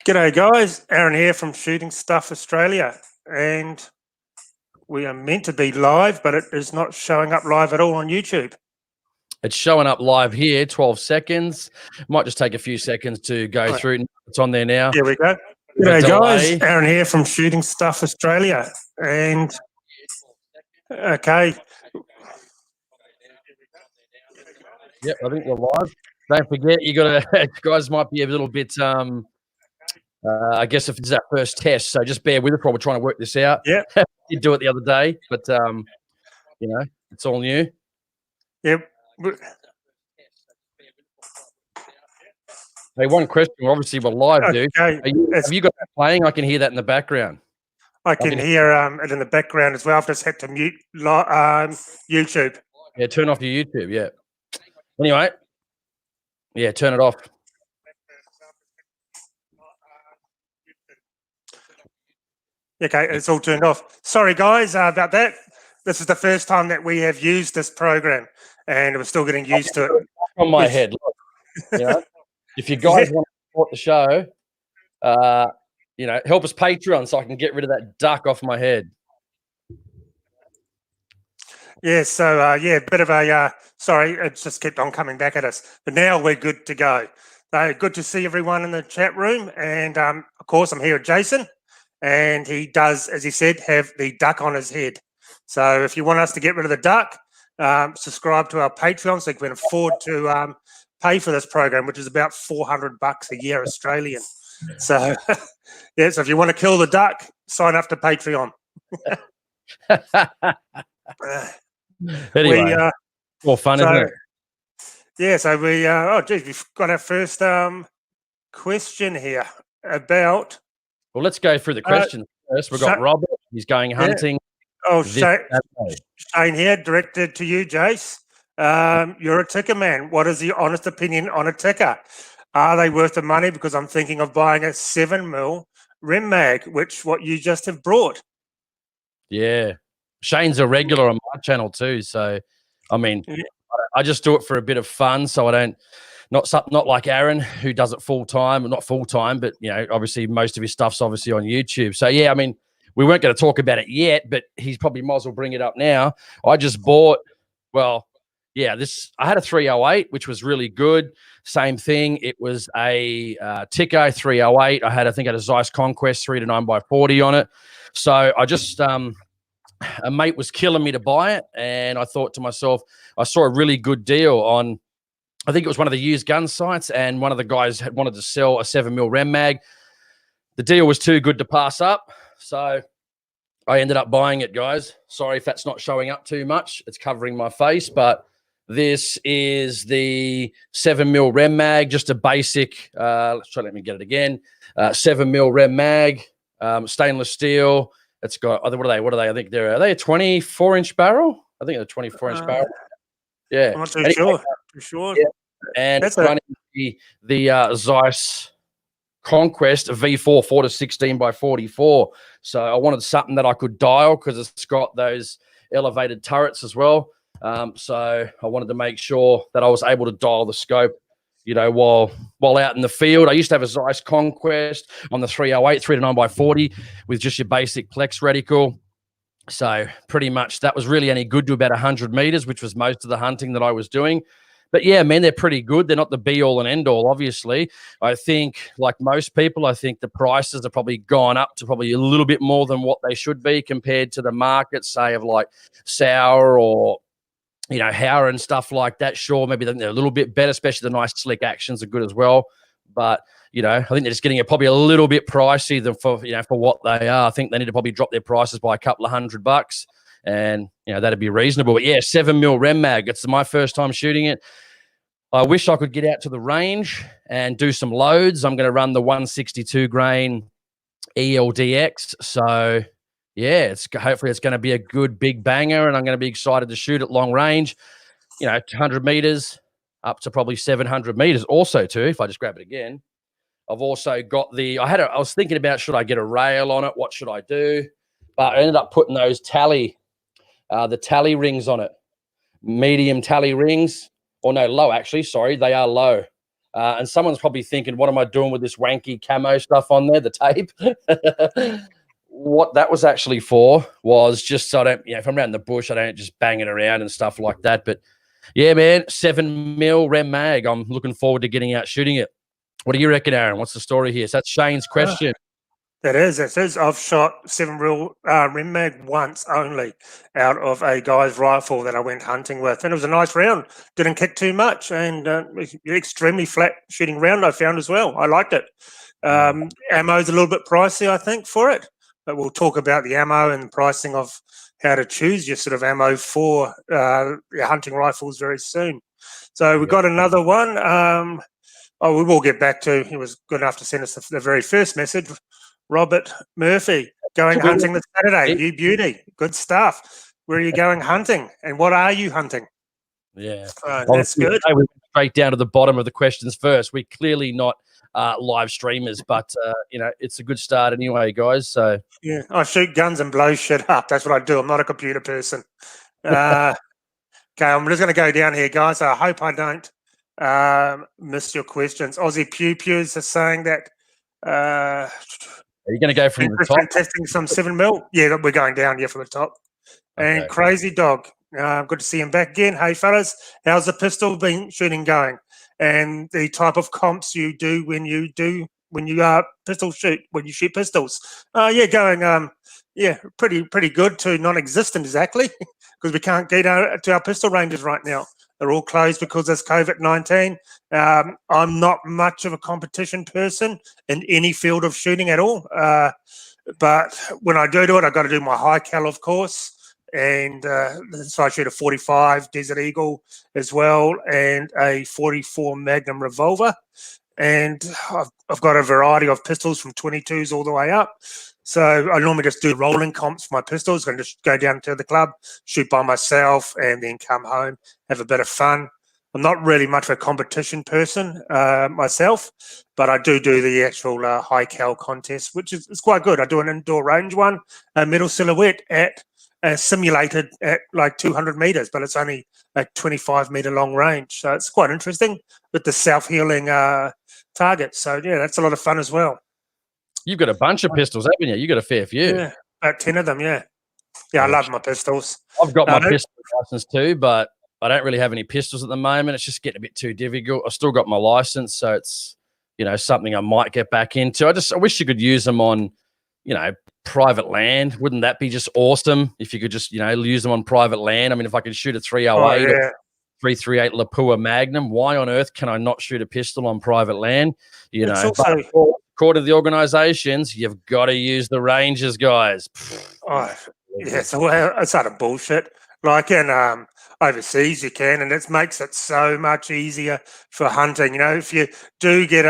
G'day guys, Aaron here from Shooting Stuff Australia, and we are meant to be live, but it is not showing up live at all on YouTube. It's showing up live here, 12 seconds. Might just take a few seconds to go through. It's on there now. Here we go. G'day guys, Aaron here from Shooting Stuff Australia, and okay. Yep, I think we're live. Don't forget, you got to, guys might be a little bit, I guess if it's our first test, so just bear with us while we're trying to work this out. Yeah. Did do it the other day, but, you know, it's all new. Yep. Hey, one question. Obviously, we're live, dude. Okay. Have you got that playing? I can hear that in the background. I can hear it in the background as well. I've just had to mute YouTube. Yeah, turn off your YouTube, yeah. Anyway, yeah, turn it off. Okay, it's all turned off. Sorry, guys, about that. This is the first time that we have used this program, and we're still getting used to it. On my head, look. You know, if you guys want to support the show, you know, help us Patreon so I can get rid of that duck off my head. Yeah, so yeah, bit of a sorry, it just kept on coming back at us, but now we're good to go. Good to see everyone in the chat room, and of course I'm here with Jason, and he does, as he said, have the duck on his head. So if you want us to get rid of the duck, subscribe to our Patreon so you can afford to pay for this program, which is about $400 a year Australian. So yeah, so if you want to kill the duck, sign up to Patreon. Anyway, more fun, isn't it? Yeah, so we oh geez, we've got our first question here about. Well, let's go through the questions first. We've got Robert. He's going hunting. Yeah. Oh, Shane here, directed to you, Jace. You're a Tikka man. What is your honest opinion on a Tikka? Are they worth the money? Because I'm thinking of buying a 7mm Rem Mag, which what you just have brought. Yeah. Shane's a regular on my channel too. So, I mean, I just do it for a bit of fun. So I don't, not like Aaron, who does it full time, not full time, but, you know, obviously most of his stuff's obviously on YouTube. So, yeah, I mean, we weren't going to talk about it yet, but he's probably might as well bring it up now. I just bought, well, yeah, I had a 308, which was really good. Same thing. It was a Tikka 308. I think I had a Zeiss Conquest 3-9x40 on it. So I just, a mate was killing me to buy it, and I thought to myself, I saw a really good deal on, I think it was one of the used gun sites, and one of the guys had wanted to sell a 7mm Rem Mag. The deal was too good to pass up, so I ended up buying it, guys. Sorry if that's not showing up too much. It's covering my face, but this is the 7mm Rem Mag, just a basic, let me get it again, 7mm Rem Mag, stainless steel. It's got, what are they? I think are they a 24-inch barrel? I think they're a 24-inch barrel. Yeah. I'm not too sure. Too sure. Yeah. And it's running the Zeiss Conquest V4 4-16x44. So I wanted something that I could dial because it's got those elevated turrets as well. So I wanted to make sure that I was able to dial the scope, you know, while out in the field. I used to have a Zeiss Conquest on the 308, 3-9x40 with just your basic Plex reticle. So pretty much that was really only good to about 100 meters, which was most of the hunting that I was doing. But yeah, man, they're pretty good. They're not the be all and end all, obviously. I think, like most people, I think the prices have probably gone up to probably a little bit more than what they should be compared to the market, say, of like Sauer or, you know, Hauer and stuff like that. Sure, maybe they're a little bit better, especially the nice slick actions are good as well. But, you know, I think they're just getting it probably a little bit pricey than for, you know, for what they are. I think they need to probably drop their prices by a couple of $100 and, you know, that'd be reasonable. But yeah, 7mm Rem Mag. It's my first time shooting it. I wish I could get out to the range and do some loads. I'm going to run the 162 grain ELDX. So yeah, hopefully it's going to be a good big banger, and I'm going to be excited to shoot at long range, you know, 200 meters up to probably 700 meters also too, if I just grab it again. I've also got I was thinking about, should I get a rail on it? What should I do? But I ended up putting those the tally rings on it, medium tally rings, or no, low actually, sorry, they are low. And someone's probably thinking, what am I doing with this wanky camo stuff on there, the tape? What that was actually for was just so I don't, if I'm out in the bush, I don't just bang it around and stuff like that. But yeah, man, 7mm Rem Mag. I'm looking forward to getting out shooting it. What do you reckon, Aaron? What's the story here? So that's Shane's question. It is. I've shot 7mm Rem Mag once only out of a guy's rifle that I went hunting with, and it was a nice round. Didn't kick too much, and extremely flat shooting round I found as well. I liked it. Ammo's a little bit pricey, I think, for it, but we'll talk about the ammo and pricing of how to choose your sort of ammo for your hunting rifles very soon. So we've got another one. We will get back to. He was good enough to send us the very first message. Robert Murphy, going hunting this Saturday. You beauty. Good stuff. Where are you going hunting? And what are you hunting? Yeah. That's good. We went straight down to the bottom of the questions first. We're clearly not live streamers, but, it's a good start anyway, guys. So yeah, I shoot guns and blow shit up. That's what I do. I'm not a computer person. Okay, I'm just going to go down here, guys. I hope I don't miss your questions. Aussie Pew Pews are saying that... are you going to go from the top? Testing some 7mm. Yeah, we're going down here from the top. Okay. And Crazy Dog. Good to see him back again. Hey, fellas, how's the pistol shooting going? And the type of comps you do when you shoot pistols. Going pretty good to non-existent exactly, because we can't get to our pistol ranges right now. They're all closed because there's COVID-19. I'm not much of a competition person in any field of shooting at all. But when I do it, I've got to do my high cal, of course. And so I shoot a 45 Desert Eagle as well, and a 44 Magnum revolver. And I've got a variety of pistols from 22s all the way up. So I normally just do rolling comps for my pistols and just go down to the club, shoot by myself, and then come home, have a bit of fun. I'm not really much of a competition person myself, but I do the actual high cal contest, which is quite good. I do an indoor range one, a middle silhouette simulated at like 200 meters, but it's only a 25-meter long range. So it's quite interesting with the self-healing target. So yeah, that's a lot of fun as well. You've got a bunch of pistols, haven't you? You got a fair few. Yeah, about 10 of them. Yeah, I love my pistols. I've got my pistol license too, but I don't really have any pistols at the moment. It's just getting a bit too difficult. I still got my license, so it's something I might get back into. I wish you could use them on private land. Wouldn't that be just awesome if you could just use them on private land? I mean, if I could shoot a 308 or 338 Lapua Magnum, why on earth can I not shoot a pistol on private land? According to the organizations, you've got to use the ranges, guys. It's out of bullshit. Like in overseas, you can, and it makes it so much easier for hunting. If you don't get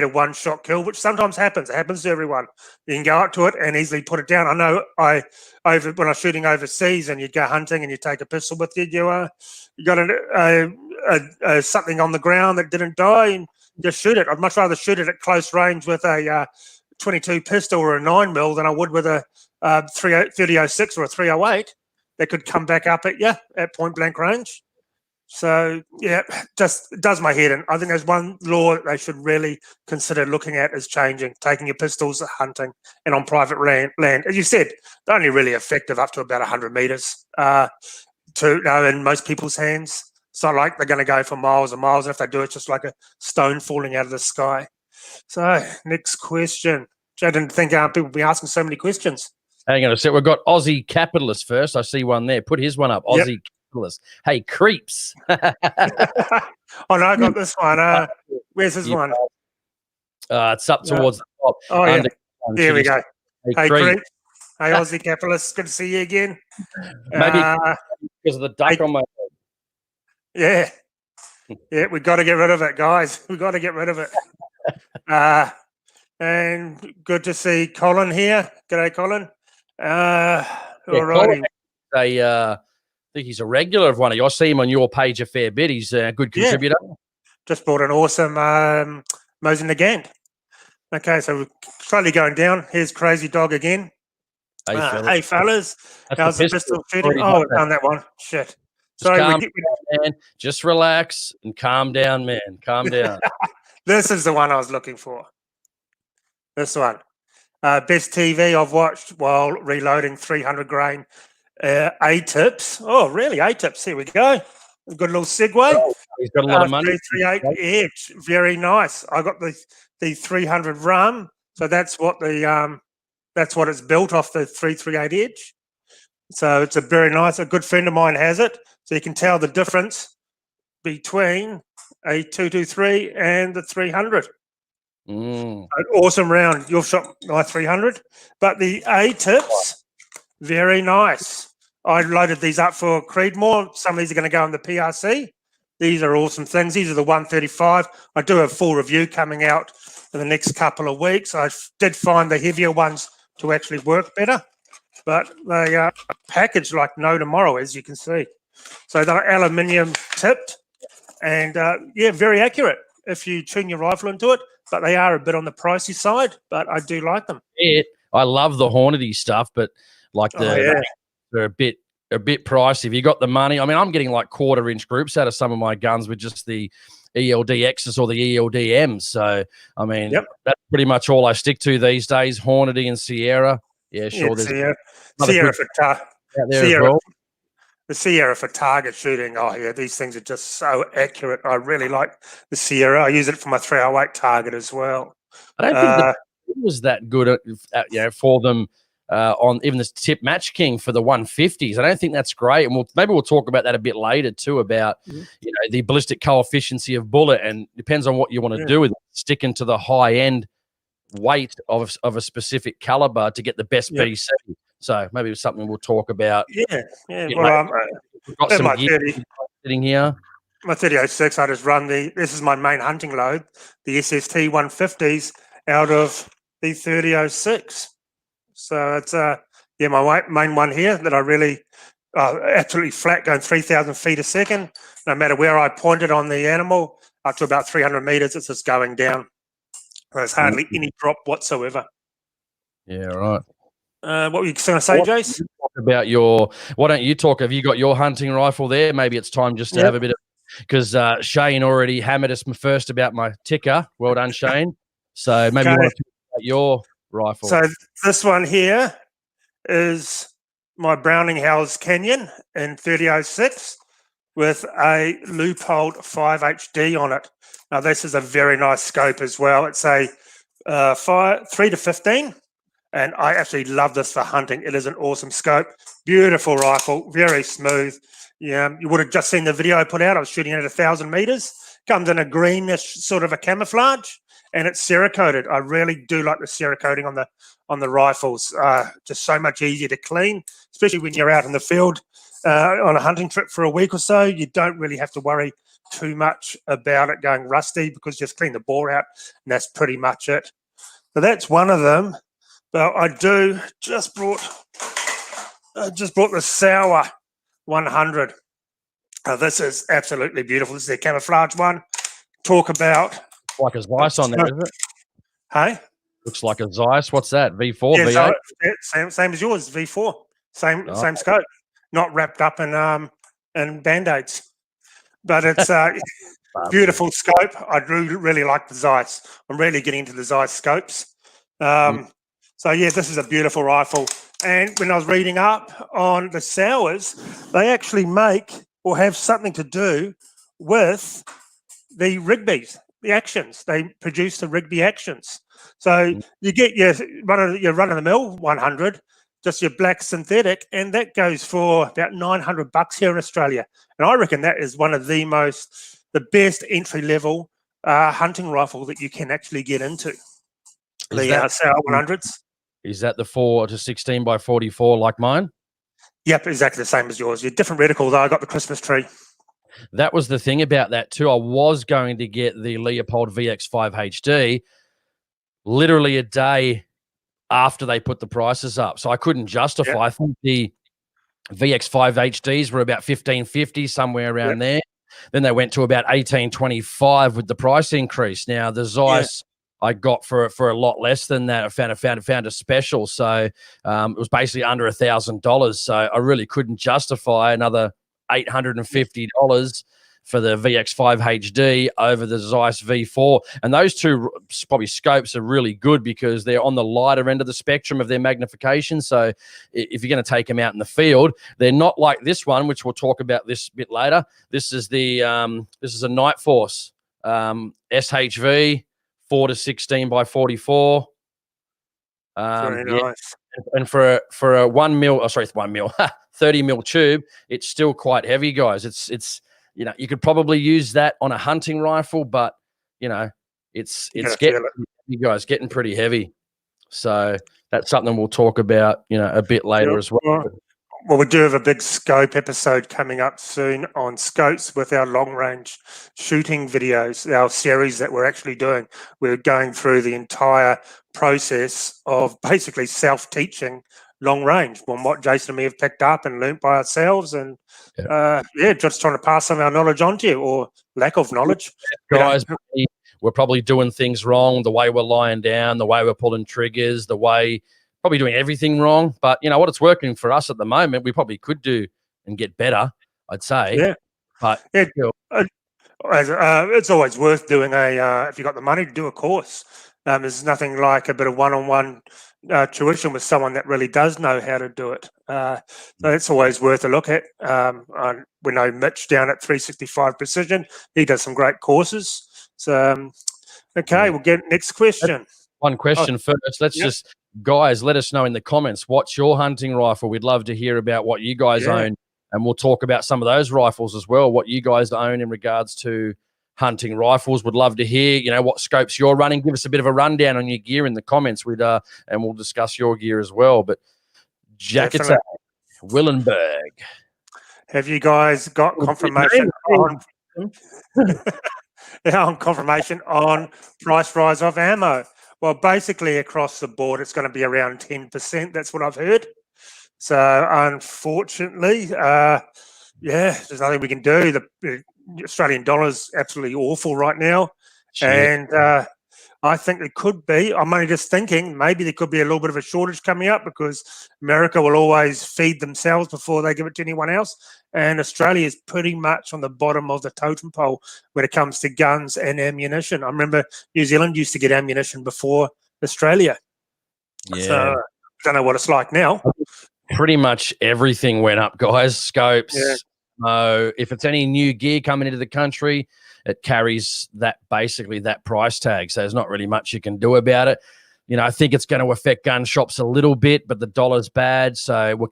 a one-shot kill, which sometimes happens, it happens to everyone. You can go up to it and easily put it down. I know when I was shooting overseas, and you'd go hunting and you take a pistol with you, you got something on the ground that didn't die, and just shoot it. I'd much rather shoot it at close range with a 22 pistol or a 9mm than I would with a 30-06 or a 308 that could come back up at you at point blank range. So yeah, just does my head in. I think there's one law that they should really consider looking at is changing, taking your pistols hunting and on private land. As you said, they're only really effective up to about 100 meters in most people's hands. It's not like they're going to go for miles and miles. And if they do, it's just like a stone falling out of the sky. So next question. I didn't think people would be asking so many questions. Hang on a sec. We've got Aussie Capitalist first. I see one there. Put his one up. Aussie Capitalist. Hey, creeps. Oh, no, I got this one. Where's this one? It's up towards the top. Oh, yeah. Here we go. Hey, creeps. Hey, Aussie Capitalist. Good to see you again. Maybe because of the duck on my head. Yeah. Yeah, we've got to get rid of it, guys. We've got to get rid of it. And good to see Colin here. G'day, Colin. All righty. I think he's a regular of one of you. I see him on your page a fair bit. He's a good contributor. Yeah. Just bought an awesome Mosin Nagant. Okay, so we're slowly going down. Here's Crazy Dog again. Hey, fellas. How's the pistol shooting? Oh, we've done that one. Shit. Just Sorry, calm down, man. Just relax and calm down, man. Calm down. this is the one I was looking for. This one. Best TV I've watched while reloading 300 grain A-tips. Oh, really? A-tips. Here we go. Good little segue. He's got a lot of money. 338 edge. Very nice. I got the 300 rum. So that's what it's built off, the 338 edge. So it's a good friend of mine has it. So you can tell the difference between a 223 and the 300. An awesome round. You've shot my 300, but the A-tips, very nice. I loaded these up for Creedmoor. Some of these are going to go on the PRC. These are awesome things. These are the 135. I do have full review coming out in the next couple of weeks. I did find the heavier ones to actually work better, but they are packaged like no tomorrow, as you can see. So they're aluminium tipped and very accurate if you tune your rifle into it, but they are a bit on the pricey side, but I do like them. I love the Hornady stuff, but like they're a bit pricey. If you got the money, I mean, I'm getting like 1/4-inch groups out of some of my guns with just the ELDXs or the ELDMs. So, I mean, that's pretty much all I stick to these days, Hornady and Sierra. Yeah, sure. There's Sierra for out there as well. The Sierra for target shooting. Oh, yeah, these things are just so accurate. I really like the Sierra. I use it for my 308 target as well. I don't think it was that good for them on even this tip match king for the 150s. I don't think that's great. And maybe we'll talk about that a bit later too, about the ballistic coefficient of bullet, and depends on what you want to do with it. Sticking to the high end weight of a specific caliber to get the best BC. So maybe it's something we'll talk about. Yeah. Well, we've got some gear sitting here. My 3006, I just run this is my main hunting load, the SST 150s out of the 3006. So it's my main one here that I really absolutely flat, going 3,000 feet a second. No matter where I point it on the animal, up to about 300 meters, it's just going down. There's hardly any drop whatsoever. Yeah, right. What were you going to say, Jace? Why don't you talk? Have you got your hunting rifle there? Maybe it's time just to have a bit of, because Shane already hammered us first about my Tikka. Well done, Shane. So maybe you want to talk about your rifle. So this one here is my Browning House Canyon in 3006 with a Leupold 5 HD on it. Now this is a very nice scope as well. It's a 3-15. And I actually love this for hunting. It is an awesome scope. Beautiful rifle, very smooth. Yeah, you would have just seen the video I put out. I was shooting at 1,000 meters. Comes in a greenish sort of a camouflage, and it's Cerakoted. I really do like the Cerakoting on the rifles. Just so much easier to clean, especially when you're out in the field on a hunting trip for a week or so. You don't really have to worry too much about it going rusty, because just clean the bore out, and that's pretty much it. So that's one of them. But I just brought the Sour 100. This is absolutely beautiful. This is their camouflage one. Talk about like a Zeiss on there, is it? Hey, looks like a Zeiss. What's that? V4, yeah, V8? same as yours. V4, same scope. Not wrapped up in band-aids, but it's beautiful scope. I really like the Zeiss. I'm really getting into the Zeiss scopes. So yeah, this is a beautiful rifle. And when I was reading up on the Sours, they actually make or have something to do with the Rigby's, the actions. They produce the Rigby actions. So you get your run-of-the-mill 100, just your black synthetic, and that goes for about $900 here in Australia. And I reckon that is one of the best entry-level hunting rifle that you can actually get into. The Sour 100s. Is that the 4-16 by 44 like mine? Yep, exactly the same as yours. You're different reticle, though. I got the Christmas tree. That was the thing about that too. I was going to get the Leupold VX5 HD literally a day after they put the prices up, so I couldn't justify. Yep. I think the VX5 HDs were about $1,550, somewhere around there. Then they went to about $1,825 with the price increase. Now the Zeiss I got for a lot less than that. I found a special, so it was basically under $1,000. So I really couldn't justify another $850 for the VX5 HD over the Zeiss V4. And those two probably scopes are really good because they're on the lighter end of the spectrum of their magnification. So if you're going to take them out in the field, they're not like this one, which we'll talk about this a bit later. This is the this is a Night Force SHV 4-16 by 44. Very nice. And for a 1 mil, 30 mil tube, it's still quite heavy, guys. It's you could probably use that on a hunting rifle, but it's getting you guys getting pretty heavy. So that's something we'll talk about, a bit later as well. Well, we do have a big scope episode coming up soon on scopes with our long range shooting videos, our series that we're actually doing. We're going through the entire process of basically self-teaching long range from what Jason and me have picked up and learnt by ourselves, and just trying to pass some of our knowledge on to you, or lack of knowledge. Guys, we're probably doing things wrong, the way we're lying down, the way we're pulling triggers, the way probably doing everything wrong. But you know what, it's working for us at the moment. We probably could do and get better, I'd say. Yeah. But it's always worth doing if you've got the money to do a course. There's nothing like a bit of one-on-one tuition with someone that really does know how to do it. So it's always worth a look at. We know Mitch down at 365 Precision. He does some great courses. So, okay, we'll get next question. One question first. Let's just, guys, let us know in the comments, what's your hunting rifle? We'd love to hear about what you guys own, and we'll talk about some of those rifles as well, what you guys own in regards to hunting rifles. Would love to hear, what scopes you're running. Give us a bit of a rundown on your gear in the comments. And we'll discuss your gear as well. But Jackets at Willenberg. Have you guys got confirmation on confirmation on price rise of ammo? Well, basically across the board, it's going to be around 10%. That's what I've heard. So unfortunately, there's nothing we can do. The Australian dollar's absolutely awful right now. Shit. And I think it could be, I'm only just thinking, maybe there could be a little bit of a shortage coming up because America will always feed themselves before they give it to anyone else. And Australia is pretty much on the bottom of the totem pole when it comes to guns and ammunition. I remember New Zealand used to get ammunition before Australia. Yeah. So I don't know what it's like now. Pretty much everything went up, guys. Scopes. Yeah. If it's any new gear coming into the country, it carries basically that price tag. So there's not really much you can do about it. I think it's going to affect gun shops a little bit, but the dollar's bad. So we're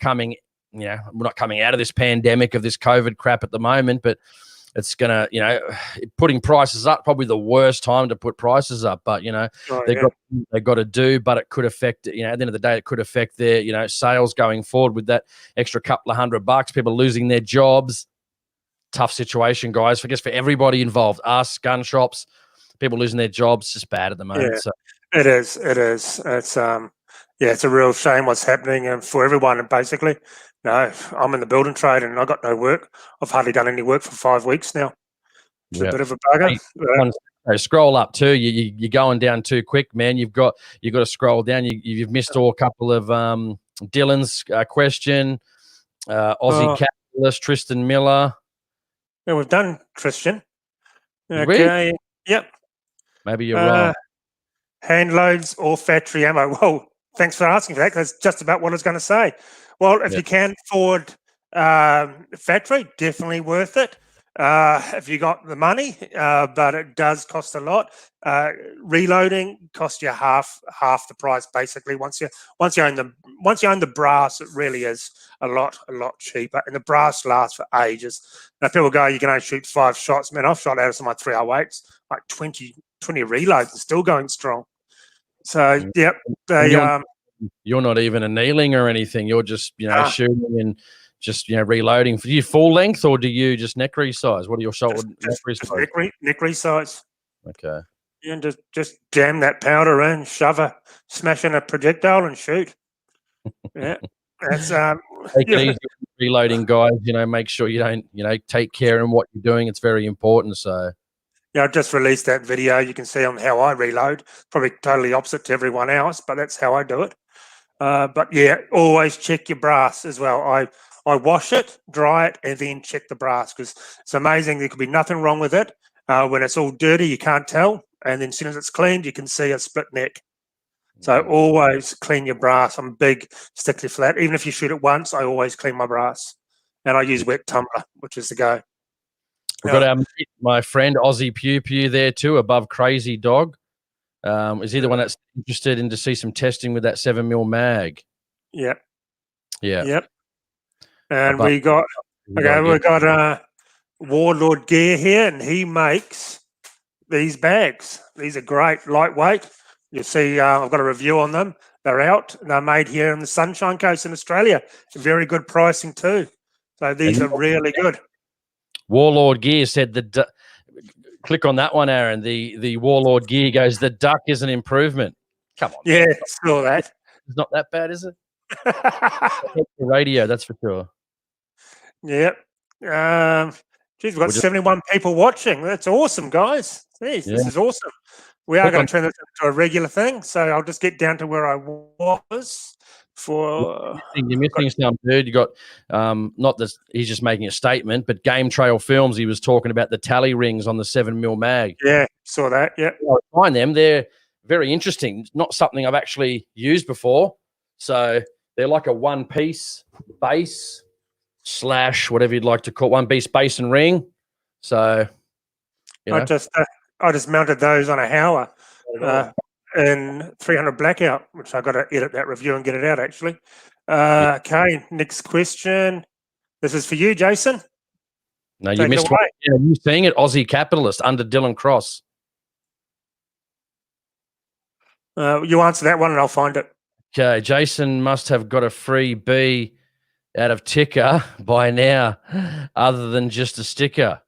not coming out of this pandemic of this COVID crap at the moment, but it's going to, putting prices up, probably the worst time to put prices up, but, they've got to do, but it could affect, at the end of the day, it could affect their, sales going forward with that extra couple of $100, people losing their jobs. Tough situation, guys. I guess for everybody involved, us, gun shops, people losing their jobs, just bad at the moment. Yeah, so. It is. It's it's a real shame what's happening, and for everyone. And basically, I'm in the building trade, and I got no work. I've hardly done any work for 5 weeks now. It's a bit of a bugger. Hey, scroll up too. You're going down too quick, man. You've got to scroll down. You've missed a couple of Dylan's question. Aussie capitalist Tristan Miller. Yeah, we've done Christian. Okay. Yep. Maybe you're wrong. Hand loads or factory ammo. Well, thanks for asking for that, because that's just about what I was going to say. Well, if you can afford factory, definitely worth it. If you got the money, but it does cost a lot. Reloading costs you half the price basically. Once you own the brass, it really is a lot cheaper, and the brass lasts for ages. Now people go, you can only shoot 5 shots. Man, I've shot out of some of my 308s, like 20 reloads, and still going strong. So you're not even annealing or anything. You're just shooting and just reloading. Do you full length or do you just neck resize? What are your shoulder neck resize? Neck resize. Okay. Yeah, and just jam that powder in, smash in a projectile and shoot. Yeah. That's take it easy reloading, guys. Make sure you don't take care of what you're doing. It's very important. So I just released that video. You can see on how I reload. Probably totally opposite to everyone else, but that's how I do it. But yeah, always check your brass as well. I wash it, dry it, and then check the brass because it's amazing. There could be nothing wrong with it. When it's all dirty, you can't tell. And then as soon as it's cleaned, you can see a split neck. So always clean your brass. I'm big stickler for that. Even if you shoot it once, I always clean my brass. And I use wet tumbler, which is the go. We've got my friend Aussie Pew Pew there too, above Crazy Dog. Is he the one that's interested in to see some testing with that 7mm mag? Yep. Yeah. Yep. And we got Warlord Gear here, and he makes these bags. These are great, lightweight. You see, I've got a review on them. They're out. They're made here in the Sunshine Coast in Australia. Very good pricing too. So these are really good. Warlord Gear said click on that one, Aaron. The Warlord Gear goes, the duck is an improvement. Come on. Yeah, saw that. It's not that bad, is it? The radio, that's for sure. Yep. Geez, we've got 71 people watching. That's awesome, guys. Jeez, This is awesome. We are going to turn this into a regular thing, so I'll just get down to where I was for. You're missing some, dude. You got not this. He's just making a statement, but Game Trail Films. He was talking about the tally rings on the 7mm mag. Yeah, saw that. Yeah, find them. They're very interesting. Not something I've actually used before. So they're like a one-piece base / whatever you'd like to call it, one-piece base and ring. So I just mounted those on a Hauer in 300 blackout, which I got to edit that review and get it out actually. Okay, next question. This is for you, Jason. No, you missed one. Yeah, you seeing it? Aussie Capitalist under Dylan Cross. You answer that one and I'll find it. Okay, Jason must have got a free B out of Tikka by now, other than just a sticker.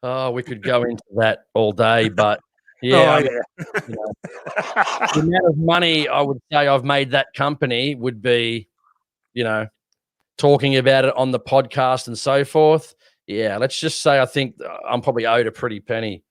Oh, we could go into that all day, but yeah, the amount of money I would say I've made that company would be, talking about it on the podcast and so forth. Yeah, let's just say I think I'm probably owed a pretty penny.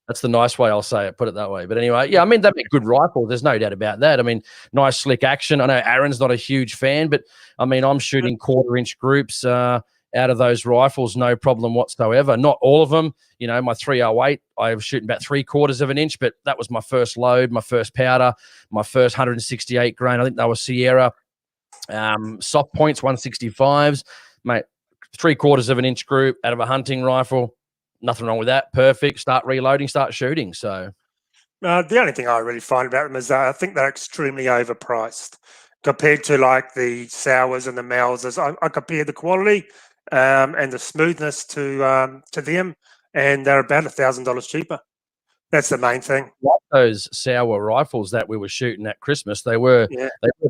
That's the nice way I'll say it, put it that way. But anyway, yeah, I mean, they make good rifles. There's no doubt about that. I mean, nice slick action. I know Aaron's not a huge fan, but I mean, I'm shooting 1/4-inch groups out of those rifles, no problem whatsoever. Not all of them. My 308, I was shooting about 3/4 of an inch, but that was my first load, my first powder, my first 168 grain. I think they were Sierra soft points, 165s, mate. 3/4 of an inch group out of a hunting rifle. Nothing wrong with that. Perfect. Start reloading, start shooting. So the only thing I really find about them is I think they're extremely overpriced compared to like the Sours and the Mausers. I compare the quality and the smoothness to them, and they're about $1,000 cheaper. That's the main thing. Like those Sauer rifles that we were shooting at Christmas, they were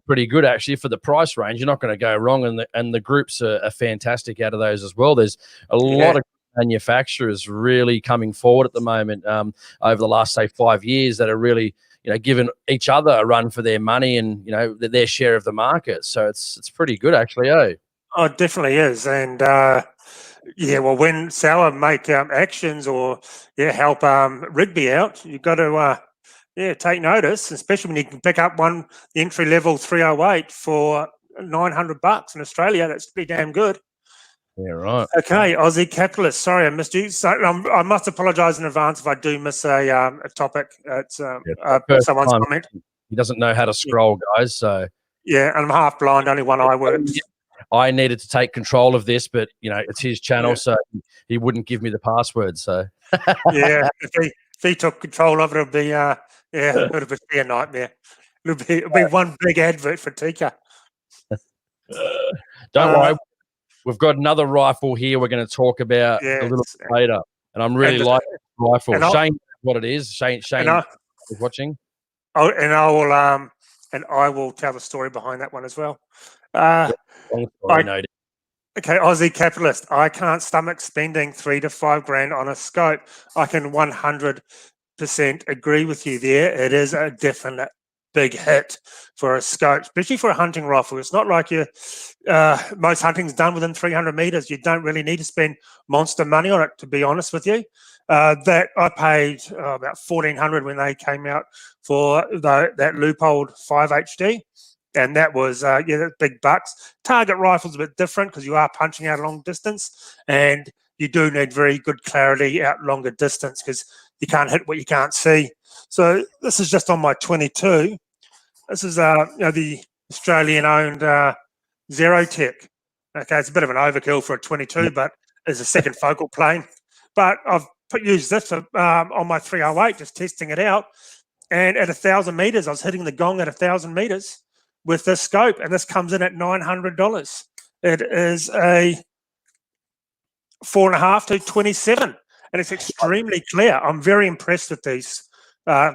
pretty good actually for the price range. You're not going to go wrong, and the groups are fantastic out of those as well. There's a lot of manufacturers really coming forward at the moment over the last, say, 5 years that are really, giving each other a run for their money and, their share of the market. So it's pretty good actually, eh? Oh, it definitely is. And well, when Sauer make actions or help Rigby out, you've got to take notice, especially when you can pick up the entry level 308 for $900 in Australia. That's pretty damn good. Yeah, right. Okay, Aussie Capitalist. Sorry, I missed you. So I must apologise in advance if I do miss a topic. It's someone's comment. He doesn't know how to scroll, guys. So yeah, and I'm half blind. Only one eye works. I needed to take control of this, but it's his channel, so he wouldn't give me the password. So yeah, if he took control of it, it'd be it would be a nightmare. It'll be one big advert for Tikka. Don't worry. We've got another rifle here we're going to talk about a little bit later. And I'm really liking this rifle. Shane, what it is. Shane is watching. Oh, and I will tell the story behind that one as well. Okay, Aussie Capitalist. I can't stomach spending $3,000 to $5,000 on a scope. I can 100% agree with you there. It is a definite big hit for a scope, especially for a hunting rifle. It's not like most hunting's done within 300 meters. You don't really need to spend monster money on it, to be honest with you. That I paid about $1,400 when they came out for that Leupold 5 HD. and that was that's big bucks. Target rifle's a bit different because you are punching out a long distance, and you do need very good clarity out longer distance because you can't hit what you can't see. So this is just on my 22. This is the Australian-owned Zerotech. Okay, it's a bit of an overkill for a 22, but it's a second focal plane. But I've used this on my 308, just testing it out. And at 1,000 meters, I was hitting the gong at 1,000 meters with this scope, and this comes in at $900. It is a 4.5 to 27, and it's extremely clear. I'm very impressed with these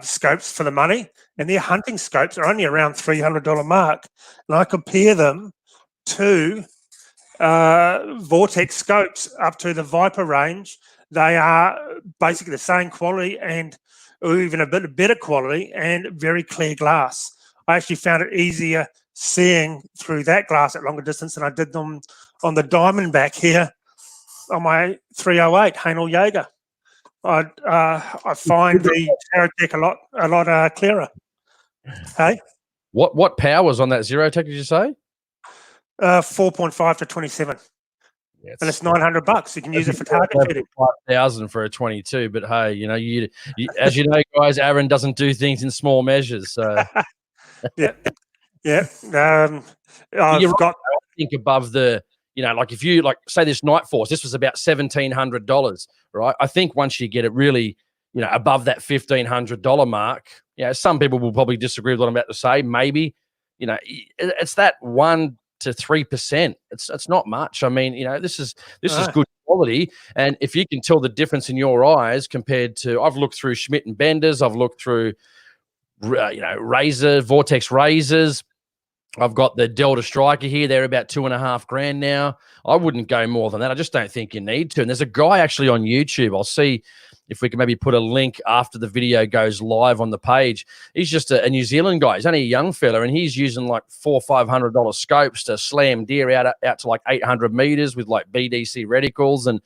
scopes for the money, and their hunting scopes are only around $300 mark, and I compare them to Vortex scopes up to the Viper range. They are basically the same quality and even a bit better quality and very clear glass. I actually found it easier seeing through that glass at longer distance than I did them on the Diamondback here on my 308 Hainel Jaeger. I find the Zerotech a lot clearer. Hey, What powers on that Zerotech did you say? 4.5 to 27. Yeah, and it's $900. You can use it for target shooting. 5,000 for a 22, but hey, you as you know, guys, Aaron doesn't do things in small measures. So yeah. I've got. I think above the, like if you say this Night Force, this was about $1,700, right? I think once you get it really, above that $1,500 mark, some people will probably disagree with what I'm about to say. Maybe, it's that 1 to 3%. It's not much. I mean, this is good quality, and if you can tell the difference in your eyes compared to, I've looked through Schmidt and Bender's, I've looked through, Vortex razors. I've got the Delta Striker here. They're about $2,500 now. I wouldn't go more than that. I just don't think you need to. And there's a guy actually on YouTube. I'll see if we can maybe put a link after the video goes live on the page. He's just a New Zealand guy. He's only a young fella, and he's using like $400 or $500 scopes to slam deer out to like 800 meters with like BDC reticles. And,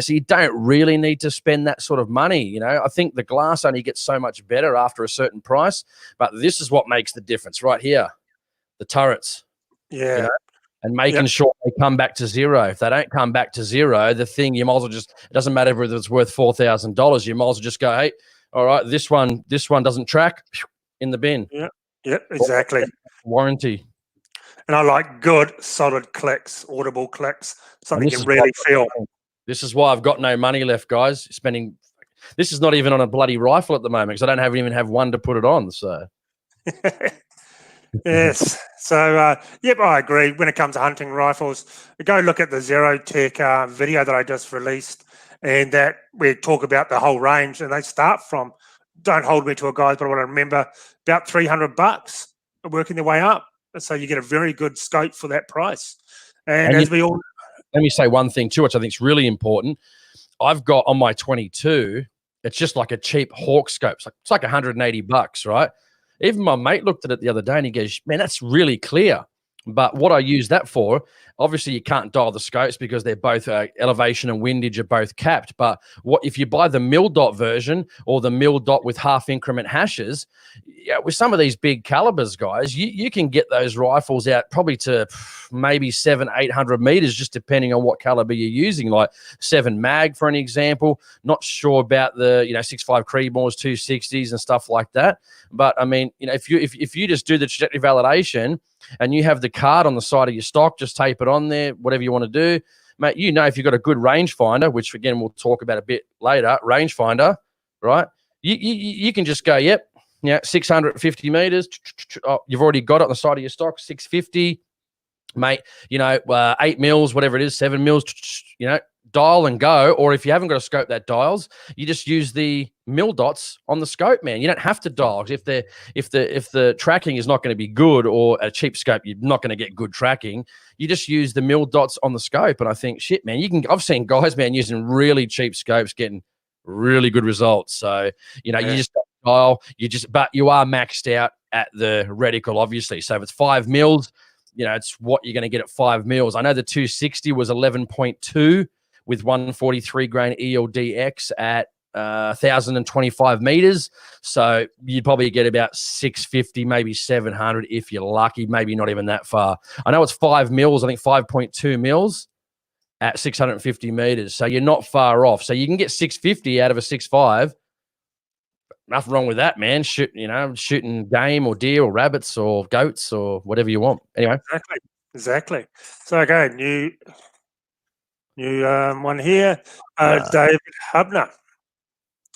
so you don't really need to spend that sort of money. I think the glass only gets so much better after a certain price, but this is what makes the difference right here. The turrets. Yeah. And making sure they come back to zero. If they don't come back to zero, the thing, you might as well just, it doesn't matter whether it's worth $4,000. You might as well just go, hey, all right, this one doesn't track, in the bin. Yeah, exactly. Warranty. And I like good, solid clicks, audible clicks, something you really feel. This is why I've got no money left, guys. This is not even on a bloody rifle at the moment because I don't even have one to put it on. So. Yes. So, I agree. When it comes to hunting rifles, go look at the Zerotech video that I just released, and that we talk about the whole range. And they start from, don't hold me to it, guys, but I want to remember about $300, working their way up. So you get a very good scope for that price. And as we all, let me say one thing too, which I think is really important. I've got on my 22, it's just like a cheap Hawk scope. It's like $180, right? Even my mate looked at it the other day and he goes, man, that's really clear. But what I use that for, obviously you can't dial the scopes because they're both elevation and windage are both capped. But what if you buy the mil dot version or the mil dot with half increment hashes, with some of these big calibers, guys, you can get those rifles out probably to maybe 700-800 meters, just depending on what caliber you're using, like 7 mag for an example. Not sure about the 6.5 Creedmoors, 260s and stuff like that. But I mean, if you just do the trajectory validation and you have the card on the side of your stock, just tape it on there, whatever you want to do, mate. If you've got a good rangefinder, which again we'll talk about a bit later, rangefinder, right? You can just go, 650 meters. Oh, you've already got it on the side of your stock, 650, mate. 8 mils, whatever it is, 7 mils. Dial and go. Or if you haven't got a scope that dials, you just use the mil dots on the scope, man. You don't have to dial. If the tracking is not going to be good, or a cheap scope, you're not going to get good tracking. You just use the mil dots on the scope. And I think, shit, man, I've seen guys, man, using really cheap scopes getting really good results. So, you just don't dial, but you are maxed out at the reticle, obviously. So if it's 5 mils, it's what you're going to get at 5 mils. I know the 260 was 11.2 with 143 grain ELDX at 1,025 meters. So you'd probably get about 650, maybe 700 if you're lucky, maybe not even that far. I know it's 5 mils, I think 5.2 mils at 650 meters. So you're not far off. So you can get 650 out of a 6.5. Nothing wrong with that, man. Shooting game or deer or rabbits or goats or whatever you want. Anyway. Exactly. So, okay, new one here. David Hubner.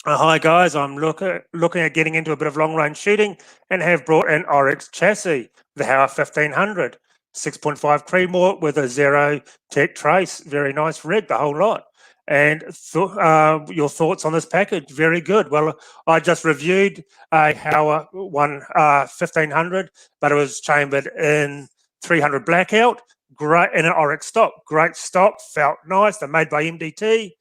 Hi, guys. I'm looking at getting into a bit of long-range shooting and have brought an Oryx chassis, the Hauer 1500, 6.5 Creedmoor with a zero tech trace. Very nice rig, the whole lot. And your thoughts on this package? Very good. Well, I just reviewed a Hauer 1500, but it was chambered in 300 blackout. Great, in an Oryx stock. Great stock. Felt nice. They're made by MDT.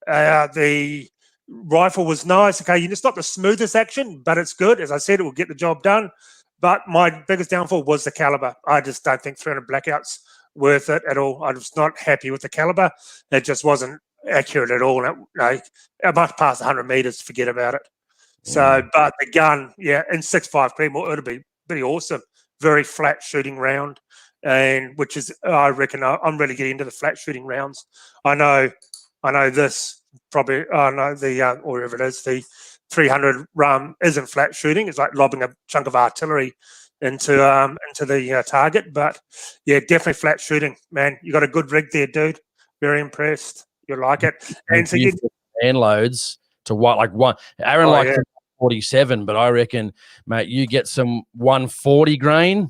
The rifle was nice. Okay, it's not the smoothest action, but it's good. As I said, it will get the job done. But my biggest downfall was the caliber. I just don't think 300 blackout's worth it at all. I was not happy with the caliber. It just wasn't accurate at all. I much past 100 meters, forget about it. So, but the gun, yeah, in 6.5 Creedmoor, it'll be pretty awesome. Very flat shooting round, and which is, I reckon, I'm really getting into the flat shooting rounds. I know this probably. I know the or whatever it is, the 300 isn't flat shooting. It's like lobbing a chunk of artillery into the target. But yeah, definitely flat shooting, man. You got a good rig there, dude. Very impressed. You like it. And so you hand loads to what, like one. Aaron likes 47, but I reckon, mate, you get some 140 grain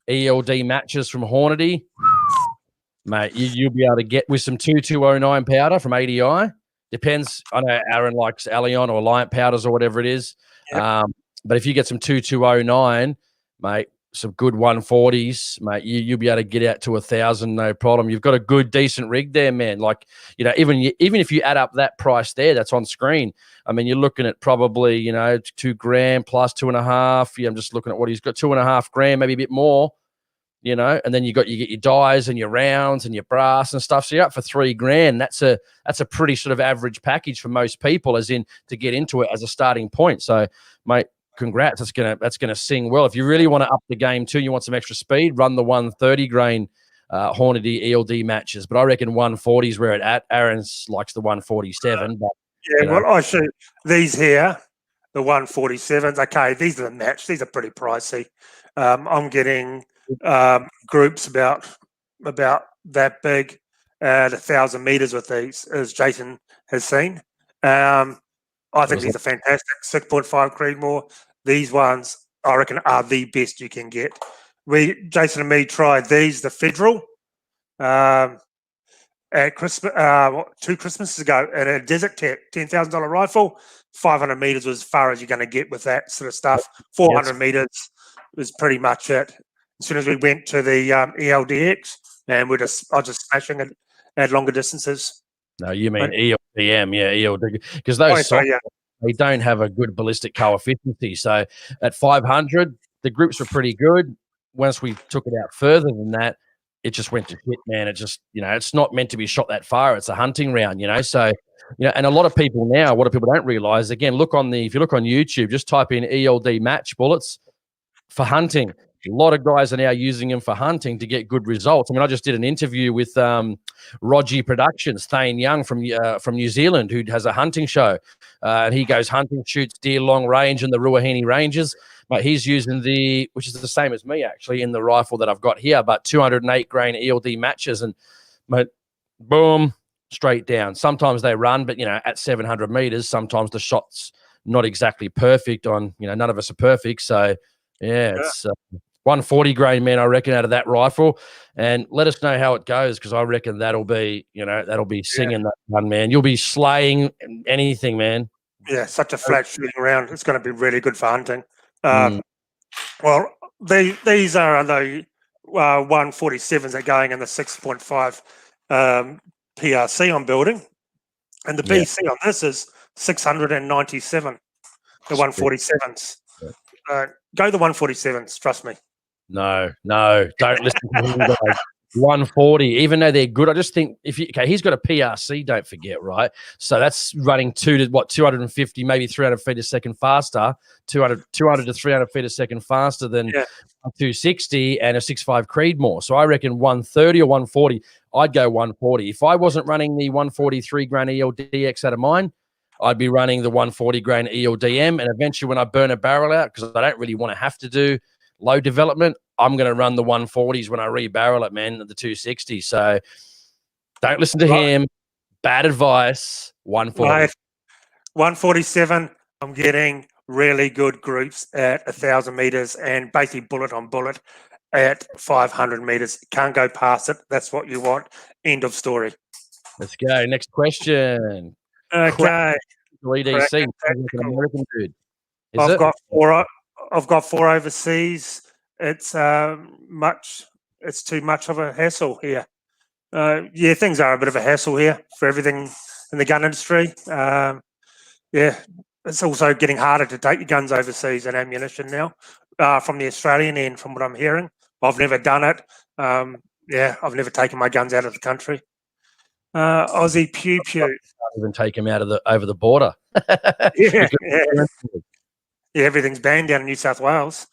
ELD matches from Hornady, mate. You'll be able to get with some 2209 powder from ADI. Depends. I know Aaron likes Allion or Alliant powders or whatever it is. Yep. But if you get some 2209, mate, some good 140s, mate, you'll be able to get out to 1,000, no problem. You've got a good, decent rig there, man. Like, even if you add up that price there, that's on screen. I mean, you're looking at probably, $2,000 plus 2.5. Yeah, I'm just looking at what he's got, 2.5 grand, maybe a bit more. And then you get your dies and your rounds and your brass and stuff. So you're up for $3,000. That's a pretty sort of average package for most people, as in to get into it as a starting point. So, mate, congrats. That's gonna sing well. If you really want to up the game too, you want some extra speed, run the 130 grain Hornady ELD matches. But I reckon 140 is where it at. Aaron likes the 147. But well, I shoot these here, the 147s. Okay, these are the match. These are pretty pricey. I'm getting groups about that big at 1,000 meters with these, as Jason has seen. I think these are fantastic. 6.5 Creedmoor. These ones, I reckon, are the best you can get. Jason and me tried these, the Federal, at Christmas, 2 Christmases ago, and a Desert Tech, $10,000 rifle. 500 meters was as far as you're going to get with that sort of stuff. 400 meters was pretty much it. As soon as we went to the ELDX, and I was just smashing it at longer distances. No, you mean ELDM, yeah, ELD, because those they don't have a good ballistic coefficient. So at 500, the groups were pretty good. Once we took it out further than that, it just went to shit, man. It just, it's not meant to be shot that far. It's a hunting round, So, and a lot of people now, what people don't realize, again, if you look on YouTube, just type in ELD match bullets for hunting. A lot of guys are now using them for hunting to get good results. I mean, I just did an interview with Rogie Productions, Thane Young from New Zealand, who has a hunting show. And he goes hunting, shoots deer long range in the Ruahine Ranges. But he's using which is the same as me, actually, in the rifle that I've got here, but 208 grain ELD matches. And, boom, straight down. Sometimes they run, but, at 700 meters, sometimes the shot's not exactly perfect on, none of us are perfect. So, it's 140 grain, man, I reckon, out of that rifle. And let us know how it goes, because I reckon that'll be singing that one, man. You'll be slaying anything, man. Yeah, such a flat shooting round. It's going to be really good for hunting. Well, these are the 147s are going in the 6.5 PRC I'm building. And the BC on this is 697, the 147s. Go the 147s, trust me. No, don't listen to him, guys. 140, even though they're good. I just think he's got a PRC, don't forget, right? So that's running 250, maybe 300 feet a second faster, 200 to 300 feet a second faster than 260 and a 6.5 Creedmoor. So I reckon 130 or 140. I'd go 140. If I wasn't running the 143 grain ELDX out of mine, I'd be running the 140 grain ELDM. And eventually when I burn a barrel out, because I don't really want to have to do low development, I'm going to run the 140s when I rebarrel it, man, the 260. So don't listen to him. Bad advice. 140. 147. I'm getting really good groups at 1,000 meters and basically bullet on bullet at 500 meters. Can't go past it. That's what you want. End of story. Let's go. Next question. Okay. 3DC. American dude. I've got four overseas. It's it's too much of a hassle here. Things are a bit of a hassle here for everything in the gun industry. It's also getting harder to take your guns overseas and ammunition now from the Australian end, from what I'm hearing. I've never done it. I've never taken my guns out of the country. Aussie Pew Pew. Can't even take them over the border. Everything's banned down in New South Wales.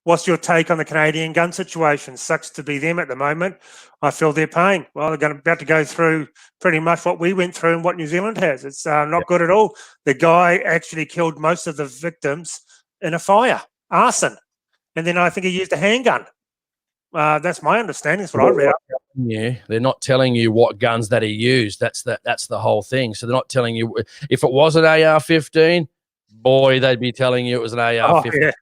What's your take on the Canadian gun situation? Sucks to be them at the moment. I feel their pain. Well, they're about to go through pretty much what we went through and what New Zealand has. It's not good at all. The guy actually killed most of the victims in a fire, arson. And then I think he used a handgun. That's my understanding. That's what I read. Yeah, they're not telling you what guns that he used. That's the whole thing. So they're not telling you if it was an AR-15, boy, they'd be telling you it was an AR-15.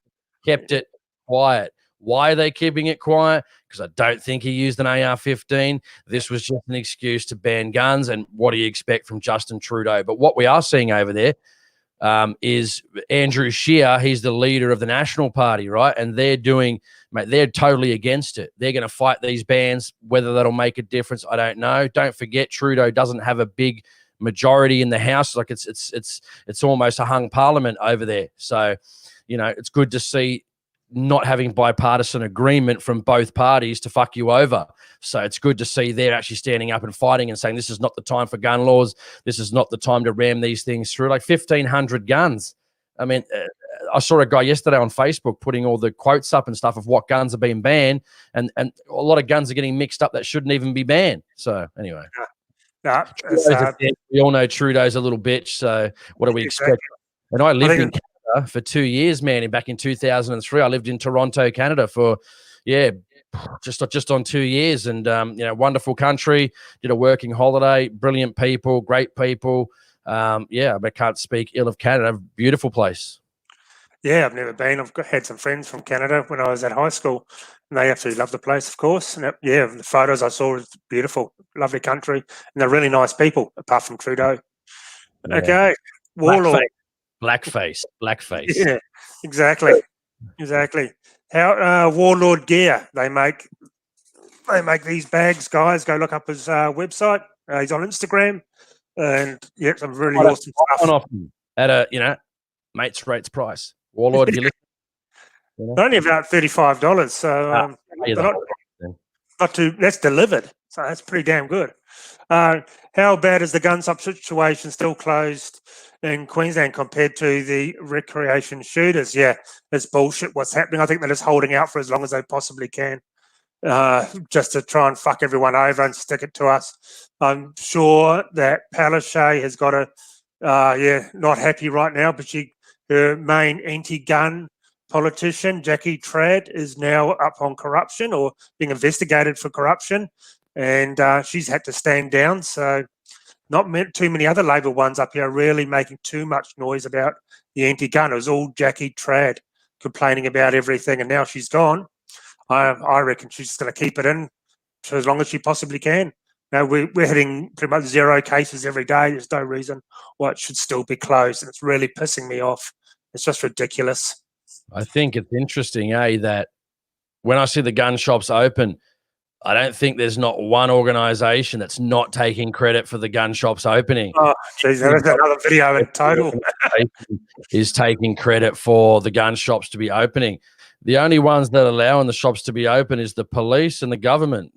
Kept it quiet. Why are they keeping it quiet? Because I don't think he used an AR-15. This was just an excuse to ban guns. And what do you expect from Justin Trudeau? But what we are seeing over there is Andrew Scheer. He's the leader of the National Party, right? And they're totally against it. They're going to fight these bans. Whether that'll make a difference, I don't know. Don't forget, Trudeau doesn't have a big majority in the House. Like it's almost a hung parliament over there. So, it's good to see not having bipartisan agreement from both parties to fuck you over. So it's good to see they're actually standing up and fighting and saying this is not the time for gun laws. This is not the time to ram these things through. Like 1,500 guns. I mean, I saw a guy yesterday on Facebook putting all the quotes up and stuff of what guns are being banned, and a lot of guns are getting mixed up that shouldn't even be banned. So anyway, we all know Trudeau's a little bitch. So what do we expect? And I lived in Canada for 2 years, man. And back in 2003, I lived in Toronto, Canada for just on 2 years, and wonderful country. Did a working holiday, brilliant people, great people. I can't speak ill of Canada. Beautiful place. Yeah, I've never been. I've had some friends from Canada when I was at high school, and they absolutely love the place, of course. And the photos I saw was beautiful, lovely country, and they're really nice people, apart from Trudeau. Yeah. Okay, Warlord. Blackface. Yeah, exactly. How Warlord gear? They make these bags, guys. Go look up his website. He's on Instagram, and some really awesome stuff. At a mates rates price. Warlord, if you listen. Only about $35, so not too. That's delivered, so that's pretty damn good. How bad is the gun shop situation still closed in Queensland compared to the recreation shooters? Yeah, it's bullshit what's happening. I think they're just holding out for as long as they possibly can, just to try and fuck everyone over and stick it to us. I'm sure that Palaszczuk has got not happy right now, but her main anti-gun politician, Jackie Trad, is now up on corruption or being investigated for corruption, and she's had to stand down. So not too many other Labor ones up here are really making too much noise about the anti-gun. It was all Jackie Trad complaining about everything, and now she's gone. I reckon she's just going to keep it in for as long as she possibly can. Now, we're hitting pretty much 0 cases every day. There's no reason why it should still be closed, and it's really pissing me off. It's just ridiculous. I think it's interesting, that when I see the gun shops open, I don't think there's not one organisation that's not taking credit for the gun shops opening. Oh, geez, there's another video in total. Is taking credit for the gun shops to be opening. The only ones that are allowing the shops to be open is the police and the government.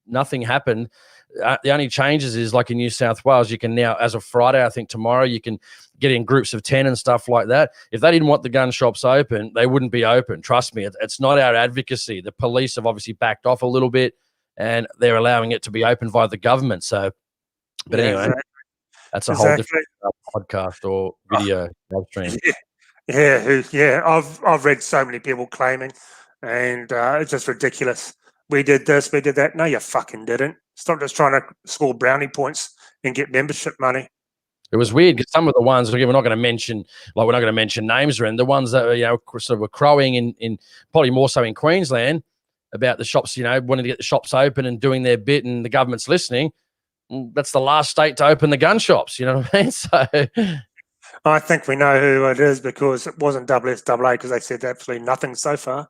Nothing happened. The only changes is like in New South Wales, you can now, as of Friday, I think tomorrow, you can get in groups of 10 and stuff like that. If they didn't want the gun shops open, they wouldn't be open. Trust me, it's not our advocacy. The police have obviously backed off a little bit, and they're allowing it to be open via the government. So, but anyway, exactly. that's a whole different podcast or video live stream. Yeah. I've read so many people claiming, and it's just ridiculous. We did this, we did that. No, you fucking didn't. Stop just trying to score brownie points and get membership money. It was weird because some of the ones, again, we're not going to mention names, or the ones that sort of were crowing in probably more so in Queensland about the shops, wanting to get the shops open and doing their bit, and the government's listening. That's the last state to open the gun shops. You know what I mean? So I think we know who it is because it wasn't WSAA because they said absolutely nothing so far.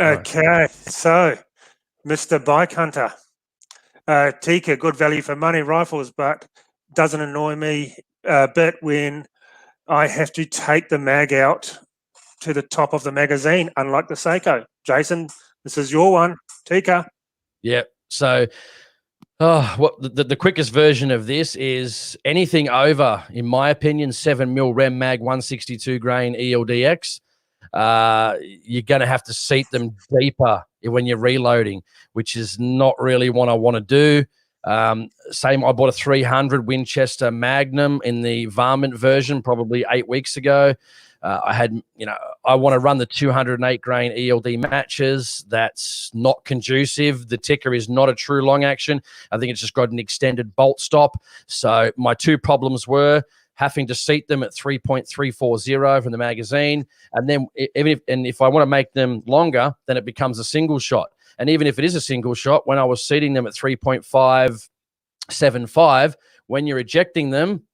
Okay, so Mr. Bike Hunter, Tikka, good value for money rifles, but doesn't annoy me a bit when I have to take the mag out to the top of the magazine, unlike the Seiko. Jason, this is your one, Tikka. Yeah. So, the quickest version of this is anything over, in my opinion, 7mm Rem Mag 162 grain ELDX. You're going to have to seat them deeper when you're reloading, which is not really what I want to do. I bought a 300 Winchester Magnum in the varmint version probably 8 weeks ago. I want to run the 208 grain ELD matches. That's not conducive. The Tikka is not a true long action. I think it's just got an extended bolt stop. So my two problems were having to seat them at 3.340 from the magazine. And then if I want to make them longer, then it becomes a single shot. And even if it is a single shot, when I was seating them at 3.575, when you're ejecting them,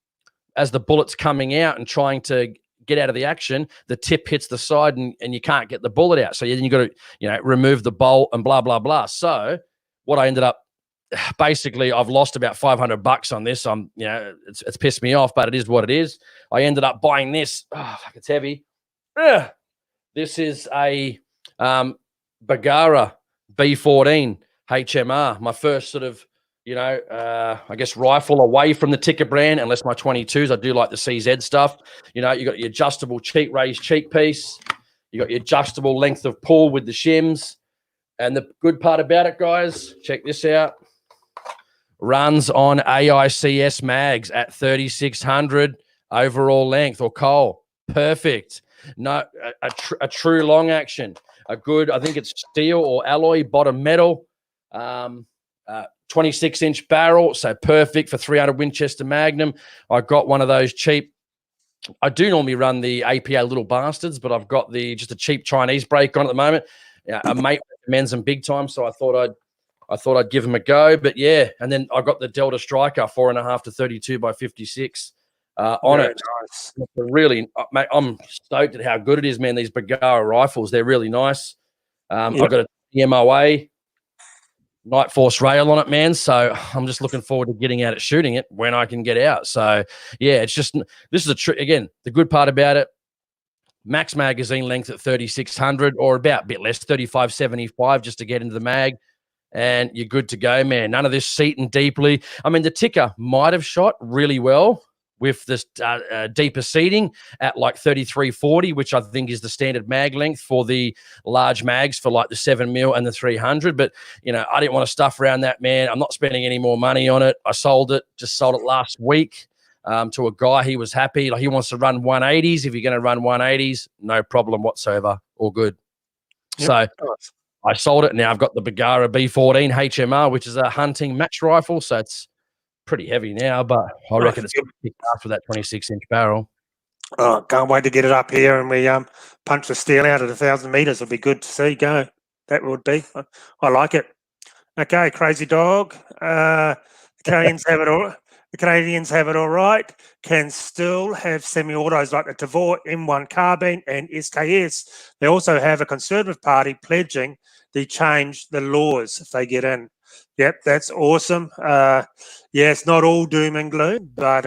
as the bullet's coming out and trying to get out of the action, the tip hits the side and you can't get the bullet out. So then you got to, remove the bolt and blah, blah, blah. So what I ended up, basically, I've lost about $500 on this. It's pissed me off, but it is what it is. I ended up buying this. Oh, fuck, it's heavy. This is a Bagara B14 HMR. My first sort of, I guess rifle away from the Tikka brand, unless my 22s. I do like the CZ stuff. You got your adjustable raised cheek piece. You got your adjustable length of pull with the shims. And the good part about it, guys, check this out. Runs on AICS mags at 3600 overall length or coal. Perfect. No, a true long action. A good, I think it's steel or alloy bottom metal. 26-inch barrel, so perfect for 300 Winchester Magnum. I got one of those cheap. I do normally run the APA Little Bastards, but I've got just a cheap Chinese break on at the moment. A mate recommends them big time, so I thought I'd give them a go. But yeah, and then I got the Delta Striker 4.5 to 32 by 56 on it. Nice. Really, mate, I'm stoked at how good it is, man. These Bagara rifles, they're really nice. I've got a TMOA Night Force rail on it, man. So I'm just looking forward to getting out at shooting it when I can get out. So yeah, it's just, this is again, the good part about it, max magazine length at 3600 or about a bit less, 3575 just to get into the mag. And you're good to go, man. None of this seating deeply. I mean, the Tikka might have shot really well with this deeper seating at like 3340, which I think is the standard mag length for the large mags for like the 7mm and the 300. But, I didn't want to stuff around that, man. I'm not spending any more money on it. I sold it last week to a guy. He was happy. Like, he wants to run 180s. If you're going to run 180s, no problem whatsoever. All good. Yep. So I sold it. Now I've got the Bagara B14 HMR, which is a hunting match rifle. So it's pretty heavy now, but I reckon it's going to kick after that 26-inch barrel. Oh, can't wait to get it up here and we punch the steel out at 1,000 meters. It'll be good to see go. That would be. I like it. Okay, crazy dog. The Canadians have it all. The Canadians have it all right. Can still have semi-autos like the Tavor M1 carbine and SKS. They also have a Conservative Party pledging they change the laws if they get in. Yep, that's awesome. Yeah, it's not all doom and gloom, but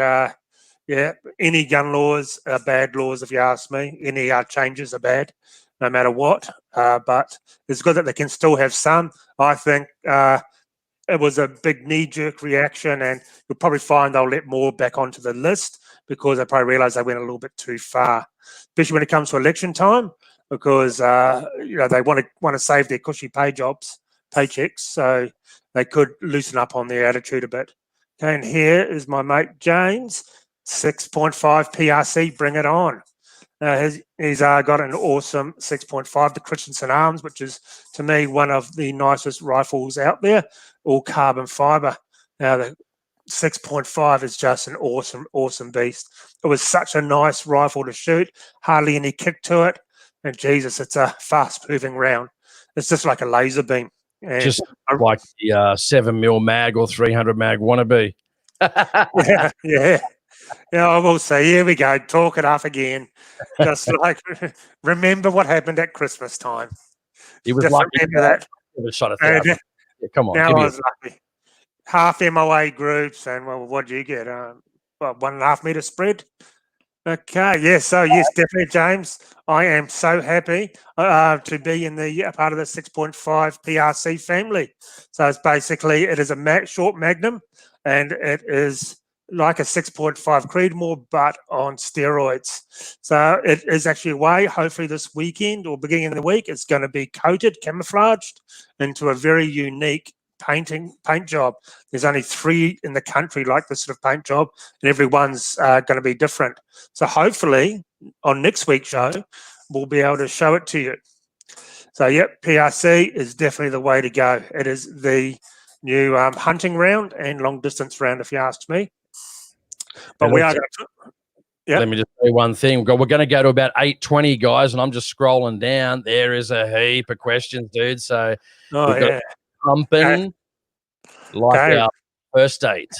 Yeah, any gun laws are bad laws, if you ask me. Any changes are bad, no matter what. But it's good that they can still have some. I think it was a big knee-jerk reaction, and you'll probably find they'll let more back onto the list because they probably realise they went a little bit too far, especially when it comes to election time, because they want to save their cushy paychecks, so they could loosen up on their attitude a bit. Okay, and here is my mate James, 6.5 PRC. Bring it on. He's got an awesome 6.5, the Christensen Arms, which is, to me, one of the nicest rifles out there, all carbon fibre. Now, the 6.5 is just an awesome beast. It was such a nice rifle to shoot, hardly any kick to it. And Jesus, it's a fast-moving round. It's just like a laser beam. And just like the 7mm mag or 300 mag wannabe. yeah. Yeah, I will say, here we go, talk it up again. Just like, remember what happened at Christmas time. He was Just lucky. remember that. Shot 1,000. Yeah, come on. Now I was lucky. Half MOA groups, and well, what do you get? 1.5 meter spread. Okay, yes, so yes, definitely, James. I am so happy to be in the part of the 6.5 PRC family. So it's basically, it is a short magnum, and it is like a 6.5 Creedmoor, but on steroids. So it is actually away, hopefully this weekend or beginning of the week. It's going to be coated, camouflaged into a very unique paint job. There's only 3 in the country like this sort of paint job, and everyone's going to be different. So hopefully on next week's show, we'll be able to show it to you. So yep, PRC is definitely the way to go. It is the new hunting round and long distance round, if you ask me. But we are going to. Yep. Let me just say one thing. We're going to go to about 8:20, guys, and I'm just scrolling down. There is a heap of questions, dude. So we've got pumping like our first date.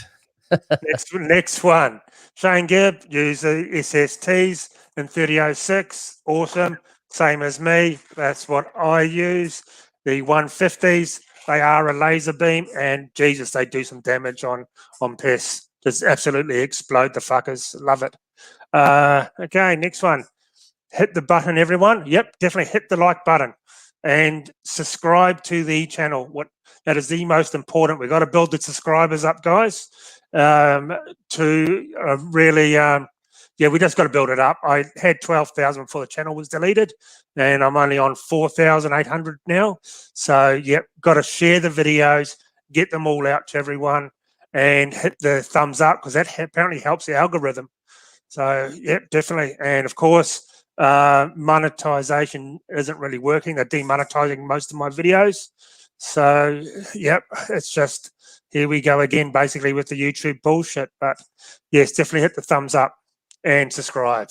Next one. Shane Gibb used the SSTs in 3006. Awesome. Same as me. That's what I use. The 150s, they are a laser beam, and Jesus, they do some damage on pests. Just absolutely explode the fuckers. Love it. Okay, next one. Hit the button, everyone. Yep, definitely hit the like button and subscribe to the channel. That is the most important. We've got to build the subscribers up, guys, to really, we just got to build it up. I had 12,000 before the channel was deleted, and I'm only on 4,800 now. So, yep, got to share the videos, get them all out to everyone, and hit the thumbs up, because that apparently helps the algorithm. So, yep, definitely. And of course, monetization isn't really working. They're demonetizing most of my videos. So, yep, it's just, here we go again, basically, with the YouTube bullshit. But yes, definitely hit the thumbs up and subscribe.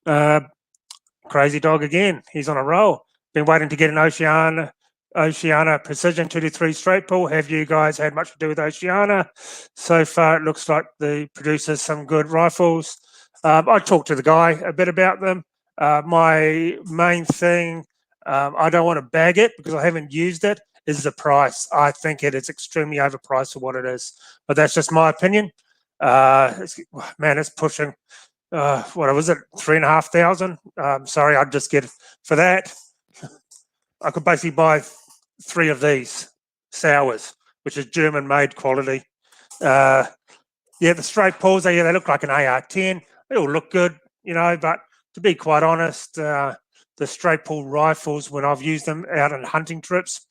Crazy Dog again. He's on a roll. Been waiting to get an Oceana Precision 223 straight pull. Have you guys had much to do with Oceana? So far, it looks like the producer's some good rifles. I talked to the guy a bit about them. My main thing, I don't want to bag it because I haven't used it, is the price. I think it is extremely overpriced for what it is. But that's just my opinion. It's pushing, what was it, 3,500? Sorry, I'd just get for that. I could basically buy 3 of these sours, which is German-made quality. The straight pulls, they look like an AR-10. They all look good, but to be quite honest, the straight pull rifles, when I've used them out on hunting trips,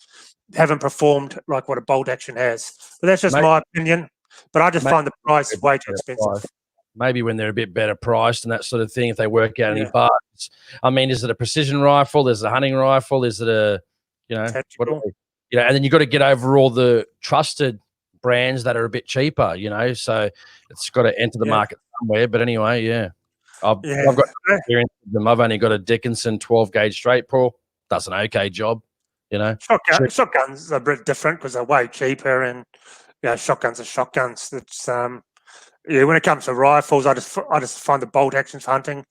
haven't performed like what a bolt action has. But that's just my opinion. But I just find the price way too expensive. Maybe when they're a bit better priced and that sort of thing, if they work out any parts. I mean, is it a precision rifle? Is it a hunting rifle? Is it a, tactical? And then you've got to get over all the trusted brands that are a bit cheaper, so it's got to enter the market somewhere. But anyway, I've got experience with them. I've only got a Dickinson 12 gauge straight pull. Does an okay job, Shotguns are a bit different because they're way cheaper, and shotguns are shotguns. It's when it comes to rifles, I just find the bolt actions for hunting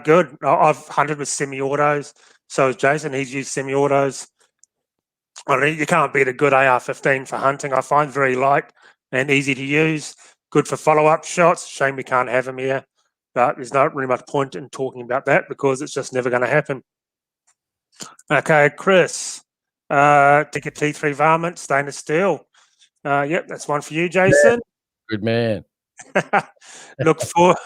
good. I've hunted with semi-autos, so has Jason. He's used semi-autos. I mean, you can't beat a good AR-15 for hunting. I find very light and easy to use. good for follow-up shots. Shame we can't have him here, but there's not really much point in talking about that because it's just never going to happen. Okay, Chris. Tikka T3 varmint, stainless steel. Yep, that's one for you, Jason. Good man. Look for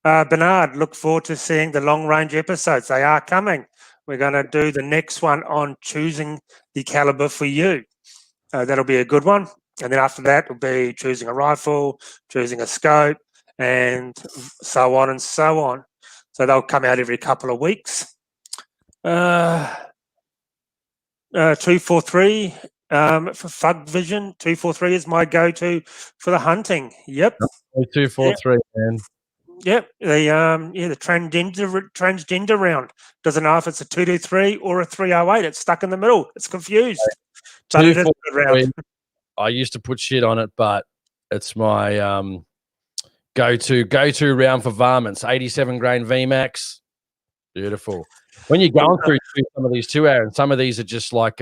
Bernard. Look forward to seeing the long-range episodes. They are coming. We're going to do the next one on choosing the caliber for you. That'll be a good one. And then after that will be choosing a rifle, choosing a scope, and so on and so on. So they'll come out every couple of weeks. 243 for Fug Vision. 243 is my go-to for the hunting. Yep. 243, man. Yep. The transgender round. Doesn't know if it's a 223 or a 308. It's stuck in the middle. It's confused. But it is a good round. I used to put shit on it, but it's my go-to round for varmints. 87 grain VMAX. Beautiful. When you're going through some of these too, Aaron, some of these are just like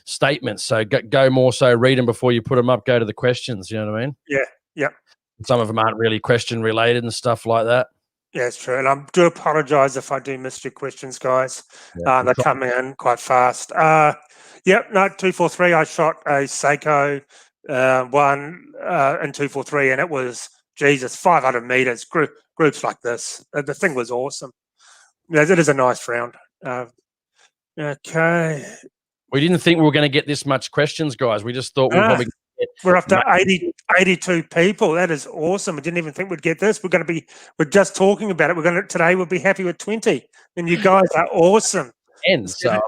statements. So go more so read them before you put them up. Go to the questions. You know what I mean? Yeah. Yep. Some of them aren't really question related and stuff like that. Yeah, it's true. And I do apologize if I do miss your questions, guys. Yeah, they're coming in quite fast. Yep, no, 243. I shot a Seiko one in 243, and it was, Jesus, 500 meters, groups like this. The thing was awesome. Yeah, it is a nice round. Okay. We didn't think we were going to get this much questions, guys. We just thought we'd probably we're up to 82 people. That is awesome. We didn't even think we'd get this. We're just talking about it. Today we'll be happy with 20. And you guys are awesome. And so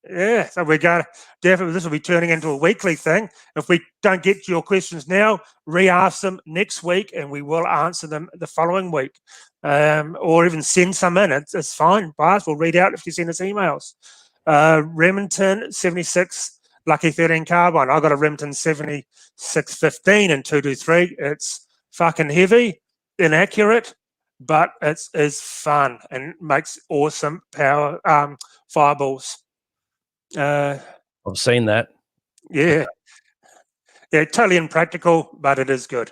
yeah, so we're going to definitely, this will be turning into a weekly thing. If we don't get to your questions now, re-ask them next week and we will answer them the following week. Or even send some in. It's fine. Bars, we'll read out if you send us emails. Remington 76 Lucky 13 carbine. I got a Remington 7615 and 223. It's fucking heavy, inaccurate, but it's fun and makes awesome power fireballs. I've seen that. Yeah. Yeah, totally impractical, but it is good.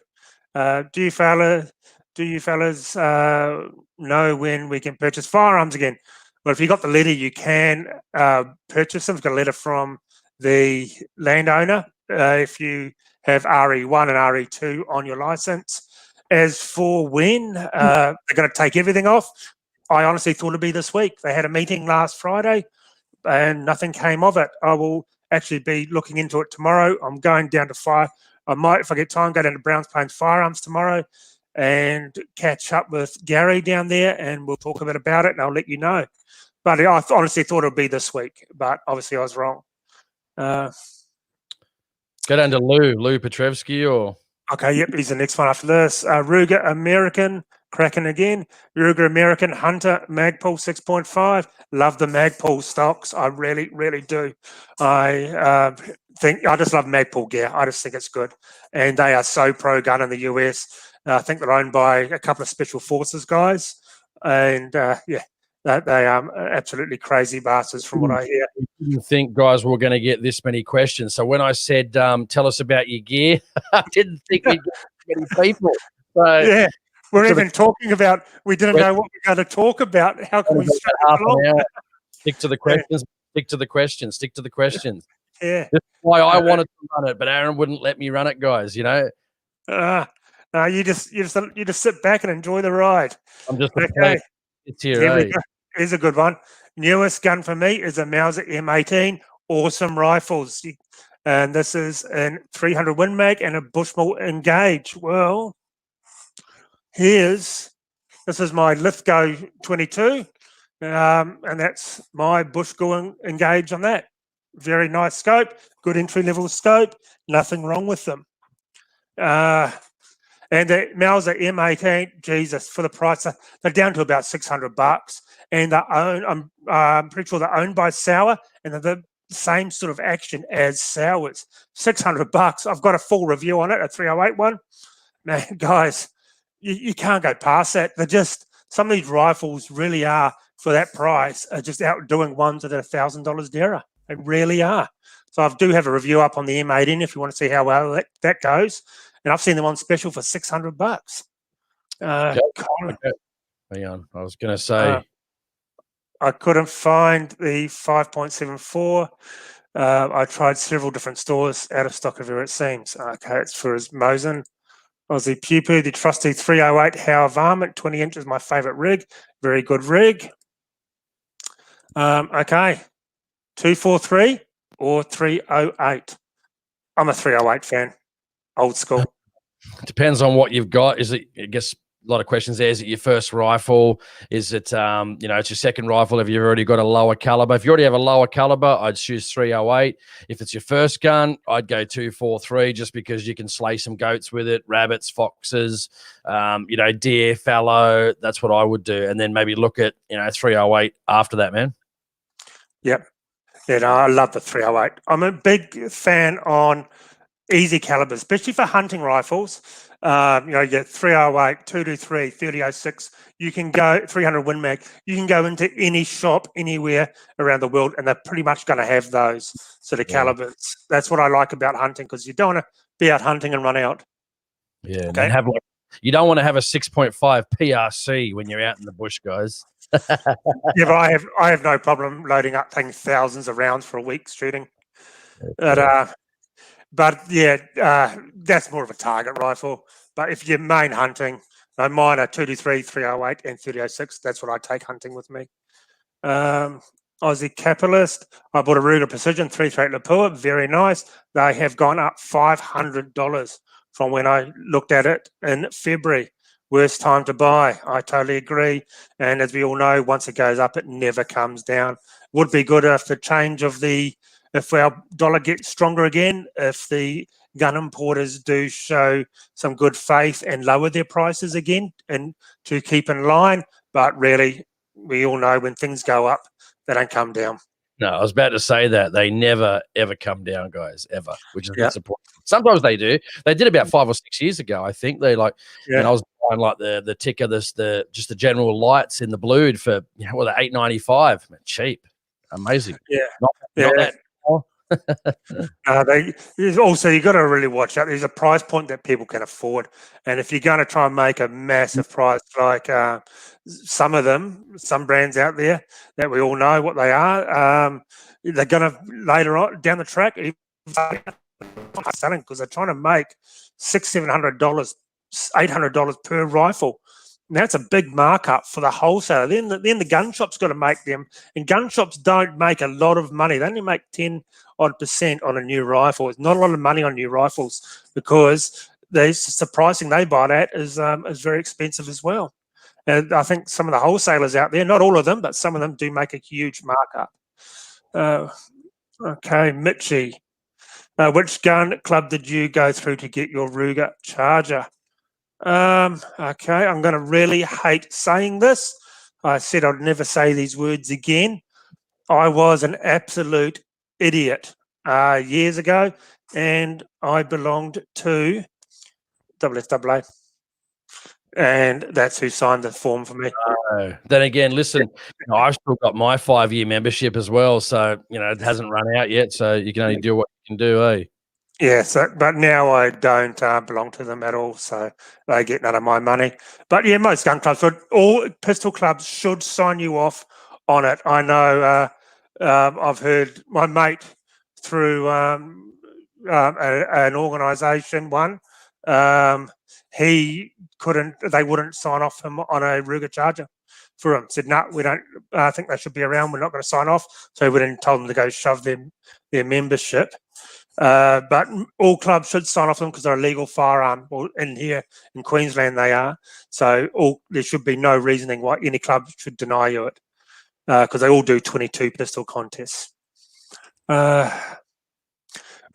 Do you fellas know when we can purchase firearms again? Well, if you got the letter, you can purchase them. We've got a letter from the landowner if you have RE1 and RE2 on your license. As for when they're going to take everything off, I honestly thought it'd be this week. They had a meeting last Friday and nothing came of it. I will actually be looking into it tomorrow. I'm going down to I might, if I get time, go down to Browns Plains Firearms tomorrow and catch up with Gary down there, and we'll talk a bit about it, and I'll let you know. But I honestly thought it would be this week, but obviously I was wrong. Go down to Lou Petrevsky or... Okay, yep, he's the next one after this. Ruger American, cracking again. Ruger American Hunter Magpul 6.5. Love the Magpul stocks. I really, really do. I just love Magpul gear. I just think it's good. And they are so pro-gun in the US. I think they're owned by a couple of special forces guys. And they are absolutely crazy bastards from what I hear. I didn't think, guys, we were going to get this many questions. So when I said, tell us about your gear, I didn't think we'd get many people. So, yeah, we're even talking about, we didn't know what we're going to talk about. How can we strap half along? an hour. Stick to the questions. Stick to the questions. Stick to the questions. Yeah. That's why I wanted to run it, but Aaron wouldn't let me run it, guys, you know. No, you just sit back and enjoy the ride. I'm just okay. It's here. Here's a good one. Newest gun for me is a Mauser M18. Awesome rifles. And this is a 300 Win Mag and a Bushmill Engage. Well, this is my Lithgow 22. And that's my Bushmill Engage on that. Very nice scope. Good entry-level scope. Nothing wrong with them. And the Mauser M18, Jesus, for the price, they're down to about $600. And I'm pretty sure they're owned by Sauer, and they're the same sort of action as Sauer's. $600. I've got a full review on it, a 308 one. Man, guys, you can't go past that. They're just, some of these rifles really are, for that price, are just outdoing ones that are $1,000 dearer. They really are. So I do have a review up on the M18 if you want to see how well that goes. and I've seen them on special for $600. Okay. Hang on. I was going to say. I couldn't find the 5.74. I tried several different stores, out of stock everywhere it seems. Okay, it's for his Mosen. Aussie Pupu, the trusty 308 Howard Varmint, 20 inches, my favourite rig. Very good rig. Okay, 243 or 308. I'm a 308 fan, old school. Depends on what you've got. Is it, I guess, a lot of questions there. Is it your first rifle? Is it, it's your second rifle? Have you already got a lower caliber? If you already have a lower caliber, I'd choose 308. If it's your first gun, I'd go 243 just because you can slay some goats with it, rabbits, foxes, deer, fallow. That's what I would do. And then maybe look at, 308 after that, man. Yep. Yeah, no, I love the 308. I'm a big fan on easy calibers, especially for hunting rifles. You get 308, 223, 3006. You can go 300 Win Mag. You can go into any shop anywhere around the world, and they're pretty much going to have those sort of calibers. That's what I like about hunting, because you don't want to be out hunting and run out. Yeah, okay. And you don't want to have a 6.5 PRC when you're out in the bush, guys. Yeah, but I have no problem loading up things thousands of rounds for a week shooting. But that's more of a target rifle. But if you're main hunting, mine are 223, 308, and 3006. That's what I take hunting with me. Aussie Capitalist. I bought a Ruger Precision 338 Lapua. Very nice. They have gone up $500 from when I looked at it in February. Worst time to buy. I totally agree. And as we all know, once it goes up, it never comes down. Would be good if the change of if our dollar gets stronger again, if the gun importers do show some good faith and lower their prices again and to keep in line. But really, we all know when things go up, they don't come down. No, I was about to say that. They never, ever come down, guys, ever, which is disappointing. Sometimes they do. They did about 5 or 6 years ago, I think. They I was buying like the Tikka, just the general lights in the blued for, they're $8.95. Cheap. Amazing. Yeah. Not that. Also, you got to really watch out. There's a price point that people can afford, and if you're going to try and make a massive price, like some brands out there that we all know what they are, they're going to later on down the track selling, because they're trying to make $600-$700, $800 per rifle. And that's a big markup for the wholesaler. Then the gun shop's got to make them, and gun shops don't make a lot of money. They only make 10% on a new rifle. It's not a lot of money on new rifles, because the pricing they buy it at is very expensive as well. And I think some of the wholesalers out there, not all of them, but some of them do make a huge markup. Okay, Mitchie. Which gun club did you go through to get your Ruger Charger? Okay, I'm going to really hate saying this. I said I'd never say these words again. I was an absolute idiot years ago, and I belonged to WSAA. And that's who signed the form for me. Then again, listen, I've still got my 5-year membership as well. So, it hasn't run out yet. So you can only do what you can do, eh? Yeah, but now I don't belong to them at all, so they get none of my money. But yeah, most gun clubs, all pistol clubs should sign you off on it. I know I've heard my mate through an organisation, they wouldn't sign off him on a Ruger Charger for him. Said, no, we don't think they should be around. We're not going to sign off. So we then told them to go shove their membership. But all clubs should sign off them because they're a legal firearm. Well, in here in Queensland they are. So there should be no reasoning why any club should deny you it, because they all do 22 pistol contests.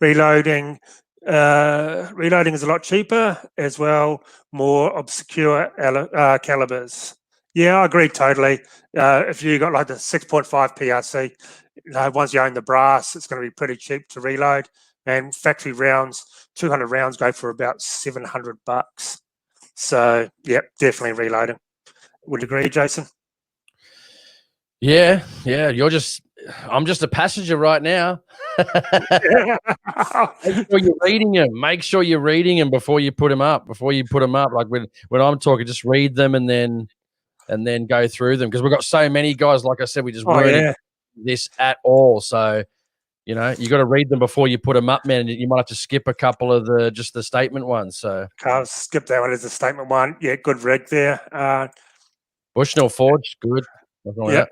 Reloading is a lot cheaper as well, more obscure calibers. Yeah, I agree totally. If you got like the 6.5 PRC, once you own the brass, it's going to be pretty cheap to reload. And factory rounds, 200 rounds go for about $700. So, yeah, definitely reloading. Would you agree, Jason? Yeah. You're just I'm just a passenger right now. Make sure you're reading them. Make sure you're reading them before you put them up. Like when I'm talking, just read them and then go through them, because we've got so many guys. Like I said, we just weren't into this at all. So you got to read them before you put them up, man. You might have to skip a couple of the statement ones. So Can't skip that one as a statement one. Yeah, good rig there. Bushnell Forge, good. Yeah.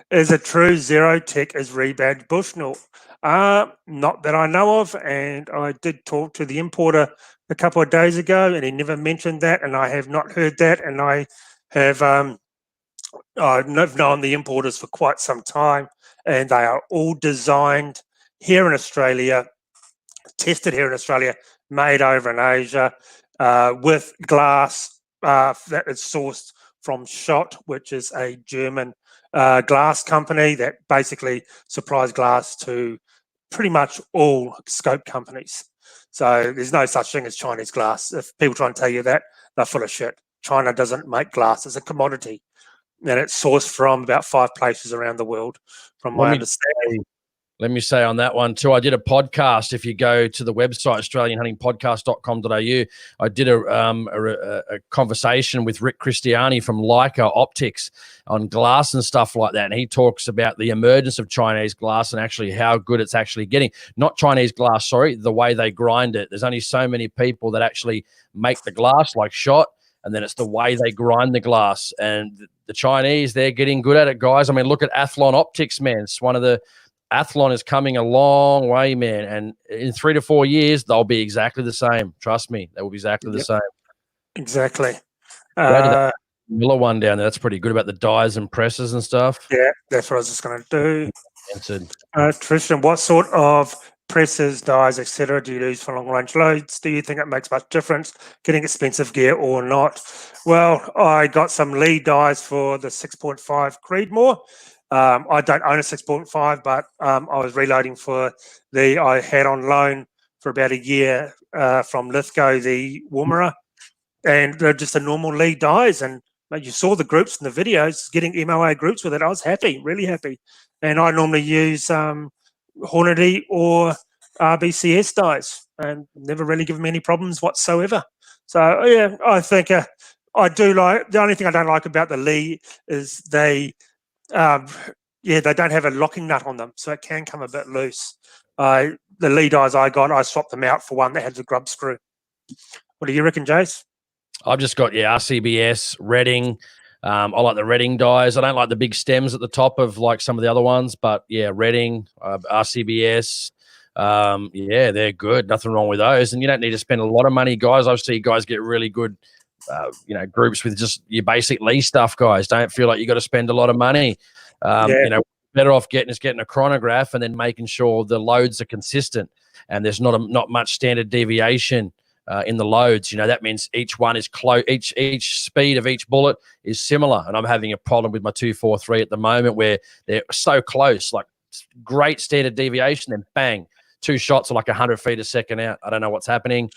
Is it true Zero Tech is rebadged Bushnell? Not that I know of, and I did talk to the importer a couple of days ago, and he never mentioned that, and I have not heard that, and I have I've known the importers for quite some time, and they are all designed here in Australia, tested here in Australia, made over in Asia, with glass that is sourced from Schott, which is a German glass company that basically supplies glass to pretty much all scope companies. So there's no such thing as Chinese glass. If people try and tell you that, they're full of shit. China doesn't make glass as a commodity, and it's sourced from about 5 places around the world, from my understanding. Let me say on that one too, I did a podcast. If you go to the website, australianhuntingpodcast.com.au, I did a conversation with Rick Christiani from Leica Optics on glass and stuff like that. And he talks about the emergence of Chinese glass and actually how good it's actually getting. Not Chinese glass, sorry, the way they grind it. There's only so many people that actually make the glass, like Schott, and then it's the way they grind the glass. And the Chinese, they're getting good at it, guys. I mean, look at Athlon Optics, man. It's one of the Athlon is coming a long way, man. And in 3 to 4 years, they'll be exactly the same. Trust me, they will be exactly the same. Exactly. That Miller one down there, that's pretty good about the dies and presses and stuff. Yeah, that's what I was just going to do. Answered. Tristan, what sort of presses, dies, etc. do you use for long range loads? Do you think it makes much difference getting expensive gear or not? Well, I got some lead dies for the 6.5 Creedmoor. I don't own a 6.5, but I was reloading for I had on loan for about a year from Lithgow, the Woomera, and they're just a normal lead dies. And you saw the groups in the videos, getting MOA groups with it. I was happy, really happy. And I normally use Hornady or RBCS dies, and never really given me any problems whatsoever. So yeah, I think I do like. The only thing I don't like about the Lee is they don't have a locking nut on them, so it can come a bit loose. The lead eyes I got, I swapped them out for one that has a grub screw. What do you reckon, Jace? I've just got RCBS, Redding. I like the Redding dies. I don't like the big stems at the top of like some of the other ones, but yeah, Redding, RCBS. They're good. Nothing wrong with those. And you don't need to spend a lot of money, guys. I've seen guys get really good groups with just your basic Lee stuff, guys. Don't feel like you got to spend a lot of money. Better off getting a chronograph and then making sure the loads are consistent and there's not much standard deviation in the loads. That means each one is close. Each speed of each bullet is similar. And I'm having a problem with my 243 at the moment where they're so close, like great standard deviation, then bang, 2 shots are like 100 feet a second out. I don't know what's happening.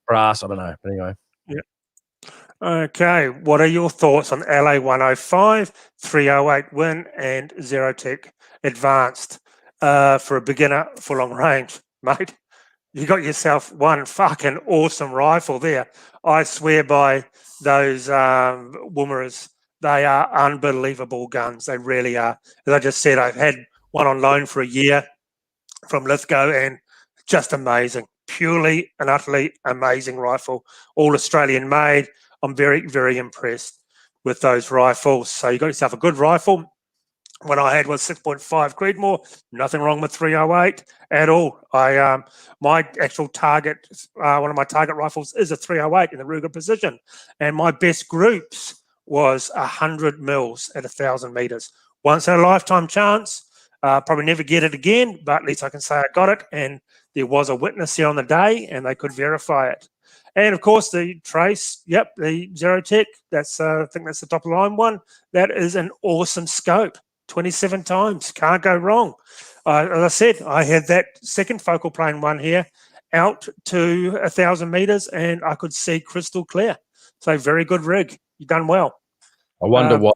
Brass, I don't know. But anyway. Yeah. Okay, what are your thoughts on LA 105, 308 Win, and Zero Tech Advanced for a beginner for long range, mate? You got yourself one fucking awesome rifle there. I swear by those Woomeras. They are unbelievable guns. They really are. As I just said, I've had one on loan for a year from Lithgow, and just amazing. Purely and utterly amazing rifle. All Australian made. I'm very, very impressed with those rifles. So you got yourself a good rifle. What I had was 6.5 Creedmoor. Nothing wrong with 308 at all. My actual target, one of my target rifles is a 308 in the Ruger Precision, and my best groups was 100 mils at 1,000 meters. Once in a lifetime chance. Probably never get it again, but at least I can say I got it, and there was a witness here on the day, and they could verify it. And of course, the Trace, the Zero Tech, I think that's the top of the line one. That is an awesome scope. 27 times, can't go wrong. As I said, I had that second focal plane one here out to 1,000 meters, and I could see crystal clear. So very good rig. You've done well. I wonder why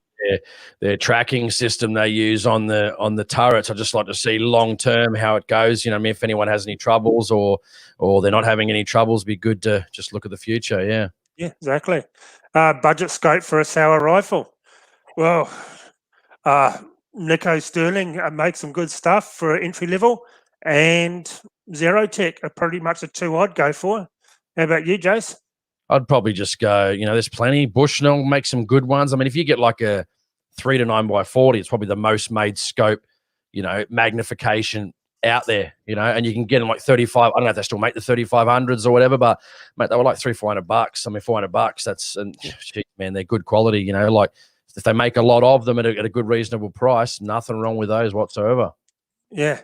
their tracking system they use on the turrets. I just like to see long term how it goes. You know, I mean, if anyone has any troubles or they're not having any troubles, be good to just look at the future. Yeah. Yeah, exactly. Budget scope for a sour rifle. Well, Nico Sterling makes some good stuff for entry level, and Zero Tech are pretty much the two I'd go for. How about you, Jace? I'd probably just go, you know, there's plenty. Bushnell make some good ones. I mean, if you get like a 3 to 9 by 40, it's probably the most made scope, you know, magnification out there, you know, and you can get them like 35. I don't know if they still make the 3500s or whatever, but mate, they were like $300-400. I mean, $400, that's, and geez, man, they're good quality, you know, like if they make a lot of them at a good, reasonable price, nothing wrong with those whatsoever. Yeah.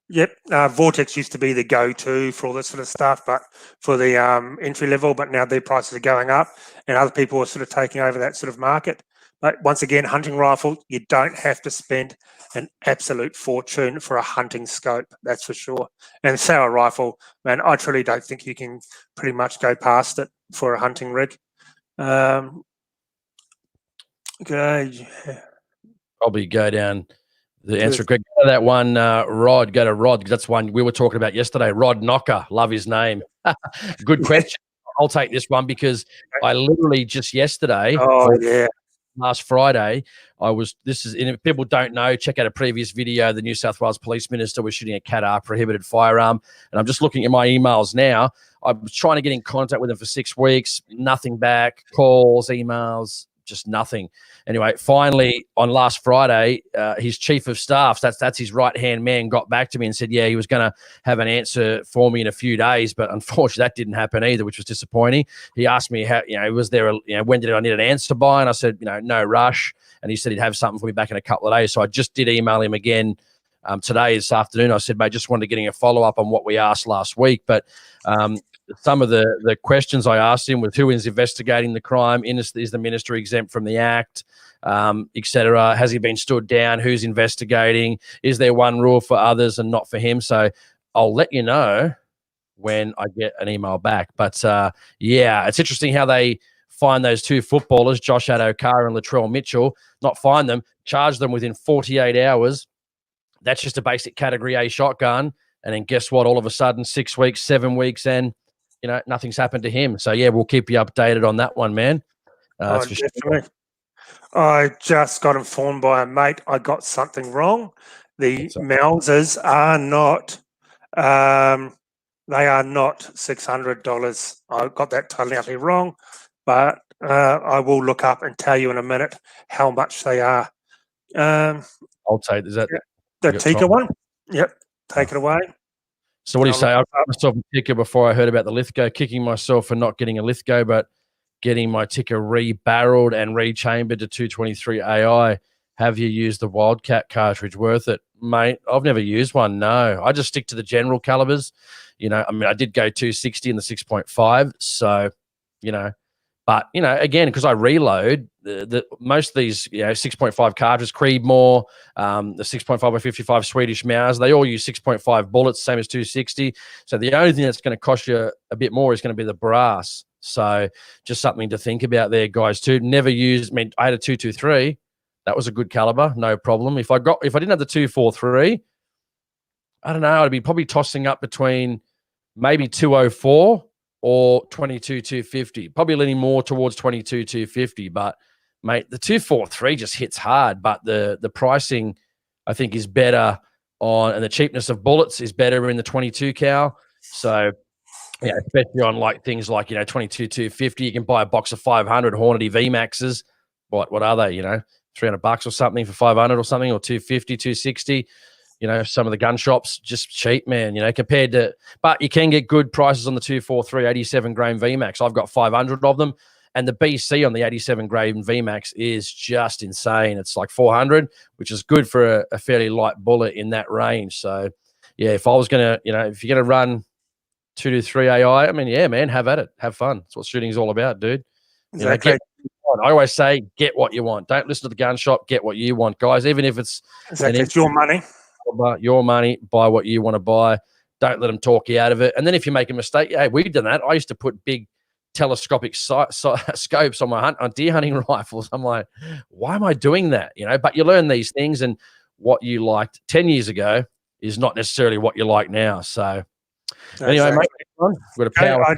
Yep. Vortex used to be the go-to for all this sort of stuff, but for the entry level, but now their prices are going up and other people are sort of taking over that sort of market. But once again, hunting rifle, you don't have to spend an absolute fortune for a hunting scope, that's for sure. And sour rifle, man, I truly don't think you can pretty much go past it for a hunting rig. Okay. Probably go down the answer. Greg, go to that one, Rod. Go to Rod, because that's one we were talking about yesterday. Rod Knocker, love his name. Good question. I'll take this one because I literally just yesterday, last Friday, if people don't know, check out a previous video. The New South Wales Police Minister was shooting a Cat-R prohibited firearm, and I'm just looking at my emails now. I was trying to get in contact with him for 6 weeks, nothing back, calls, emails, just nothing. Anyway, finally on last Friday, his chief of staff, that's his right-hand man, got back to me and said, yeah, he was going to have an answer for me in a few days, but unfortunately that didn't happen either, which was disappointing. He asked me how, was there, when did I need an answer by? And I said, no rush. And he said he'd have something for me back in a couple of days. So I just did email him again today, this afternoon. I said, mate, just wanted to get a follow-up on what we asked last week. But some of the questions I asked him was, who is investigating the crime? Is the minister exempt from the act, etc.? Has he been stood down? Who's investigating? Is there one rule for others and not for him? So I'll let you know when I get an email back. But yeah, it's interesting how they find those two footballers, Josh Adokar and Latrell Mitchell, not find them, charge them within 48 hours. That's just a basic Category A shotgun. And then guess what? All of a sudden, 6 weeks, 7 weeks, and nothing's happened to him. So yeah, we'll keep you updated on that one, man. Definitely. Sure. I just got informed by a mate I got something wrong. The Mausers are not. They are not $600. I got that totally wrong, but I will look up and tell you in a minute how much they are. I'll take. Is that the Tikka one? Yep. Take it away. So what do you say? I got myself a Tikka before I heard about the Lithgow, kicking myself for not getting a Lithgow, but getting my Tikka re-barreled and re-chambered to 223 AI. Have you used the Wildcat cartridge? Worth it, mate? I've never used one. No, I just stick to the general calibers. I mean, I did go 260 in the 6.5. So, but again, because I reload the most of these, 6.5 cartridges, Creedmoor, the 6.5 by 55 Swedish Mouse, they all use 6.5 bullets, same as 260. So the only thing that's going to cost you a bit more is going to be the brass. So just something to think about there, guys. Too. Never used. I mean, I had a 223. That was a good caliber, no problem. If I didn't have the 243, I don't know, I'd be probably tossing up between maybe 204 or 22,250. Probably leaning more towards 22,250. But mate, the 243 just hits hard. But the pricing, I think, is better on, and the cheapness of bullets is better in the 22 cal. So yeah, especially on like things like 22,250. You can buy a box of 500 Hornady VMAXs. What are they? $300 or something for 500 or something, or 250, 260. Some of the gun shops just cheap, man. Compared to, but you can get good prices on the 243 87 grain VMAX. I've got 500 of them, and the BC on the 87 grain VMAX is just insane. It's like 400, which is good for a fairly light bullet in that range. So yeah, if I was gonna, if you're gonna run 223 AI, I mean, yeah, man, have at it, have fun. That's what shooting is all about, dude. Exactly. I always say, get what you want. Don't listen to the gun shop. Get what you want, guys. Even if it's it's your money. Your money, buy what you want to buy. Don't let them talk you out of it. And then if you make a mistake, hey, we've done that. I used to put big telescopic scopes on my deer hunting rifles. I'm like, why am I doing that? But you learn these things, and what you liked 10 years ago is not necessarily what you like now. So anyway, Exactly. mate, we've got a power.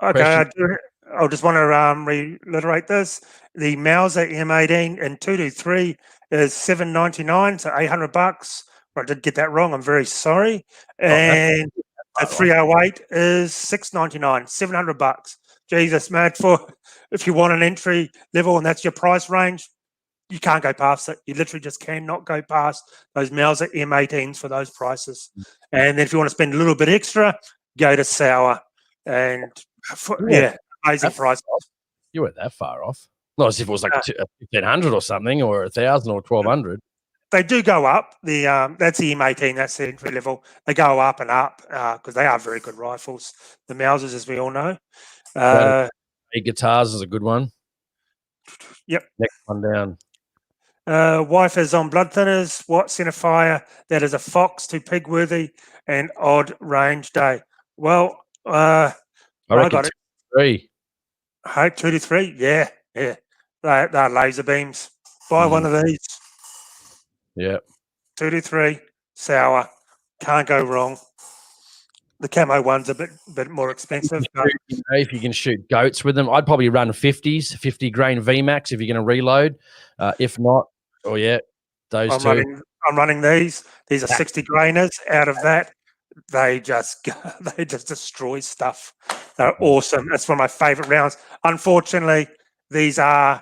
I just want to reiterate this. The Mauser M18 and 223 is $799, so $800. I did get that wrong. I'm very sorry. And the 308 is $699, $700. Jesus, man! If you want an entry level and that's your price range, you can't go past it. You literally just cannot go past those Mauser M18s for those prices. And then if you want to spend a little bit extra, go to Sauer. And amazing price. You weren't that far off. Not as if it was like 1,500 or something, or 1,000 or 1,200. They do go up. That's the M18. That's the entry level. They go up and up because they are very good rifles. The Mausers, as we all know. Guitars is a good one. Yep. Next one down. Wife is on blood thinners. What centerfire that is a fox to pig worthy and odd range day? Well, I got it. 2 to 3. Yeah. They're laser beams. Buy one of these. Yeah. 2 to 3. Sauer. Can't go wrong. The camo one's a bit more expensive. If you can shoot goats with them, I'd probably run 50s, 50 grain VMAX if you're going to reload. If not, those two. I'm running these. These are 60 grainers. Out of that, they just destroy stuff. They're awesome. That's one of my favorite rounds. Unfortunately, these are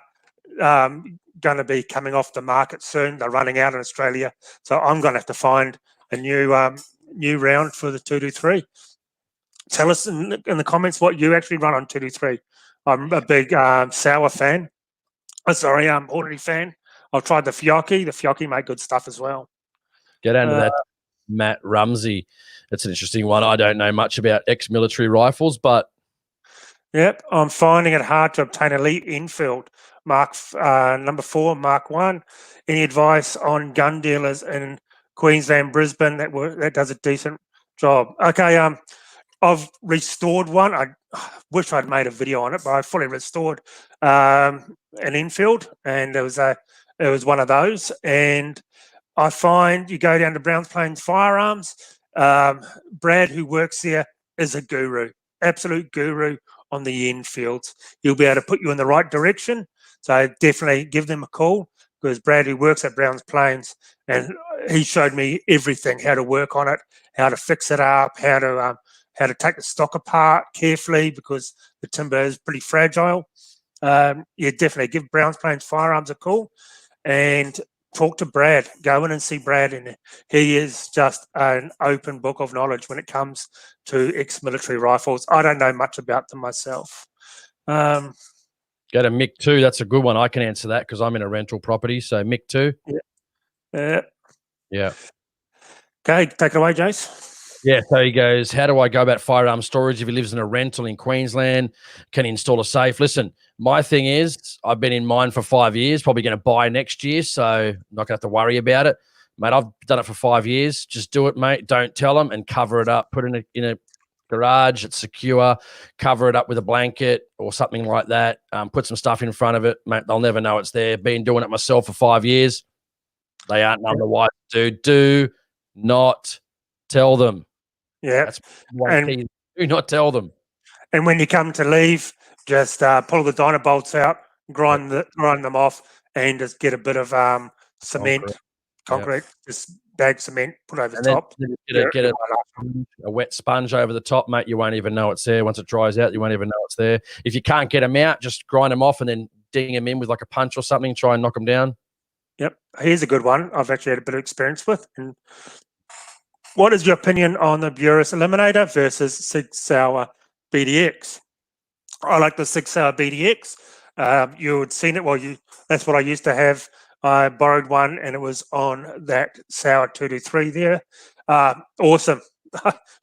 going to be coming off the market soon. They're running out in Australia, so I'm going to have to find a new round for the 223. Tell us in the comments what you actually run on 223. I'm a big Sauer fan. Hornady fan. I've tried the Fiocchi. The Fiocchi make good stuff as well. Get into that Matt Rumsey. That's an interesting one. I don't know much about ex-military rifles, but yep, I'm finding it hard to obtain elite infield. Number 4, Mark 1. Any advice on gun dealers in Queensland, Brisbane that does a decent job? Okay, I've restored one. I wish I'd made a video on it, but I fully restored an infield, and it was one of those. And I find you go down to Browns Plains Firearms. Brad, who works there, is a guru, absolute guru on the infields. He'll be able to put you in the right direction. So definitely give them a call, because Brad, who works at Browns Plains, and he showed me everything, how to work on it, how to fix it up, how to take the stock apart carefully, because the timber is pretty fragile. Definitely give Browns Plains Firearms a call and talk to Brad. Go in and see Brad, and he is just an open book of knowledge when it comes to ex-military rifles. I don't know much about them myself. Go to Mick 2. That's a good one. I can answer that because I'm in a rental property. So Mick 2. Yeah. Okay, take it away, Jace. Yeah, so he goes, how do I go about firearm storage if he lives in a rental in Queensland? Can he install a safe? Listen, my thing is, I've been in mine for 5 years, probably going to buy next year, so I'm not going to have to worry about it. Mate, I've done it for 5 years. Just do it, mate. Don't tell them, and cover it up. Put it in a garage. It's secure. Cover it up with a blanket or something like that. Put some stuff in front of it, mate. They'll never know it's there. Been doing it myself for 5 years. They aren't none the wise, dude. Do not tell them. Yeah. That's one key. Do not tell them. And when you come to leave, just pull the dyno bolts out, grind them off, and just get a bit of cement, concrete, just bag cement, put over the top. Get a wet sponge over the top, mate. You won't even know it's there. Once it dries out, you won't even know it's there. If you can't get them out, just grind them off and then ding them in with like a punch or something. Try and knock them down. Yep. Here's a good one I've actually had a bit of experience with. And what is your opinion on the Burris Eliminator versus Sig Sauer BDX? I like the Sig Sauer BDX. You had seen it. That's what I used to have. I borrowed one, and it was on that Sauer 223 there. Awesome.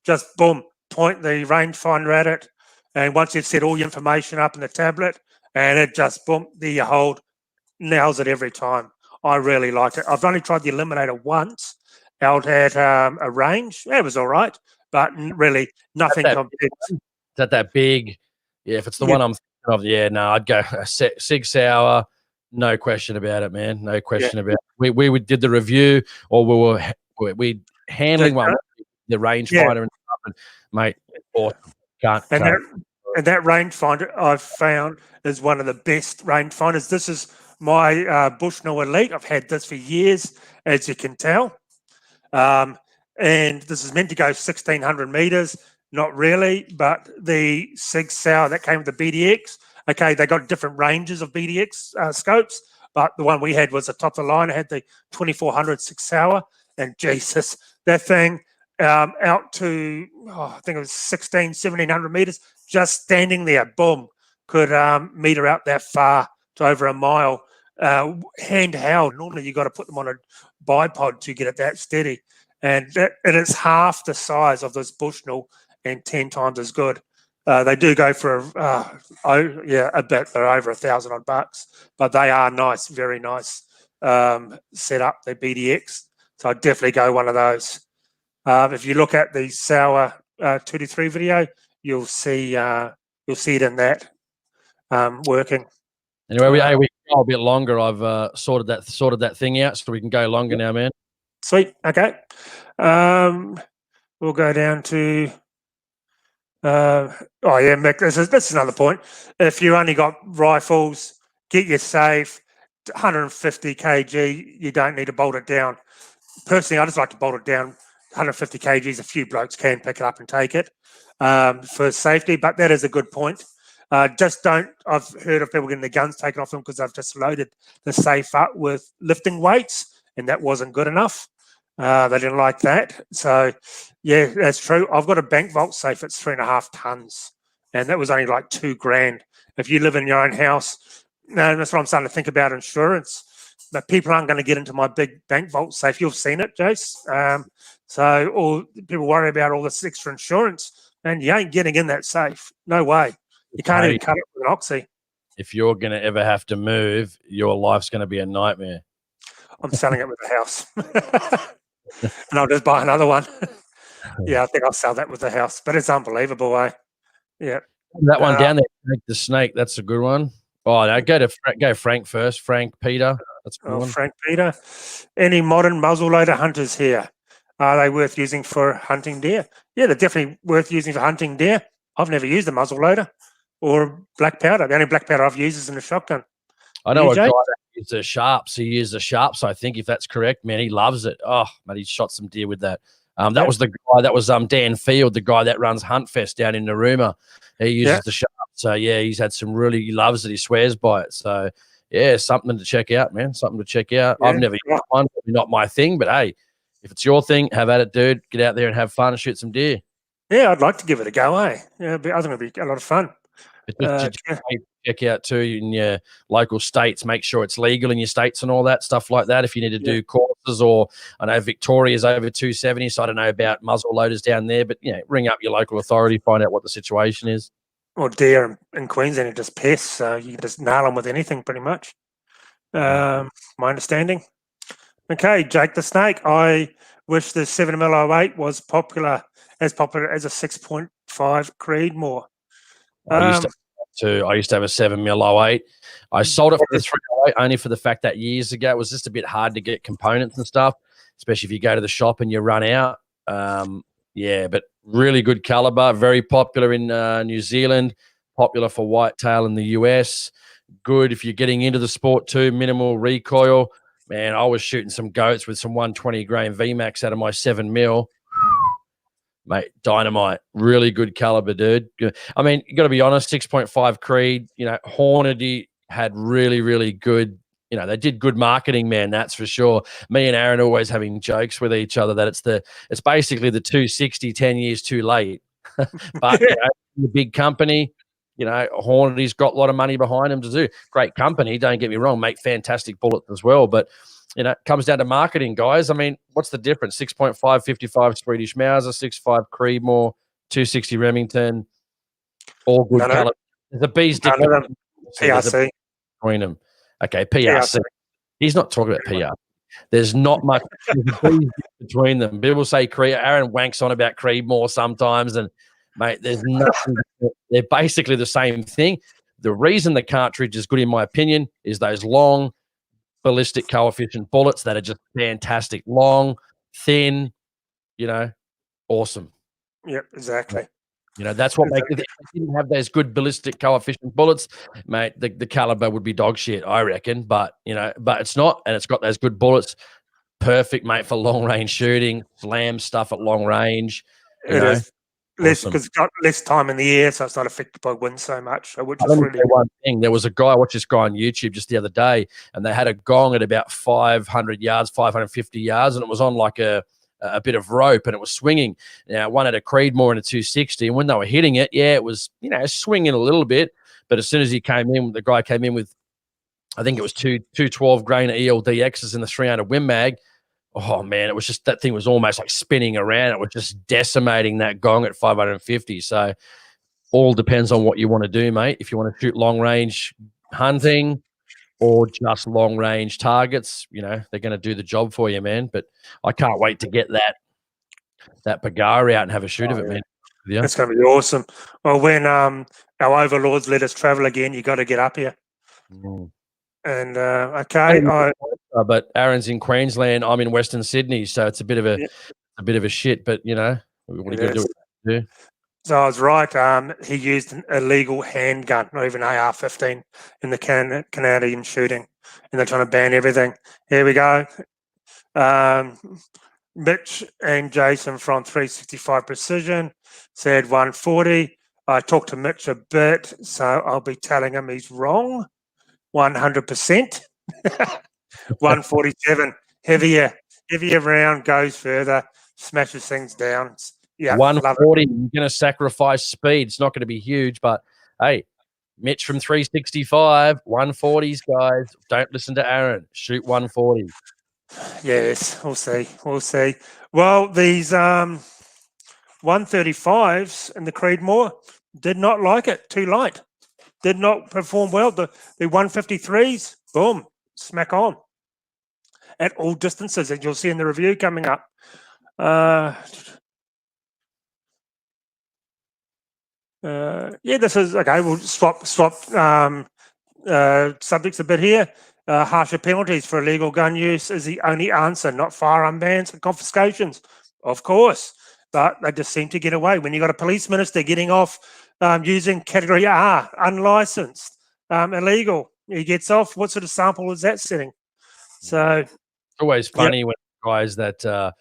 Just boom, point the rangefinder at it, and once you've set all your information up in the tablet, and it just boom, there you hold, nails it every time. I really like it. I've only tried the Eliminator once out at a range. It was all right, but really nothing compared. Is that big Yeah, if it's the one I'm thinking of, yeah, no, I'd go a Sig Sauer. No question about it, man. No question about it. We did the review, or we handling one, the rangefinder and stuff, and mate, awesome. Can't. And that rangefinder I've found is one of the best rangefinders. This is my Bushnell Elite. I've had this for years, as you can tell. And this is meant to go 1,600 meters. Not really, but the Sig Sauer that came with the BDX, okay, they got different ranges of BDX scopes, but the one we had was the top of the line. It had the 2,400 Sig Sauer, and Jesus, that thing out to, I think it was 1,700 meters, just standing there, boom, could meter out that far to over a mile. Handheld, normally you got to put them on a bipod to get it that steady. And it is half the size of this Bushnell and 10 times as good. They do go for a bit. They're over $1,000 odd bucks, but they are nice, very nice setup. They're BDX, so I'd definitely go one of those. If you look at the Sauer 2-3 video, you'll see it in that working. Anyway, we go a bit longer. I've sorted that thing out, so we can go longer now, man. Sweet. Okay. We'll go down to. Mick, this is another point. If you only got rifles, get your safe. 150 kg, you don't need to bolt it down. Personally, I just like to bolt it down. 150 kgs, a few blokes can pick it up and take it for safety, but that is a good point. Just don't. I've heard of people getting their guns taken off them because they've just loaded the safe up with lifting weights, and that wasn't good enough. They didn't like that. So, yeah, that's true. I've got a bank vault safe that's 3.5 tons, and that was only like $2,000. If you live in your own house, no, that's what I'm starting to think about insurance. But people aren't going to get into my big bank vault safe. You've seen it, Jace. So, all people worry about all this extra insurance, and you ain't getting in that safe. No way. You can't even cut it with an oxy. If you're going to ever have to move, your life's going to be a nightmare. I'm selling it with the house. And I'll just buy another one. Yeah, I think I'll sell that with the house. But it's unbelievable, eh? Yeah. That one down there, the snake, that's a good one. Oh, no, go Frank first. Frank Peter. That's a good one. Frank Peter. Any modern muzzleloader hunters here? Are they worth using for hunting deer? Yeah, they're definitely worth using for hunting deer. I've never used a muzzleloader or black powder. The only black powder I've used is in a shotgun. I know a guy that uses the sharps. He uses the sharps, I think, if that's correct, man. He loves it. Oh, man, he shot some deer with that. That was the guy. That was Dan Field, the guy that runs Hunt Fest down in Narooma. He uses the sharp. So, yeah, he's had some he loves it. He swears by it. So, yeah, something to check out, man. Something to check out. Yeah. I've never used one. Probably not my thing. But, hey, if it's your thing, have at it, dude. Get out there and have fun and shoot some deer. Yeah, I'd like to give it a go, eh? Yeah, I think it'd be a lot of fun. Check out too in your local states. Make sure it's legal in your states and all that stuff like that. If you need to do courses, or I know Victoria's over 270, so I don't know about muzzle loaders down there. But ring up your local authority, find out what the situation is. Well, deer in Queensland are just pests, so you can just nail them with anything, pretty much. My understanding. Okay, Jake the Snake. I wish the 7mm08 was as popular as a 6.5 Creedmoor. I used to have a 7mm08. I sold it for the 308 only for the fact that years ago it was just a bit hard to get components and stuff, especially if you go to the shop and you run out. But really good caliber, very popular in New Zealand, popular for whitetail in the US. Good if you're getting into the sport too, minimal recoil. Man, I was shooting some goats with some 120 grain VMAX out of my 7mm. Mate, dynamite. Really good caliber, dude. I mean, you got to be honest, 6.5 Creed, Hornady had really, really good, they did good marketing, man, that's for sure. Me and Aaron always having jokes with each other that it's basically the 260 10 years too late. But, the big company, Hornady's got a lot of money behind them to do. Great company, don't get me wrong, make fantastic bullets as well, but it comes down to marketing, guys. I mean, what's the difference? 6.5, 55 Swedish Mauser, 6.5 Creedmoor, 260 Remington, all good color. There's a bee's dick PRC between them. Okay, PRC. He's not talking about PR. There's not much between them. People say Aaron wanks on about Creedmoor sometimes, and mate. There's nothing. They're basically the same thing. The reason the cartridge is good, in my opinion, is those long ballistic coefficient bullets that are just fantastic, long, thin, awesome. Yep, exactly. That's what makes it. If they didn't have those good ballistic coefficient bullets, mate, the caliber would be dog shit, I reckon. But it's not, and it's got those good bullets. Perfect, mate, for long range shooting, slam stuff at long range. It is less awesome. because it's got less time in the air, so it's not affected by wind so much. Which is Let me really say one thing. There was a guy, I watched this guy on YouTube just the other day, and they had a gong at about 500 yards, 550 yards, and it was on like a bit of rope, and it was swinging. Now, one had a Creedmoor and a 260, and when they were hitting it, it was, swinging a little bit. But as soon as he came in, the guy came in with, I think it was two 12 grain ELDXs in the 300 Win Mag. Oh, man, it was just, that thing was almost like spinning around. It was just decimating that gong at 550. So all depends on what you want to do, mate. If you want to shoot long range hunting or just long range targets, they're going to do the job for you, man. But I can't wait to get that Pagara out and have a shoot of it, man. Yeah, it's going to be awesome. Well, when our overlords let us travel again, you got to get up here. And okay, but Aaron's in Queensland. I'm in Western Sydney, so it's a bit of a shit. But what are you going to do? So I was right. He used an illegal handgun, not even AR-15, in the Canadian shooting, and they're trying to ban everything. Here we go. Mitch and Jason from 365 Precision said 140. I talked to Mitch a bit, so I'll be telling him he's wrong. 100%. 147. Heavier round, goes further, smashes things down. Yeah, 140. You're going to sacrifice speed. It's not going to be huge, but hey, Mitch from 365, 140s, guys. Don't listen to Aaron. Shoot 140. Yes, we'll see. Well, these 135s in the Creedmoor did not like it. Too light. Did not perform well. The 153s, boom, smack on. At all distances, as you'll see in the review coming up. This is okay. We'll swap subjects a bit here. Harsher penalties for illegal gun use is the only answer, not firearm bans and confiscations, of course. But they just seem to get away. When you've got a police minister getting off using Category R, unlicensed, illegal, he gets off. What sort of sample is that setting? So it's always funny when guys that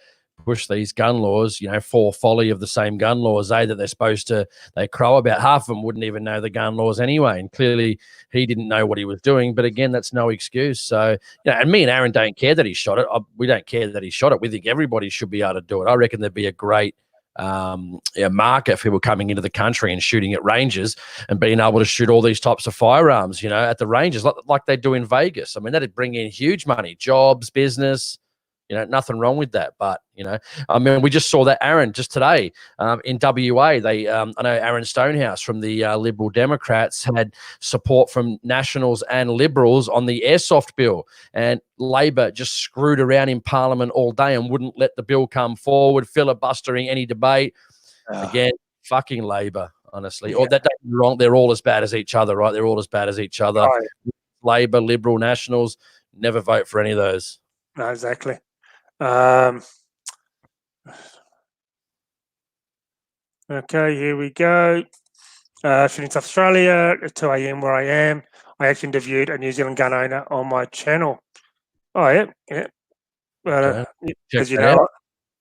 push these gun laws, for folly of the same gun laws, that they're supposed to, they crow about. Half of them wouldn't even know the gun laws anyway. And clearly he didn't know what he was doing. But again, that's no excuse. So, and me and Aaron don't care that he shot it. We don't care that he shot it. We think everybody should be able to do it. I reckon there'd be a great market for people coming into the country and shooting at ranges and being able to shoot all these types of firearms, at the ranges like they do in Vegas. I mean, that'd bring in huge money, jobs, business. Nothing wrong with that. But, I mean, we just saw that Aaron just today in WA. They, I know Aaron Stonehouse from the Liberal Democrats had support from Nationals and Liberals on the airsoft bill. And Labor just screwed around in Parliament all day and wouldn't let the bill come forward, filibustering any debate. Again, fucking Labor, honestly. Yeah. Or that don't be wrong. They're all as bad as each other, right? They're all as bad as each other. Right. Labor, Liberal, Nationals, never vote for any of those. No, exactly. Okay, here we go. Shooting South Australia at 2 a.m. where I am. I actually interviewed a New Zealand gun owner on my channel. Oh, yeah. As you know,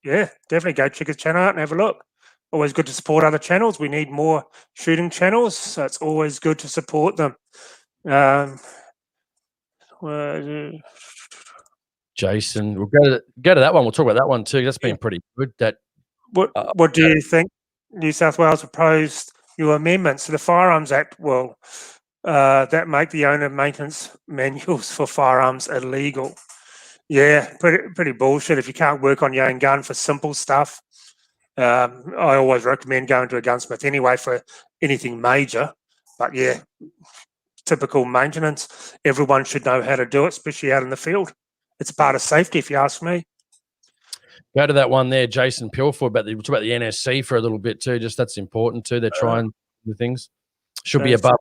definitely go check his channel out and have a look. Always good to support other channels. We need more shooting channels, so it's always good to support them. Jason, we'll go to that one. We'll talk about that one too. That's been pretty good. What do you think? New South Wales proposed new amendments to the Firearms Act will that make the owner maintenance manuals for firearms illegal. Yeah, pretty bullshit. If you can't work on your own gun for simple stuff, I always recommend going to a gunsmith anyway for anything major. But yeah, typical maintenance. Everyone should know how to do it, especially out in the field. It's part of safety, if you ask me. Go to that one there, Jason Pilfour, about the NSC for a little bit too. Just that's important too. They're trying the things. Should be above.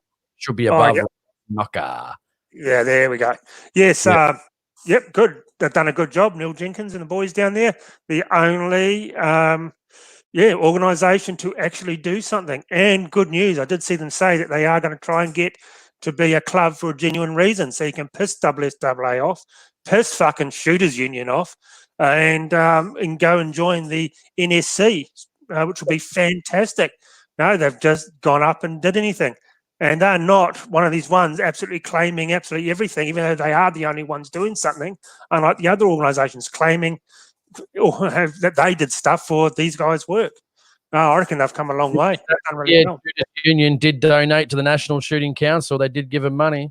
Yep. Knocker. Yeah, there we go. Yes. Yep. Good. They've done a good job. Neil Jenkins and the boys down there. The only organisation to actually do something. And good news, I did see them say that they are going to try and get to be a club for a genuine reason. So you can piss WSAA off, piss fucking Shooters Union off, and go and join the NSC, which will be fantastic. No, they've just gone up and did anything. And they're not one of these ones absolutely claiming absolutely everything, even though they are the only ones doing something, unlike the other organisations claiming that they did stuff for these guys' work. I reckon they've come a long way. Done really well. Union did donate to the National Shooting Council. They did give them money.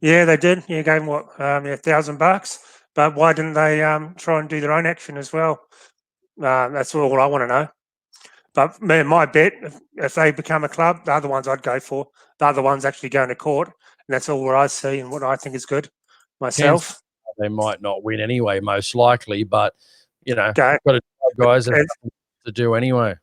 Yeah, they did. Yeah, gave them what, $1,000. But why didn't they try and do their own action as well? That's all I want to know. But man, my bet, if they become a club, the other ones I'd go for. The other ones actually going to court, and that's all what I see and what I think is good myself. They might not win anyway, most likely, but got to try, guys to do anyway.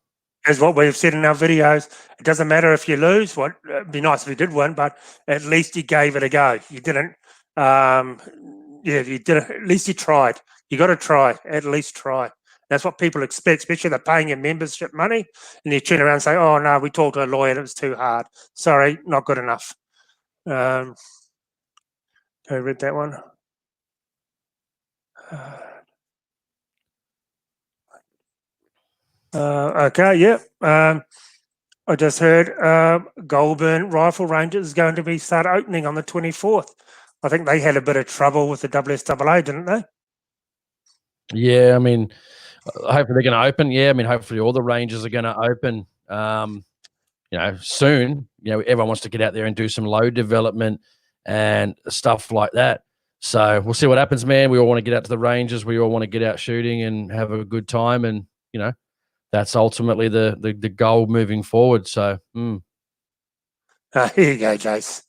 As what we've said in our videos, it doesn't matter if you lose. It'd be nice if you did win, but at least you gave it a go. You didn't. You did. At least you tried. You got to try. At least try. That's what people expect, especially they're paying your membership money, and you turn around and say, "Oh no, we talked to a lawyer. It was too hard. Sorry, not good enough." I read that one. Okay, yeah. I just heard Goulburn Rifle Range is going to start opening on the 24th. I think they had a bit of trouble with the WSAA, didn't they? Yeah, I mean, hopefully they're going to open. Yeah, I mean, hopefully all the ranges are going to open. Soon. Everyone wants to get out there and do some load development and stuff like that. So we'll see what happens, man. We all want to get out to the ranges. We all want to get out shooting and have a good time, and that's ultimately the goal moving forward. So, here you go, Jace.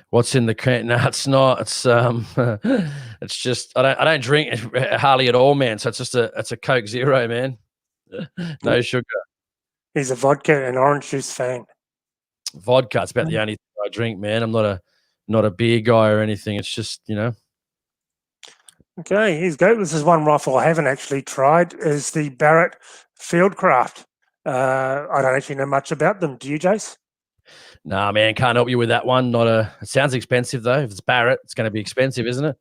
What's in the can? No, it's not. It's it's just I don't drink hardly at all, man. So it's a Coke Zero, man. No sugar. He's a vodka and orange juice fan. Vodka. It's about the only thing I drink, man. I'm not a beer guy or anything. It's just Okay, here's go. This is one rifle I haven't actually tried. Is the Barrett Fieldcraft. I don't actually know much about them. Do you, Jace? Nah, man, can't help you with that one. It sounds expensive though. If it's Barrett, it's going to be expensive, isn't it?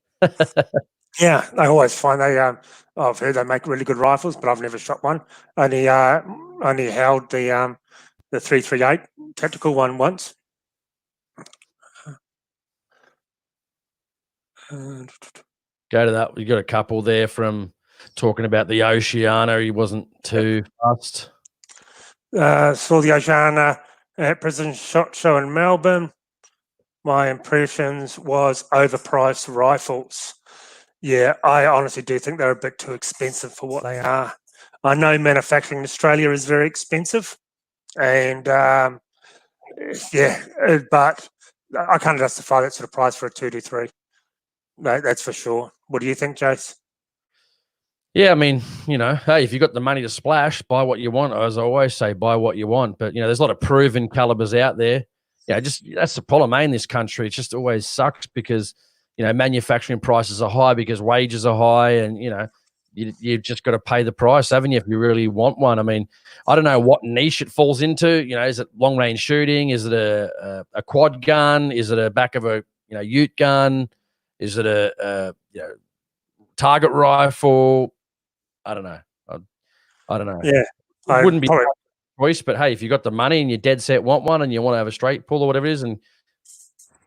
Yeah, I always find they. I've heard they make really good rifles, but I've never shot one. Only held the 338 tactical one once. Go to that. You got a couple there from talking about the Oceana. He wasn't too fussed. Saw the Oceana at Prison Shot Show in Melbourne. My impressions was overpriced rifles. Yeah, I honestly do think they're a bit too expensive for what they are. I know manufacturing in Australia is very expensive, and but I can't justify that sort of price for a 223. No, that's for sure. What do you think, Jace? Yeah, I mean, hey, if you got the money to splash, buy what you want. As I always say, buy what you want. But there's a lot of proven calibers out there. Yeah, that's the problem in this country. It just always sucks because manufacturing prices are high because wages are high, and you've just got to pay the price, haven't you, if you really want one? I mean, I don't know what niche it falls into. Is it long range shooting? Is it a quad gun? Is it a back of a ute gun? Is it a target rifle? I don't know. I don't know. Yeah, it wouldn't be a choice, but hey, if you got the money and you're dead set want one and you want to have a straight pull or whatever it is, and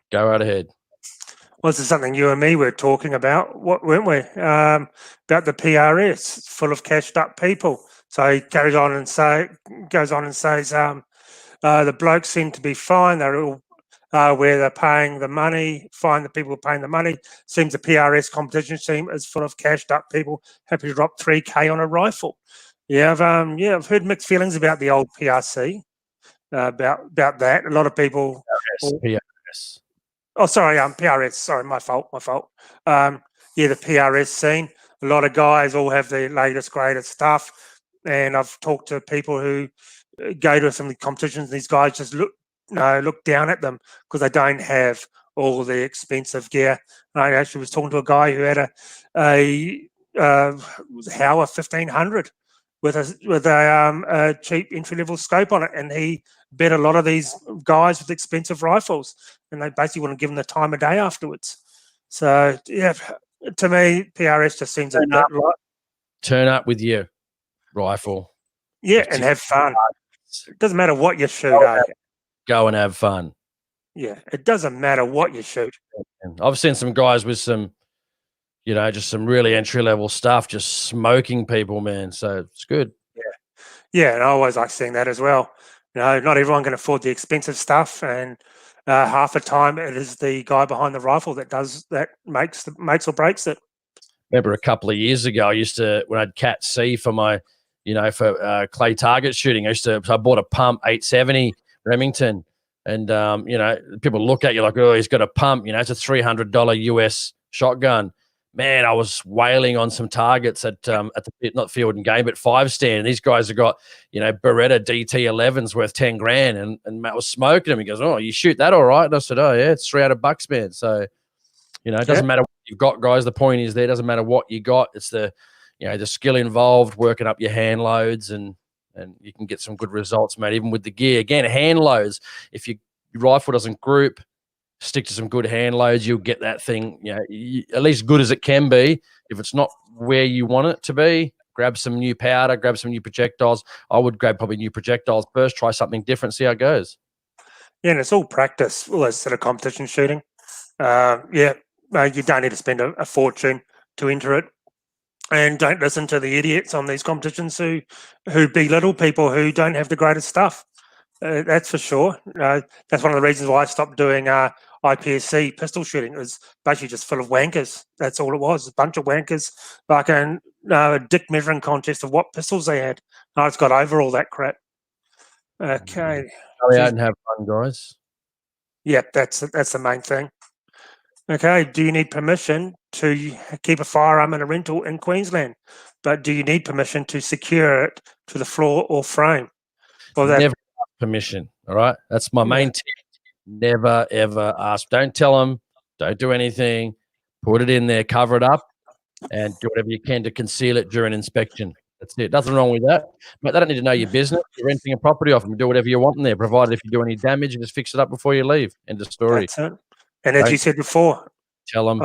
go right ahead. Well, this is something you and me were talking about, weren't we? About the PRS, it's full of cashed up people. So he goes on and says, the blokes seem to be fine. They're all where they're paying the money, find the people paying the money. Seems the PRS competition team is full of cashed up people happy to drop 3K on a rifle. Yeah, I've heard mixed feelings about the old PRC, about that. A lot of people. PRS. Oh, sorry, PRS. Sorry, my fault. The PRS scene. a lot of guys all have the latest, greatest stuff. And I've talked to people who go to some of the competitions. These guys just look down at them because they don't have all the expensive gear. And I actually was talking to a guy who had a Hauer 1500 with a cheap entry level scope on it, and he bet a lot of these guys with expensive rifles, and they basically want to give them the time of day afterwards. So yeah, to me, PRS just seems a bit like turn up with your rifle. Yeah, and have fun. It doesn't matter what you shoot, Go and have fun. Yeah, it doesn't matter what you shoot. I've seen some guys with some, just some really entry level stuff, just smoking people, man. So it's good. Yeah, and I always like seeing that as well. Not everyone can afford the expensive stuff, and half the time it is the guy behind the rifle that makes or breaks it. Remember a couple of years ago, I used to, when I had Cat C for my, for clay target shooting, so I bought a pump 870 Remington, and people look at you like, oh, he's got a pump, it's a $300 US shotgun. Man, I was wailing on some targets at the not Field and Game, but 5 stand. And these guys have got, Beretta DT11s worth 10 grand, and Matt was smoking them. He goes, "Oh, you shoot that all right?" And I said, "Oh yeah, it's $300, man." So, it doesn't matter what you've got, guys. The point is, there doesn't matter what you got. It's the skill involved, working up your hand loads, and you can get some good results, mate. Even with the gear, again, hand loads. If your rifle doesn't group, stick to some good hand loads, you'll get that thing, at least good as it can be. If it's not where you want it to be, grab some new powder, grab some new projectiles. I would grab probably new projectiles first, try something different, see how it goes. Yeah, and it's all practice, all those sort of competition shooting. You don't need to spend a fortune to enter it. And don't listen to the idiots on these competitions who belittle people who don't have the greatest stuff. That's for sure. That's one of the reasons why I stopped doing IPSC pistol shooting. It was basically just full of wankers. That's all it was, a bunch of wankers, like a dick measuring contest of what pistols they had. I just got over all that crap. Okay. Go out and have fun, guys. Yeah, that's the main thing. Okay, do you need permission to keep a firearm in a rental in Queensland? But do you need permission to secure it to the floor or frame? Well, Never ask permission, all right? That's my main tip. Never, ever ask. Don't tell them. Don't do anything. Put it in there, cover it up, and do whatever you can to conceal it during inspection. That's it. Nothing wrong with that. But they don't need to know your business. You're renting a property off them. Do whatever you want in there, provided if you do any damage, you just fix it up before you leave. End of story. That's it. And as you said before, tell them.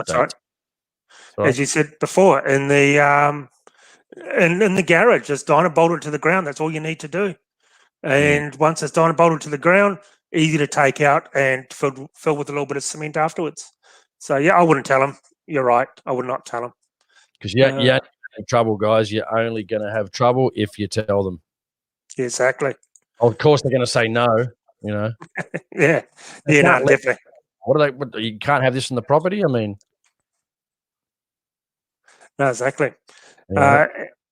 As you said before, in the in the garage, just dyno bolted to the ground. That's all you need to do. And once it's dyno bolted to the ground, easy to take out and fill with a little bit of cement afterwards. So yeah, I wouldn't tell them. You're right. I would not tell them. Because you have trouble, guys. You're only going to have trouble if you tell them. Exactly. Of course, they're going to say no. Yeah. No, definitely. What you can't have this in the property? I mean, no, exactly. Yeah.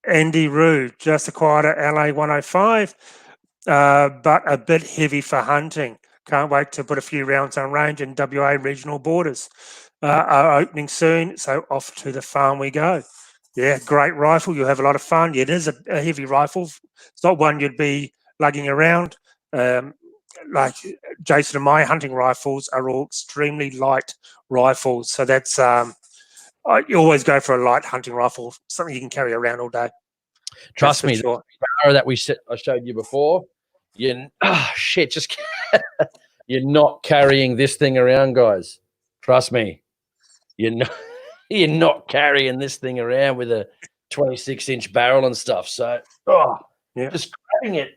Andy Rue just acquired a LA 105, but a bit heavy for hunting. Can't wait to put a few rounds on range, and WA regional borders are opening soon, so off to the farm we go. Yeah, great rifle. You'll have a lot of fun. It is a heavy rifle. It's not one you'd be lugging around. Like Jason and my hunting rifles are all extremely light rifles. So that's, you always go for a light hunting rifle, something you can carry around all day. Trust me, the arrow that I showed you before, you're not carrying this thing around, guys. Trust me. You're not carrying this thing around with a 26-inch barrel and stuff. So, just grabbing it.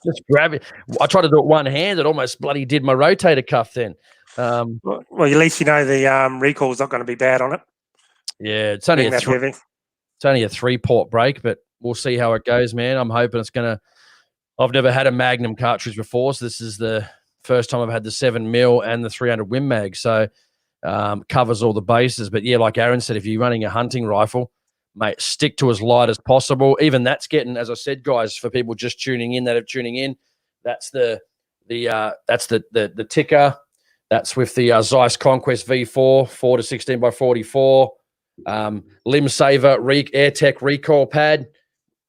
Just grab it. I tried to do it one-handed. Almost bloody did my rotator cuff then. Well, at least you know the recoil's not going to be bad on it. Yeah, it's only a 3-port break, but we'll see how it goes, man. I'm hoping it's going to – I've never had a Magnum cartridge before, so this is the first time I've had the 7mm and the 300 Win Mag. So covers all the bases. But, yeah, like Aaron said, if you're running a hunting rifle, mate, stick to as light as possible. Even that's getting, as I said, guys, for people just tuning in that are tuning in, that's the Tikka. That's with the Zeiss Conquest V4, 4 to 16 by 44. Limb Saver AirTech recoil pad.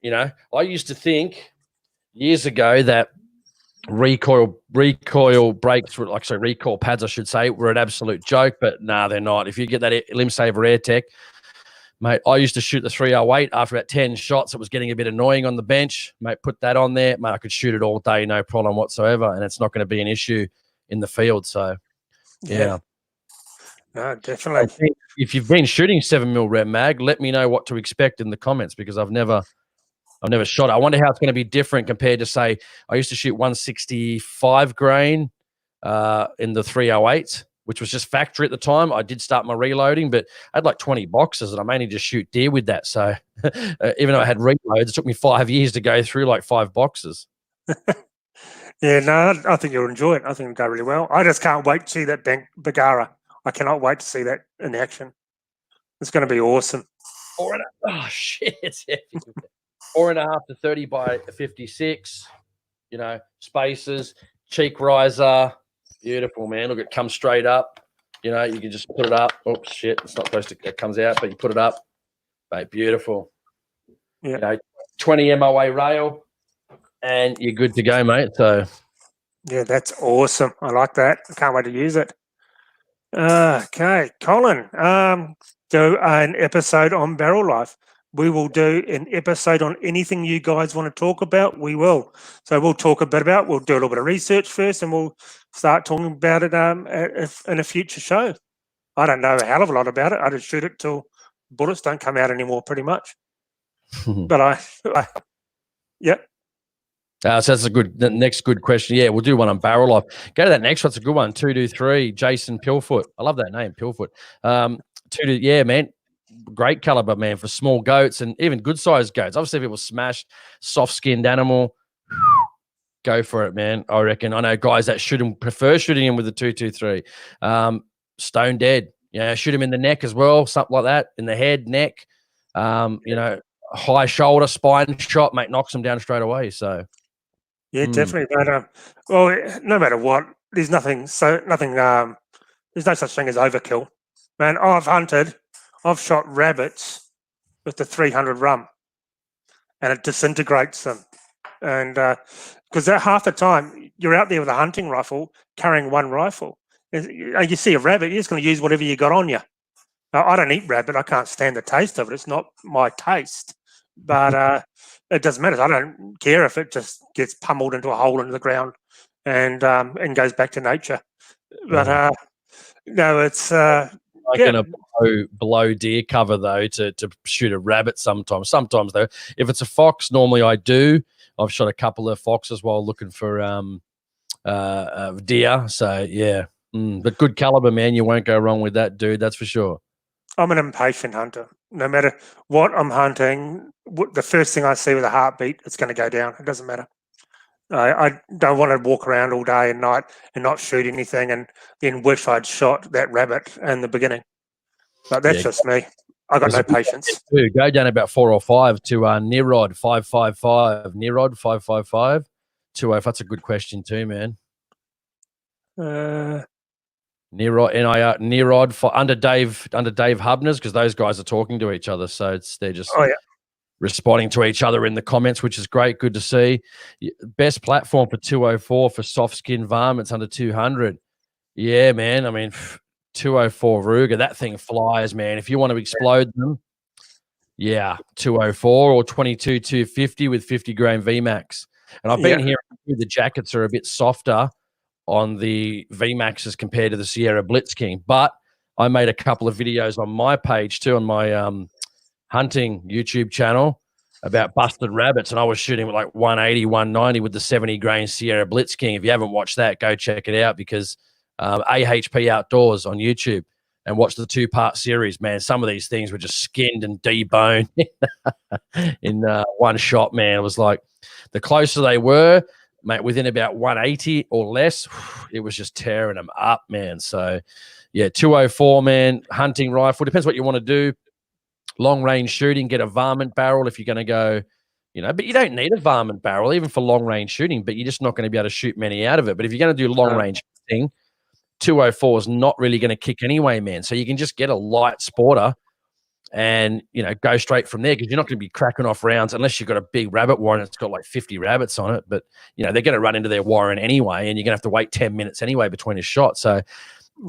You know, I used to think years ago that recoil brakes were recoil pads, I should say, were an absolute joke, but nah, they're not. If you get that Limb Saver AirTech, mate, I used to shoot the 308 after about 10 shots. It was getting a bit annoying on the bench. Mate, put that on there. Mate, I could shoot it all day, no problem whatsoever, and it's not going to be an issue in the field. So, yeah. No, definitely. If you've been shooting 7mm Rem Mag, let me know what to expect in the comments, because I've never shot it. I wonder how it's going to be different compared to, say, I used to shoot 165 grain in the 308, which was just factory at the time. I did start my reloading, but I had like 20 boxes and I mainly just shoot deer with that. So even though I had reloads, it took me 5 years to go through like 5 boxes. Yeah, no, I think you'll enjoy it. I think it'll go really well. I just can't wait to see that Bagara. I cannot wait to see that in action. It's going to be awesome. Oh, shit. It's heavy. 4.5 to 30 by 56, you know, spaces, cheek riser. Beautiful, man. Look, it comes straight up. You know, you can just put it up. Oops, shit. It's not supposed to, it comes out, but you put it up. Mate, beautiful. Yeah. You know, 20 MOA rail, and you're good to go, mate. So, yeah, that's awesome. I like that. I can't wait to use it. Okay, Colin, do an episode on barrel life. We will do an episode on anything you guys want to talk about. We will. So we'll talk a bit about, we'll do a little bit of research first, and we'll start talking about it in a future show. I don't know a hell of a lot about it. I just shoot it till bullets don't come out anymore, pretty much. But yeah. So that's the next good question. Yeah, we'll do one on barrel life. Go to that next one. It's a good one. 223, Jason Pilfoot. I love that name, Pilfoot. Yeah, man. Great caliber, man, for small goats and even good sized goats. Obviously, if it was smashed, soft skinned animal, go for it, man. I reckon. I know guys that prefer shooting him with the 223. Stone dead. Yeah, shoot him in the neck as well, something like that, in the head, neck. You know, high shoulder, spine shot, mate, knocks him down straight away. So, yeah, definitely. But well, no matter what, there's nothing. There's no such thing as overkill, man. I've shot rabbits with the 300 rum, and it disintegrates them. And because half the time you're out there with a hunting rifle carrying one rifle, you see a rabbit, you're just going to use whatever you got on you. I don't eat rabbit. I can't stand the taste of it. It's not my taste. But it doesn't matter. I don't care if it just gets pummeled into a hole into the ground and goes back to nature. But no, it's going to blow deer cover though to shoot a rabbit sometimes. Sometimes though, if it's a fox, normally I do. I've shot a couple of foxes while looking for deer. So yeah, but good caliber, man. You won't go wrong with that, dude. That's for sure. I'm an impatient hunter. No matter what I'm hunting, the first thing I see with a heartbeat, it's going to go down. It doesn't matter. I don't want to walk around all day and night and not shoot anything and then wish I'd shot that rabbit in the beginning. But that's just me. I got no patience. Go down about 4 or 5 to Nirod 555. Nirod 555. 205. That's a good question too, man. Nirod for under Dave Hubner's, because those guys are talking to each other, so they're just responding to each other in the comments, which is great. Good to see. Best platform for 204 for soft skin varmints under 200. Yeah, man. I mean, 204 Ruger, that thing flies, man. If you want to explode them, 204 or 22 250 with 50 grain VMAX. And I've been hearing the jackets are a bit softer on the VMAXs compared to the Sierra Blitz King, but I made a couple of videos on my page too, on my hunting YouTube channel, about busted rabbits, and I was shooting with like 180, 190 with the 70 grain Sierra Blitz King. If you haven't watched that, go check it out, because AHP Outdoors on YouTube, and watch the 2-part series. Man, some of these things were just skinned and deboned in one shot, man. It was like the closer they were, mate, within about 180 or less, it was just tearing them up, man. So, yeah, 204, man, hunting rifle. Depends what you want to do. Long range shooting, get a varmint barrel if you're going to go, but you don't need a varmint barrel even for long range shooting, but you're just not going to be able to shoot many out of it. But if you're going to do long range shooting, 204 is not really going to kick anyway, man. So you can just get a light sporter and go straight from there, because you're not going to be cracking off rounds unless you've got a big rabbit warren that's got like 50 rabbits on it. But they're going to run into their warren anyway, and you're going to have to wait 10 minutes anyway between a shot. So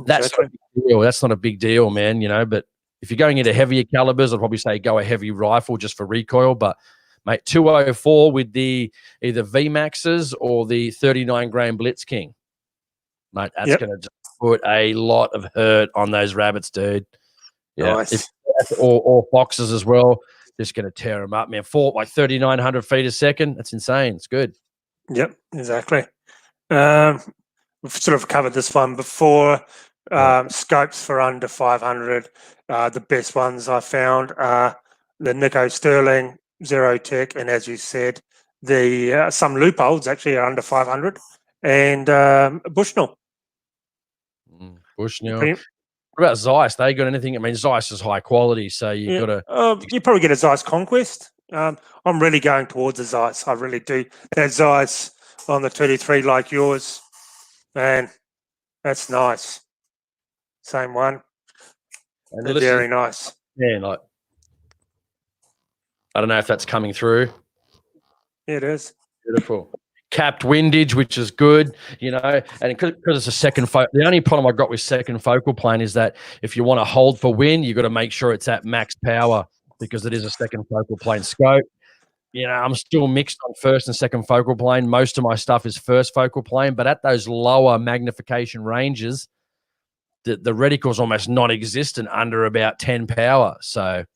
that's not a big deal. That's not a big deal, man. But if you're going into heavier calibers, I'd probably say go a heavy rifle just for recoil. But mate, 204 with the either VMAXs or the 39 grain Blitz King, mate, that's going to just put a lot of hurt on those rabbits, dude. Yeah, nice. Or foxes as well, just going to tear them up, man. Like 3,900 feet a second. That's insane. It's good. Yep, exactly. We've sort of covered this one before. Scopes for under 500. The best ones I found are the Nico Sterling, Zero Tech, and as you said, the some loopholes actually are under 500, and Bushnell. Bushnell. What about Zeiss? They got anything? I mean, Zeiss is high quality, so you got to. You probably get a Zeiss Conquest. I'm really going towards a Zeiss. I really do. That Zeiss on the 33 like yours, man, that's nice. Same one. And very nice. Yeah, like I don't know if that's coming through. Yeah, it is. Beautiful. Capped windage, which is good, and because it's a second focal. The only problem I got with second focal plane is that if you want to hold for wind, you got to make sure it's at max power, because it is a second focal plane scope. I'm still mixed on first and second focal plane. Most of my stuff is first focal plane, but at those lower magnification ranges, the reticle is almost non-existent under about 10 power. So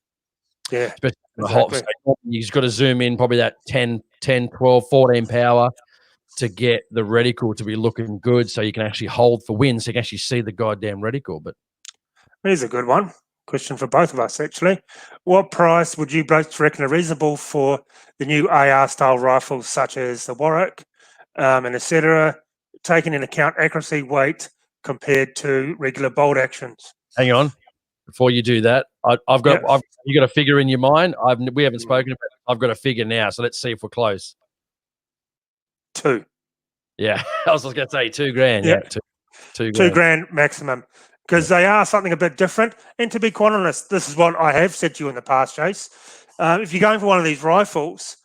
yeah, exactly. You've got to zoom in probably that 10, 12, 14 power to get the reticle to be looking good, so you can actually hold for wind, so you can actually see the goddamn reticle. But here's a good one. Question for both of us, actually. What price would you both reckon are reasonable for the new AR style rifles, such as the Warwick and etc., taking into account accuracy, weight compared to regular bolt actions? Hang on, before you do that, I've got you got a figure in your mind. We haven't spoken about it. I've got a figure now, so let's see if we're close. 2. Yeah, I was just going to say $2,000. Yeah, $2 grand maximum, because they are something a bit different. And to be quite honest, this is what I have said to you in the past, Chase. If you're going for one of these rifles,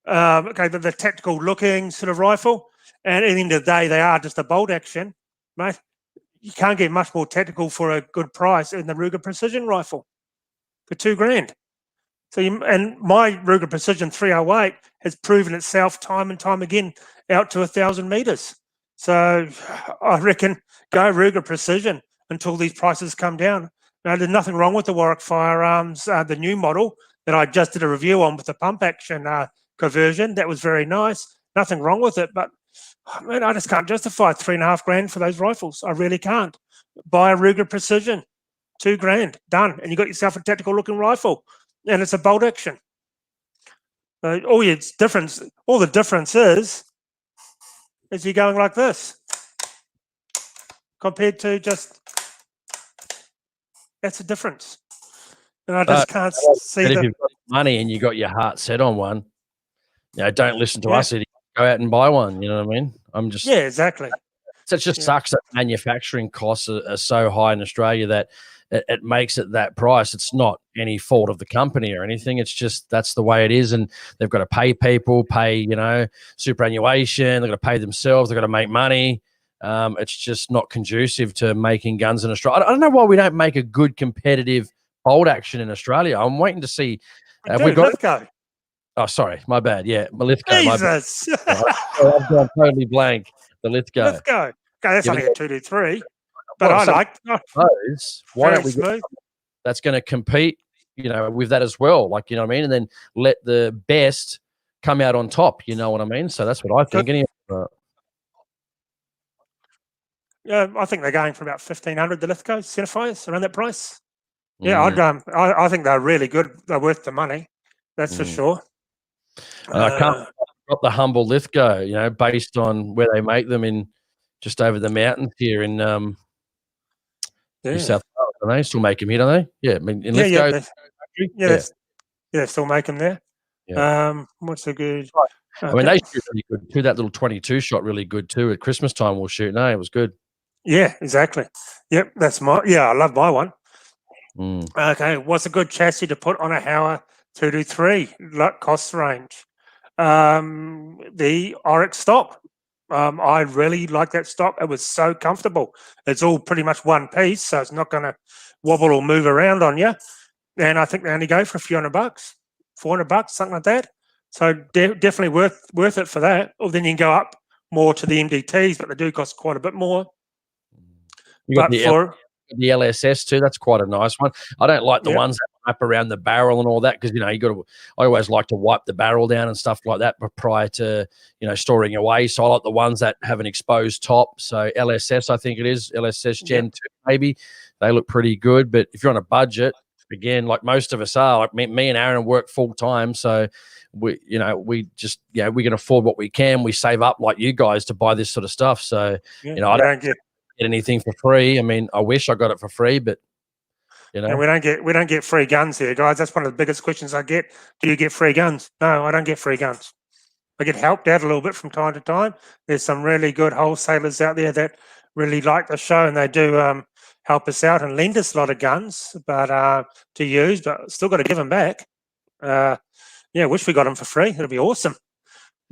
the tactical looking sort of rifle, and at the end of the day, they are just a bolt action, mate. You can't get much more tactical for a good price in the Ruger Precision rifle for $2 grand. So, and my Ruger Precision 308 has proven itself time and time again out to 1,000 meters. So, I reckon go Ruger Precision until these prices come down. Now, there's nothing wrong with the Warwick Firearms, the new model that I just did a review on with the pump action conversion. That was very nice. Nothing wrong with it, but man, I just can't justify $3.5 grand for those rifles. I really can't. Buy a Ruger Precision, $2 grand, done, and you got yourself a tactical looking rifle, and it's a bolt action. All the difference is you're going like this compared to just. That's a difference, and I just can't see that. If you've got money and you got your heart set on one, don't listen to us. Go out and buy one. You know what I mean? Exactly. So it just sucks that manufacturing costs are so high in Australia that it makes it that price. It's not any fault of the company or anything. It's just that's the way it is, and they've got to pay people, superannuation. They've got to pay themselves. They've got to make money. It's just not conducive to making guns in Australia. I don't know why we don't make a good competitive bolt action in Australia. I'm waiting to see. We got Lithgow. Oh, sorry, my bad. Yeah, my Lithgow. Jesus, I've gone totally blank. The Lithgow. Okay, that's only a 223, but I like those. Why don't we? That's going to compete, with that as well. Like, you know what I mean, and then let the best come out on top. You know what I mean? So that's what I think. Yeah, I think they're going for about 1,500. The Lithgow Centerfires around that price. Yeah, I think they're really good. They're worth the money. That's for sure. I can't drop the humble Lithgow, based on where they make them in just over the mountains here in New South Wales. Don't they still make them here, don't they? Yeah, I mean in Lithgow. They still make them there. Yeah. What's the good? I mean, they shoot really good too. That little 22 shot really good too. At Christmas time, we'll shoot. No, it was good. Yeah, exactly. Yep, I love my one. Okay, what's a good chassis to put on a Hauer 223 cost range? The Oryx stock. I really like that stock. It was so comfortable. It's all pretty much one piece, so it's not going to wobble or move around on you. And I think they only go for a few $100, $400, something like that. So definitely worth it for that. Or then you can go up more to the MDTs, but they do cost quite a bit more. You got But for the LSS too. That's quite a nice one. I don't like the ones that wrap around the barrel and all that because you got to. I always like to wipe the barrel down and stuff like that, but prior to storing away. So I like the ones that have an exposed top. So LSS, I think it is LSS Gen 2, maybe. They look pretty good. But if you're on a budget, again, like most of us are, like me and Aaron work full time, so we just we can afford what we can. We save up like you guys to buy this sort of stuff. So I don't get anything for free. I mean, I wish I got it for free, but and we don't get free guns here, guys. That's one of the biggest questions I get. Do you get free guns? No, I don't get free guns. I get helped out a little bit from time to time. There's some really good wholesalers out there that really like the show, and they do help us out and lend us a lot of guns, but to use, but still got to give them back. Wish we got them for free. It'd be awesome.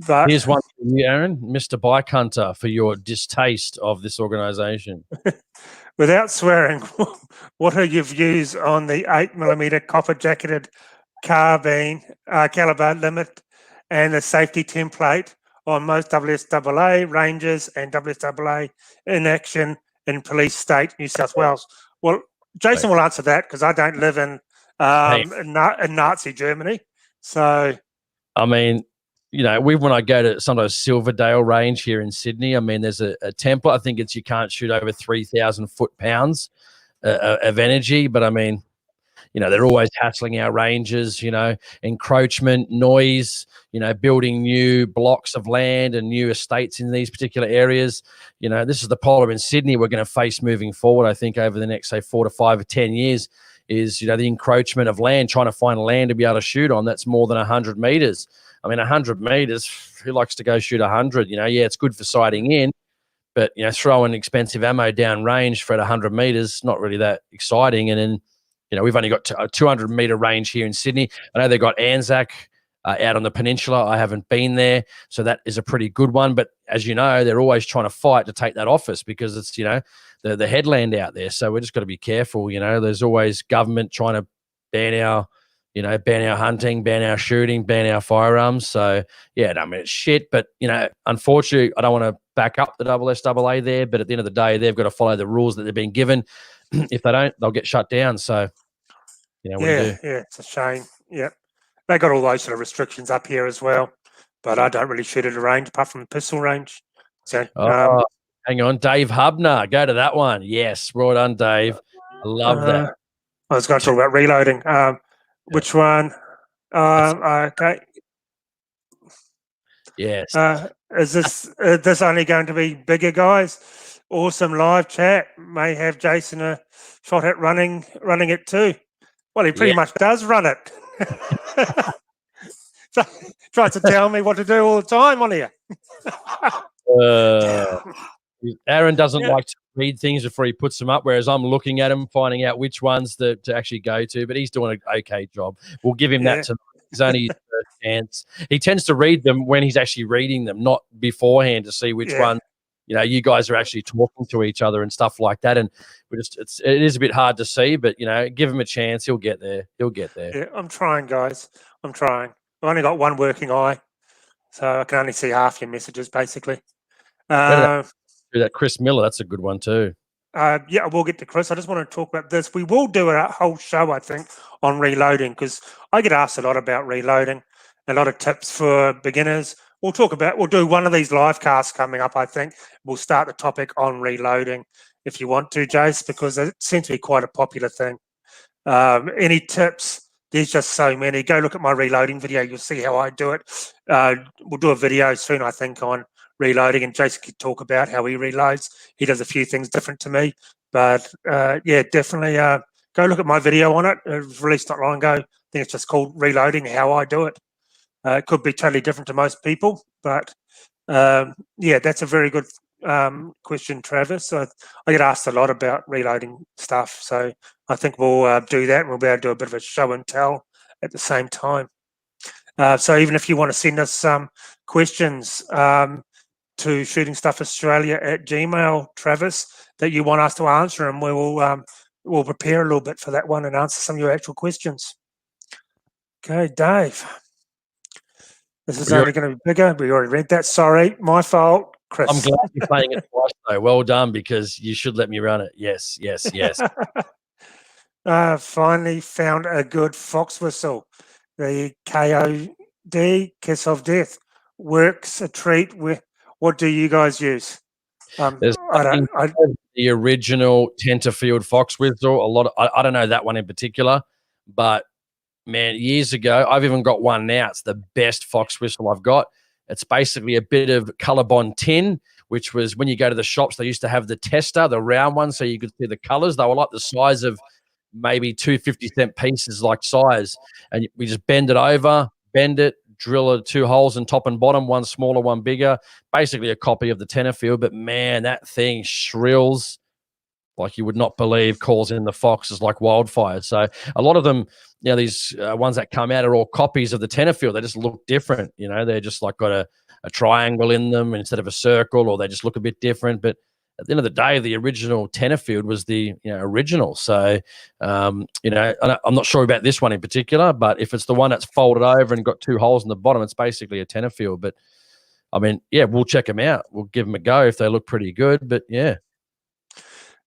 But here's one for you, Aaron, Mr. Bike Hunter, for your distaste of this organisation. Without swearing, what are your views on the 8mm copper jacketed carbine caliber limit and the safety template on most WSAA Rangers and WSAA in action in Police State, New South Wales? Well, Jason will answer that because I don't live in Nazi Germany. So, I mean, when I go to sometimes Silverdale Range here in Sydney, I mean, there's a template. I think it's you can't shoot over 3,000 foot-pounds of energy. But I mean, they're always hassling our rangers, encroachment, noise, building new blocks of land and new estates in these particular areas. This is the problem in Sydney we're going to face moving forward, I think, over the next, say, 4 to 5 or 10 years is, the encroachment of land, trying to find land to be able to shoot on that's more than 100 meters. I mean, 100 meters, who likes to go shoot 100? It's good for sighting in, but, throwing expensive ammo down range for at 100 meters, not really that exciting. And then, we've only got a 200-meter range here in Sydney. I know they've got Anzac out on the peninsula. I haven't been there, so that is a pretty good one. But as you know, they're always trying to fight to take that office because it's, the headland out there. So we just got to be careful. There's always government trying to ban our hunting, ban our shooting, ban our firearms. So, I mean, it's shit. But, unfortunately, I don't want to back up the WSAA there. But at the end of the day, they've got to follow the rules that they've been given. If they don't, they'll get shut down. So, what do you do? Yeah, it's a shame. Yeah. They got all those sort of restrictions up here as well. But I don't really shoot at a range apart from the pistol range. So, hang on. Dave Hubner. Go to that one. Yes. Well done, Dave. I love that. I was going to talk about reloading. Which one? Okay. Yes. Is this only going to be bigger, guys? Awesome live chat. May have Jason a shot at running it too. Well, he pretty much does run it. Tries to tell me what to do all the time on here. Aaron doesn't like to read things before he puts them up, whereas I'm looking at him, finding out which ones to actually go to. But he's doing an okay job. We'll give him that tonight. It's only his first chance. He tends to read them when he's actually reading them, not beforehand to see which one. You guys are actually talking to each other and stuff like that. And it is a bit hard to see, but give him a chance. He'll get there. Yeah, I'm trying, guys. I'm trying. I've only got one working eye, so I can only see half your messages, basically. That Chris Miller, that's a good one too. We'll get to Chris. I just want to talk about this. We will do a whole show, I think, on reloading because I get asked a lot about reloading, a lot of tips for beginners. We'll do one of these live casts coming up, I think. We'll start the topic on reloading if you want to, Jace, because it seems to be quite a popular thing. Any tips? There's just so many. Go look at my reloading video. You'll see how I do it. We'll do a video soon, I think, on reloading, and Jason could talk about how he reloads. He does a few things different to me, but definitely go look at my video on it. It was released not long ago. I think it's just called Reloading, How I Do It. It could be totally different to most people, but that's a very good question, Travis. I get asked a lot about reloading stuff, so I think we'll do that, and we'll be able to do a bit of a show and tell at the same time. So even if you want to send us some questions to shootingstuffaustralia@gmail, Travis, that you want us to answer, and we'll prepare a little bit for that one and answer some of your actual questions. Okay, Dave. This is only going to be bigger. We already read that. Sorry, my fault, Chris. I'm glad you're playing it twice, though. Well done, because you should let me run it. Yes. Finally found a good fox whistle. The KOD, Kiss of Death, works a treat. What do you guys use? There's the original Tenterfield fox whistle. I don't know that one in particular, but man, years ago, I've even got one now. It's the best fox whistle I've got. It's basically a bit of Colorbond tin, which was when you go to the shops, they used to have the tester, the round one, so you could see the colors. They were like the size of maybe 2 50-cent pieces, like size. And we just bend it over, bend it, drill it 2 holes in top and bottom, one smaller, one bigger. Basically a copy of the Tenterfield. But man, that thing shrills like you would not believe, calls in the foxes like wildfire. So a lot of them, these ones that come out are all copies of the Tenterfield. They just look different. They're just like got a triangle in them instead of a circle, or they just look a bit different. But at the end of the day, the original Tenterfield was the original. So, I'm not sure about this one in particular, but if it's the one that's folded over and got 2 holes in the bottom, it's basically a Tenterfield. But I mean, yeah, we'll check them out. We'll give them a go if they look pretty good. But yeah.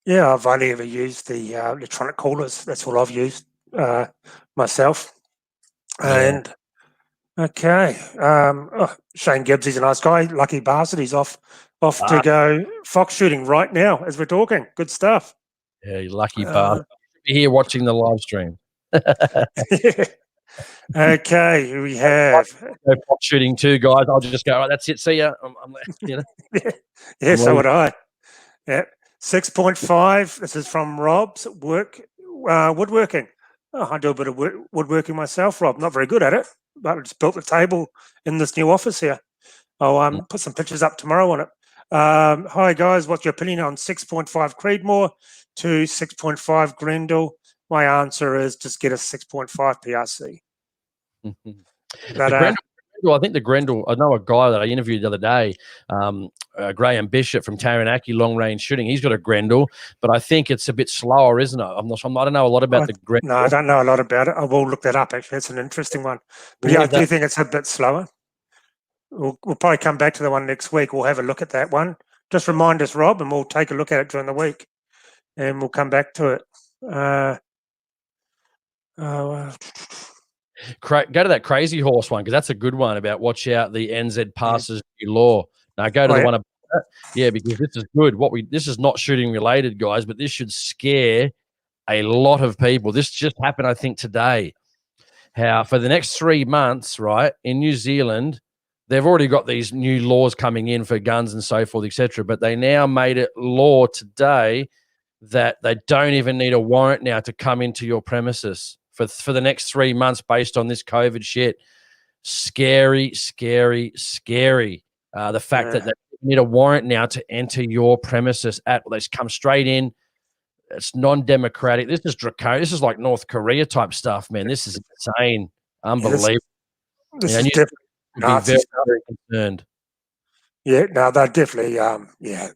Yeah, I've only ever used the electronic coolers. That's all I've used myself. And okay, Shane Gibbs, he's a nice guy. Lucky bastard, he's off to go fox shooting right now as we're talking. Good stuff. Yeah, you lucky bastard. Be here watching the live stream. Okay, we have fox shooting too, guys. I'll just go. All right, that's it. See ya. Yeah, so would I. Yeah. 6.5. This is from Rob's woodworking. I do a bit of woodworking myself, Rob. Not very good at it, but I just built the table in this new office here. I'll put some pictures up tomorrow on it. Hi guys, what's your opinion on 6.5 Creedmoor to 6.5 Grendel? My answer is just get a 6.5 PRC. But, I think the Grendel, I know a guy that I interviewed the other day, Graham Bishop from Taranaki Long Range Shooting. He's got a Grendel, but I think it's a bit slower, isn't it? I don't know a lot about the Grendel. No, I don't know a lot about it. I will look that up, actually. It's an interesting one. But yeah, I do think it's a bit slower. We'll probably come back to the one next week. We'll have a look at that one. Just remind us, Rob, and we'll take a look at it during the week, and we'll come back to it. Go to that Crazy Horse one, because that's a good one about watch out the NZ passes new law. Now go to the one about that. Yeah, because this is good. This is not shooting related, guys, but this should scare a lot of people. This just happened, I think, today. How for the next 3 months, right, in New Zealand, they've already got these new laws coming in for guns and so forth, etc. But they now made it law today that they don't even need a warrant now to come into your premises for the next 3 months based on this COVID shit. Scary, scary, scary. The fact that they need a warrant now to enter your premises they come straight in. It's non-democratic. This is draconian. This is like North Korea type stuff, man. This is insane. Unbelievable. This is definitely Nazi stuff. Very concerned. Yeah, no, they're definitely,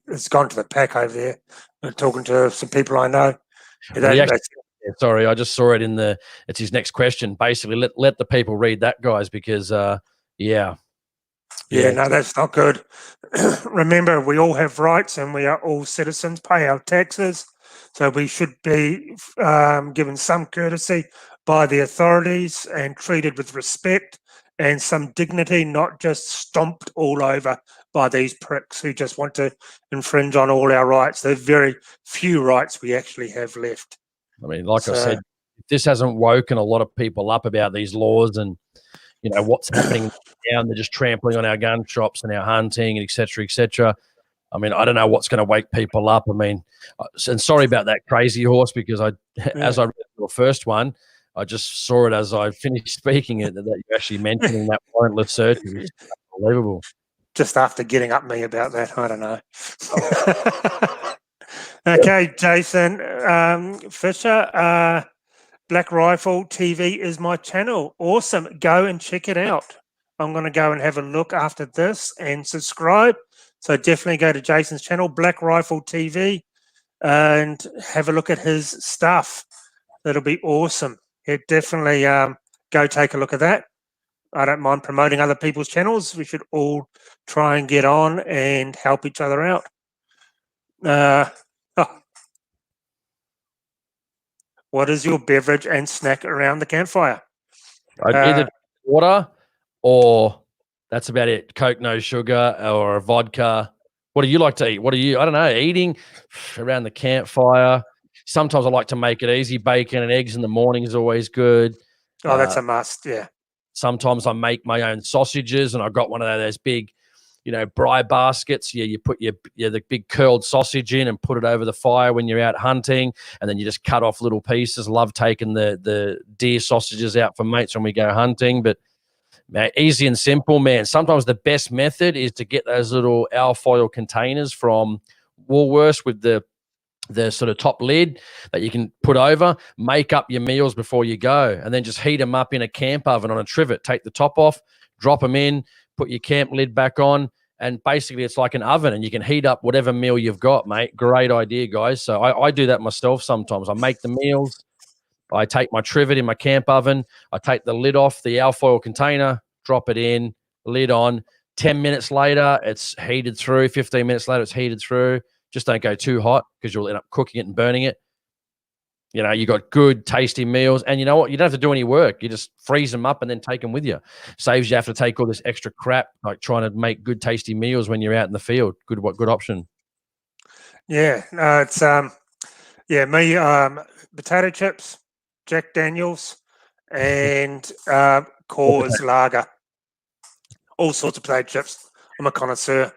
it's gone to the pack over there. I'm talking to some people I know. Sorry, I just saw it it's his next question. Basically, let the people read that, guys, because, no, that's not good. Remember, we all have rights and we are all citizens, pay our taxes. So we should be given some courtesy by the authorities and treated with respect and some dignity, not just stomped all over by these pricks who just want to infringe on all our rights. There are very few rights we actually have left. I mean, I said, if this hasn't woken a lot of people up about these laws and, what's happening now, and they're just trampling on our gun shops and our hunting and et cetera, et cetera. I mean, I don't know what's going to wake people up. I mean, and sorry about that Crazy Horse, because as I read the first one, I just saw it as I finished speaking it, that you're actually mentioning that warrantless search. It's unbelievable. just after getting up me about that. I don't know. Okay, Jason Fisher, Black Rifle TV is my channel. Awesome. Go and check it out. I'm going to go and have a look after this and subscribe. So definitely go to Jason's channel, Black Rifle TV, and have a look at his stuff. That'll be awesome. Yeah, definitely go take a look at that. I don't mind promoting other people's channels. We should all try and get on and help each other out. What is your beverage and snack around the campfire? Either water or that's about it. Coke, no sugar, or a vodka. What do you like to eat? What do you, I don't know, eating around the campfire? Sometimes I like to make it easy. Bacon and eggs in the morning is always good. Oh, that's a must, yeah. Sometimes I make my own sausages, and I got one of those big, braai baskets. Yeah, you put the big curled sausage in and put it over the fire when you're out hunting, and then you just cut off little pieces. Love taking the deer sausages out for mates when we go hunting, but man, easy and simple, man. Sometimes the best method is to get those little alfoil containers from Woolworths with the sort of top lid that you can put over, make up your meals before you go, and then just heat them up in a camp oven on a trivet. Take the top off, drop them in, put your camp lid back on, and basically it's like an oven, and you can heat up whatever meal you've got, mate. Great idea, guys. So I do that myself sometimes. I make the meals. I take my trivet in my camp oven. I take the lid off the alfoil container, drop it in, lid on. 10 minutes later, it's heated through. 15 minutes later, it's heated through. Just don't go too hot because you'll end up cooking it and burning it. You got good, tasty meals. And you know what? You don't have to do any work. You just freeze them up and then take them with you. Saves you have to take all this extra crap, like trying to make good, tasty meals when you're out in the field. Good option. Yeah, it's me, potato chips, Jack Daniels, and Coors Lager. All sorts of potato chips. I'm a connoisseur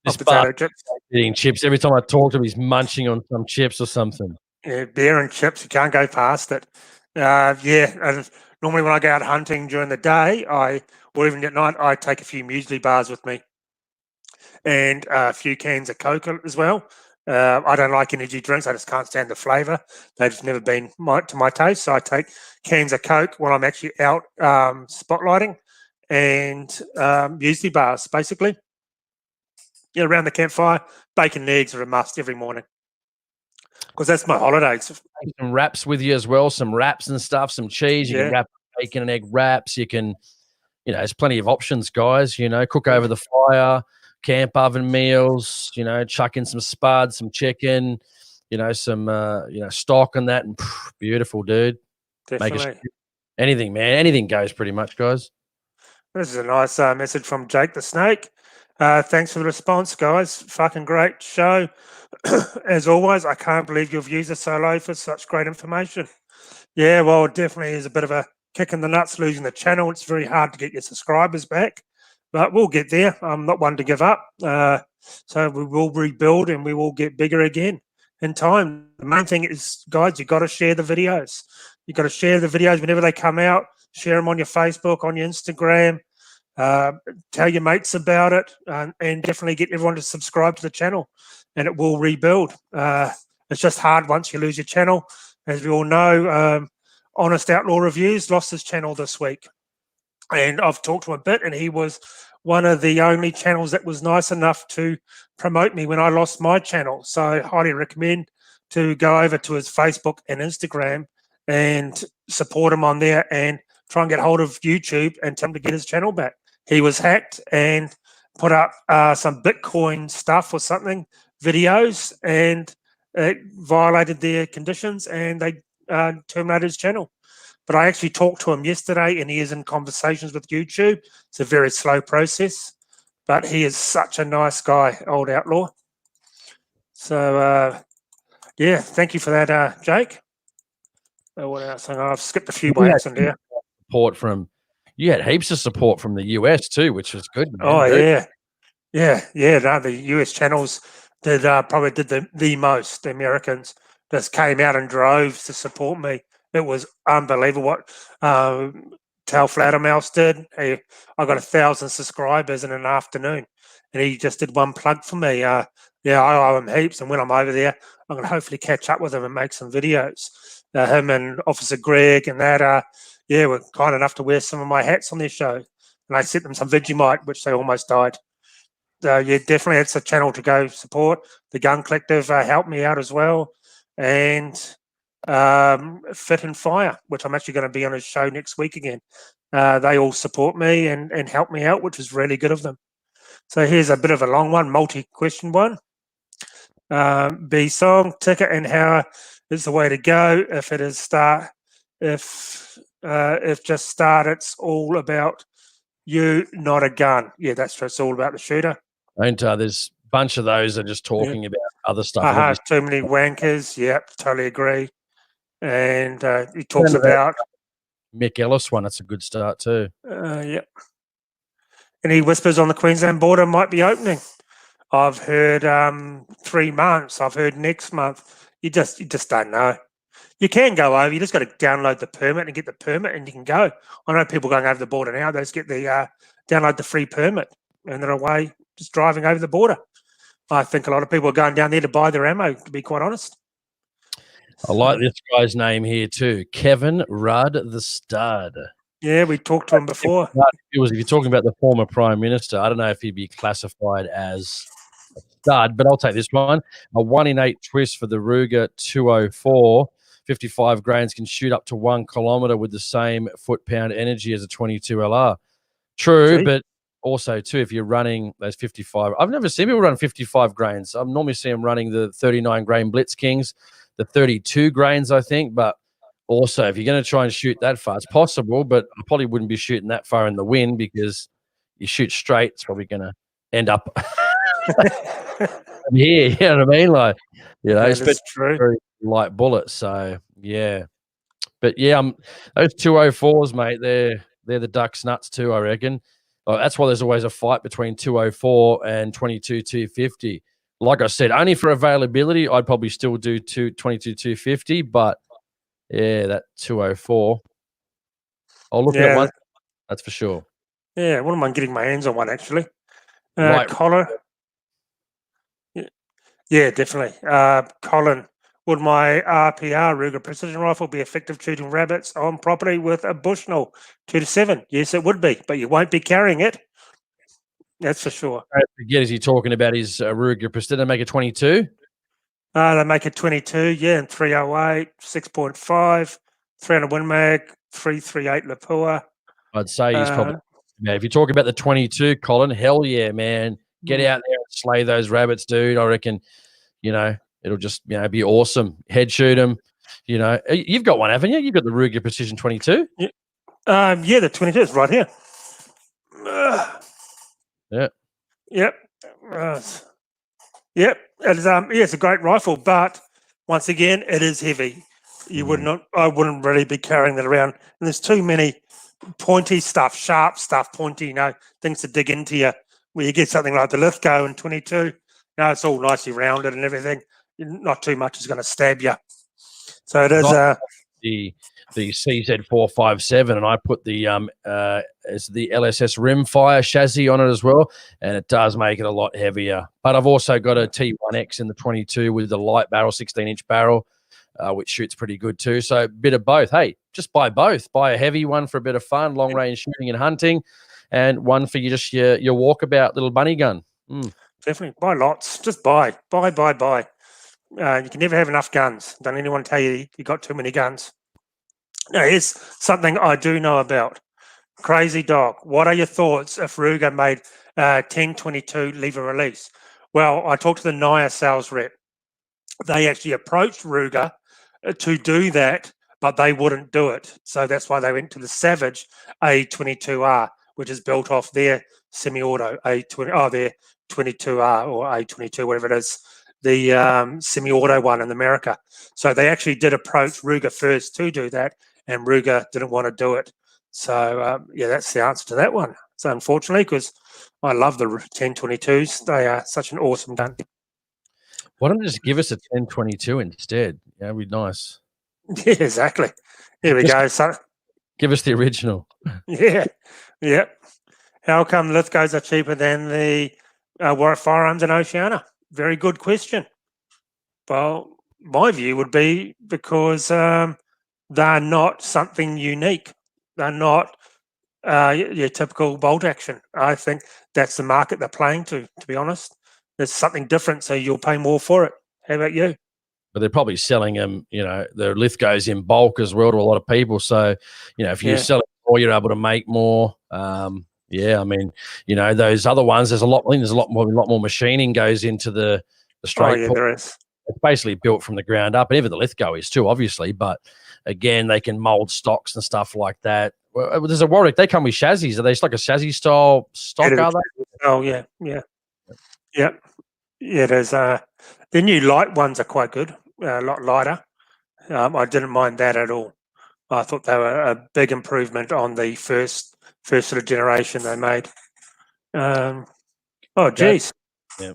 of potato chips. Eating chips. Every time I talk to him, he's munching on some chips or something. Yeah, beer and chips, you can't go past it. And normally when I go out hunting during the day, or even at night, I take a few muesli bars with me and a few cans of Coke as well. I don't like energy drinks. I just can't stand the flavour. They've just never been to my taste. So I take cans of Coke when I'm actually out spotlighting, and muesli bars, basically. Around the campfire, bacon and eggs are a must every morning because that's my holidays. Some wraps with you as well, some wraps and stuff, some cheese. You can wrap bacon and egg wraps. You can, there's plenty of options, guys. Cook over the fire, camp oven meals. Chuck in some spud, some chicken. Some stock and that, and beautiful, dude. Definitely. Anything, man. Anything goes, pretty much, guys. This is a nice message from Jake the Snake. Thanks for the response, guys. Fucking great show. As always, I can't believe your views are so low for such great information. Yeah, well, it definitely is a bit of a kick in the nuts losing the channel. It's very hard to get your subscribers back, but we'll get there. I'm not one to give up. So we will rebuild and we will get bigger again in time. The main thing is, guys, you've got to share the videos. You've got to share the videos whenever they come out. Share them on your Facebook, on your Instagram. Tell your mates about it, and definitely get everyone to subscribe to the channel, and it will rebuild. It's just hard once you lose your channel. As we all know, Honest Outlaw Reviews lost his channel this week, and I've talked to him a bit, and he was one of the only channels that was nice enough to promote me when I lost my channel. So I highly recommend to go over to his Facebook and Instagram and support him on there, and try and get hold of YouTube and tell him to get his channel back. He was hacked and put up some Bitcoin stuff or something, videos, and it violated their conditions, and they terminated his channel. But I actually talked to him yesterday, and he is in conversations with YouTube. It's a very slow process, but he is such a nice guy, old outlaw. So, thank you for that, Jake. What else? I've skipped a few by accident here. You had heaps of support from the US too, which was good. Man. Oh, yeah. No, the US channels probably did the most. The Americans just came out in droves to support me. It was unbelievable. Tal Flattermouse did. I got 1,000 subscribers in an afternoon, and he just did one plug for me. I owe him heaps, and when I'm over there, I'm going to hopefully catch up with him and make some videos. Him and Officer Greg and that, were kind enough to wear some of my hats on their show, and I sent them some Vegemite, which they almost died. Definitely, it's a channel to go support. The Gun Collective helped me out as well, and Fit and Fire, which I'm actually going to be on his show next week again. They all support me and help me out, which is really good of them. So here's a bit of a long one, multi-question one. B song, Tikka and how is the way to go. If it is start, if just start, it's all about you, not a gun. Yeah, that's true. It's all about the shooter. And there's a bunch of those that are just talking about other stuff. Too many wankers. Yep, totally agree. And he talks about Mick Ellis one. That's a good start too. Yep. And he whispers on the Queensland border might be opening. I've heard 3 months. I've heard next month. You just don't know. You can go over. You just got to download the permit and get the permit, and you can go. I know people going over the border now. They just get the download the free permit, and they're away, just driving over the border. I think a lot of people are going down there to buy their ammo, to be quite honest. I like this guy's name here too, Kevin Rudd the Stud. Yeah, we talked to him before. If you're talking about the former Prime Minister, I don't know if he'd be classified as a stud, but I'll take this one. A 1 in 8 twist for the Ruger 204. 55 grains can shoot up to 1 kilometer with the same foot-pound energy as a 22 LR. True, but also too, if you're running those 55, I've never seen people run 55 grains. I normally see them running the 39 grain Blitz Kings, the 32 grains, I think. But also, if you're going to try and shoot that far, it's possible, but I probably wouldn't be shooting that far in the wind because you shoot straight, it's probably going to end up here. You know what I mean? Like, it's true. Very light bullet. So yeah, but yeah, those 204s, mate. They're the duck's nuts too, I reckon. That's why there's always a fight between 204 and 22 250. Like I said, only for availability, I'd probably still do 22 250, but yeah, that 204. I'll look at one. That's for sure. Yeah, wouldn't mind getting my hands on one actually. Colin. Yeah, definitely. Colin, would my RPR Ruger precision rifle be effective shooting rabbits on property with a Bushnell 2-7? Yes, it would be, but you won't be carrying it. That's for sure. I forget, is he talking about his Ruger precision? They make a 22? They make a 22, yeah, and 308, 6.5, 300 Win Mag, 338 Lapua. I'd say he's probably, if you're talking about the 22, Colin, hell yeah, man. Get out there and slay those rabbits, dude. I reckon, it'll just, be awesome. Head shoot them. You've got one, haven't you? You've got the Ruger Precision 22. Yeah, the 22 is right here. Yeah. Yep. Yep. It's a great rifle, but once again, it is heavy. I wouldn't really be carrying that around. And there's too many pointy stuff, sharp stuff, pointy, things to dig into you. Where you get something like the Lithgow in 22, it's all nicely rounded and everything. Not too much is going to stab you. So it is the CZ457, and I put the LSS Rimfire chassis on it as well, and it does make it a lot heavier. But I've also got a T1X in the 22 with the light barrel, 16-inch barrel, which shoots pretty good too. So a bit of both. Hey, just buy both. Buy a heavy one for a bit of fun, long-range shooting and hunting, and one for your walkabout little bunny gun. Definitely. Buy lots. Just buy. Buy. You can never have enough guns. Don't anyone tell you you got too many guns. Now, here's something I do know about. Crazy Dog, what are your thoughts if Ruger made 1022 lever release? Well, I talked to the NIA sales rep. They actually approached Ruger to do that, but they wouldn't do it. So that's why they went to the Savage A22R, which is built off their semi-auto their 22R or A22, whatever it is, the semi-auto one in America. So they actually did approach Ruger first to do that, and Ruger didn't want to do it. So, that's the answer to that one. So unfortunately, because I love the 1022s, they are such an awesome gun. Why don't you just give us a 1022 instead? Yeah, that'd be nice. Yeah, exactly. Here we go. So, Give us the original. Yeah, yeah. How come Lithgows are cheaper than the Warwick Firearms in Oceania? Very good question. Well, my view would be because they're not something unique. They're not your typical bolt action. I think that's the market they're playing to be honest. There's something different, so you'll pay more for it. How about you? But they're probably selling them, the Lithgows in bulk as well to a lot of people. So, if you sell it more, you're able to make more. Yeah, I mean, those other ones, there's a lot. I think there's a lot more machining goes into the straight. Oh, yeah, there is. It's basically built from the ground up, and even the Lithgow is too, obviously. But again, they can mold stocks and stuff like that. Well, there's a Warwick. They come with chassis. Are they just like a chassis style stock? Are they? Oh yeah. There's the new light ones are quite good. A lot lighter. I didn't mind that at all. I thought they were a big improvement on the first sort of generation they made. Oh, geez. Yeah.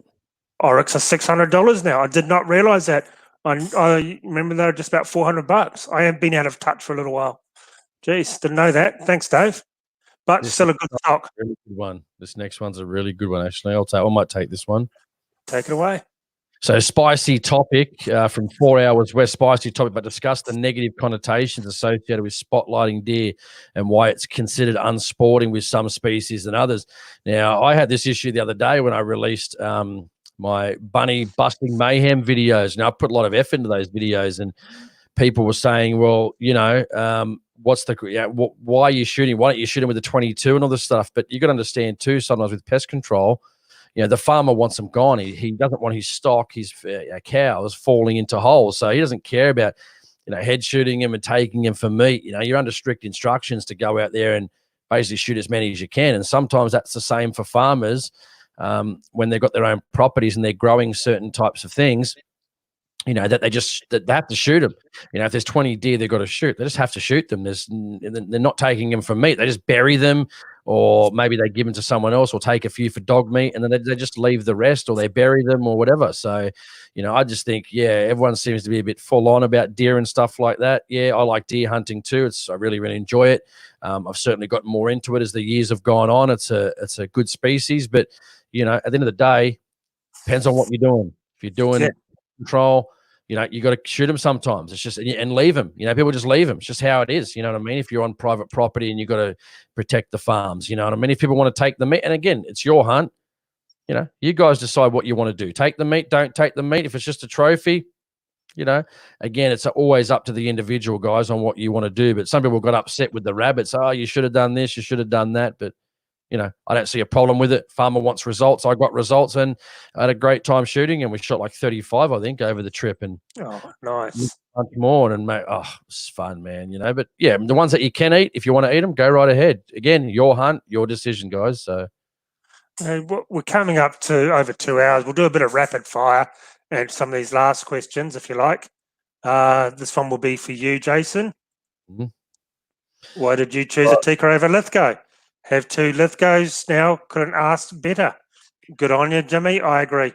Oryx are $600 now. I did not realise that. I remember they were just about $400. I have been out of touch for a little while. Geez, didn't know that. Thanks, Dave. But still a good stock. Really good one. This next one's a really good one, actually. I might take this one. Take it away. So, spicy topic from 4 Hours West. Spicy topic, but discuss the negative connotations associated with spotlighting deer and why it's considered unsporting with some species than others. Now, I had this issue the other day when I released my bunny busting mayhem videos. Now, I put a lot of effort into those videos, and people were saying, well, what's why are you shooting? Why don't you shoot him with a 22 and all this stuff? But you got to understand too, sometimes with pest control, the farmer wants them gone. He doesn't want his stock, his cows falling into holes. So he doesn't care about, head shooting him and taking him for meat. You're under strict instructions to go out there and basically shoot as many as you can. And sometimes that's the same for farmers when they've got their own properties and they're growing certain types of things. That they have to shoot them. If there's 20 deer they've got to shoot, they just have to shoot them. They're not taking them for meat. They just bury them, or maybe they give them to someone else, or take a few for dog meat, and then they just leave the rest, or they bury them, or whatever. So, I just think, everyone seems to be a bit full on about deer and stuff like that. Yeah, I like deer hunting too. I really, really enjoy it. I've certainly gotten more into it as the years have gone on. It's a good species, but at the end of the day, depends on what you're doing. If you're doing control, you got to shoot them sometimes. It's just, and leave them. People just leave them. It's just how it is. You know what I mean? If you're on private property and you got to protect the farms, you know what I mean? If people want to take the meat, and again, it's your hunt. You guys decide what you want to do. Take the meat, don't take the meat. If it's just a trophy, again, it's always up to the individual, guys, on what you want to do. But some people got upset with the rabbits. Oh, you should have done this, you should have done that. But I don't see a problem with it. Farmer wants results. I got results, and I had a great time shooting, and we shot like 35, I think, over the trip. And nice. More, and mate, it's fun, man. But yeah, the ones that you can eat, if you want to eat them, go right ahead. Again, your hunt, your decision, guys. So we're coming up to over 2 hours. We'll do a bit of rapid fire and some of these last questions, if you like. This one will be for you, Jason. Mm-hmm. Why did you choose a Tikka over Lithgow? Have 2 Lithgows now. Couldn't ask better. Good on you, Jimmy. I agree.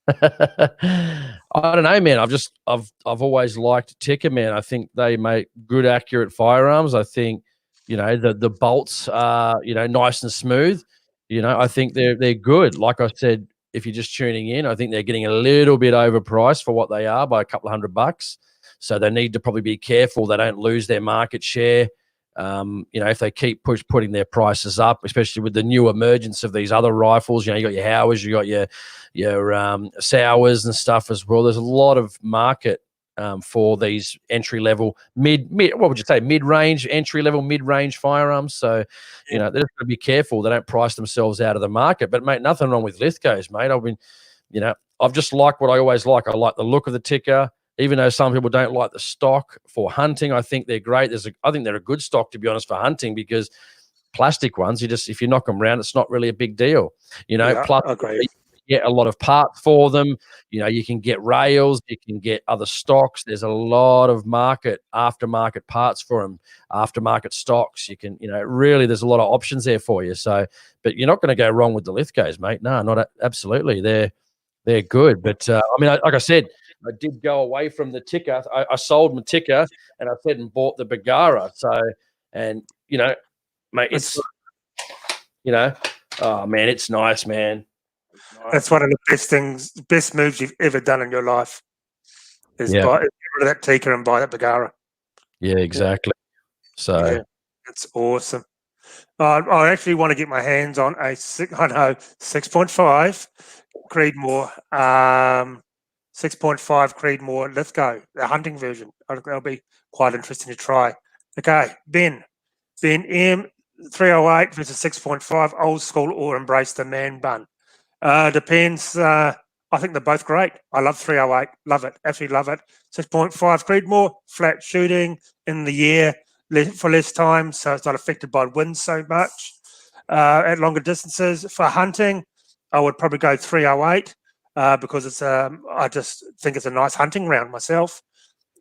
I don't know, man. I've always liked Tikka, man. I think they make good, accurate firearms. I think, the bolts are, nice and smooth. I think they're good. Like I said, if you're just tuning in, I think they're getting a little bit overpriced for what they are by a couple of $100. So they need to probably be careful they don't lose their market share. If they keep putting their prices up, especially with the new emergence of these other rifles, you got your Howers, you got your Sours and stuff as well. There's a lot of market for these entry level mid-range, entry level mid-range firearms. So, they're just going to be careful they don't price themselves out of the market. But mate, nothing wrong with Lithgows, mate. I've just liked what I always like. I like the look of the Tikka. Even though some people don't like the stock for hunting, I think they're great. I think they're a good stock, to be honest, for hunting, because plastic ones, if you knock them around, it's not really a big deal. Plus you get a lot of parts for them. You can get rails, you can get other stocks. There's a lot of aftermarket parts for them, aftermarket stocks. You can, really, there's a lot of options there for you. So, but you're not going to go wrong with the Lithgows, mate. No, not absolutely. They're good. But like I said, I did go away from the Tikka. I sold my Tikka, and I went and bought the Bagara. So, And you know, mate, it's oh man, it's nice, man. It's nice. That's one of the best moves you've ever done in your life. Is Yeah. buy get rid of that Tikka and buy that Bagara. Yeah, exactly. So Yeah, it's awesome. I actually want to get my hands on a 6.5 Creedmoor, 6.5 Creedmoor Lithgow, the hunting version. I think that'll be quite interesting to try. Okay, Ben M 308 versus 6.5, old school or embrace the man bun. Depends. I think they're both great. I love 308. Love it. Absolutely love it. 6.5 Creedmoor, flat shooting in the air for less time, so it's not affected by wind so much. At longer distances for hunting, I would probably go 308 because it's I just think it's a nice hunting round myself.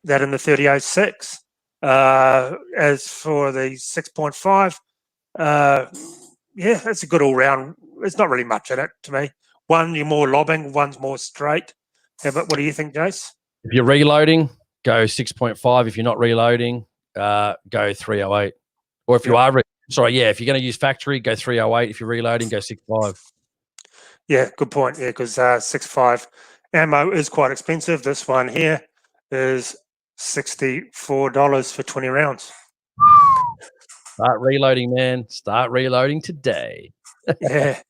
That in the 3006. As for the 6.5, yeah, it's a good all round. There's not really much in it to me. One, you're more lobbing, one's more straight. But what do you think, Jace? if you're reloading, go 6.5. If you're not reloading, go 308. Or if you are, if you're going to use factory, go 308. If you're reloading, go 6.5. Yeah, good point. Yeah, because 6.5 ammo is quite expensive. This one here is $64 for 20 rounds. Start reloading, man. Start reloading today. Yeah.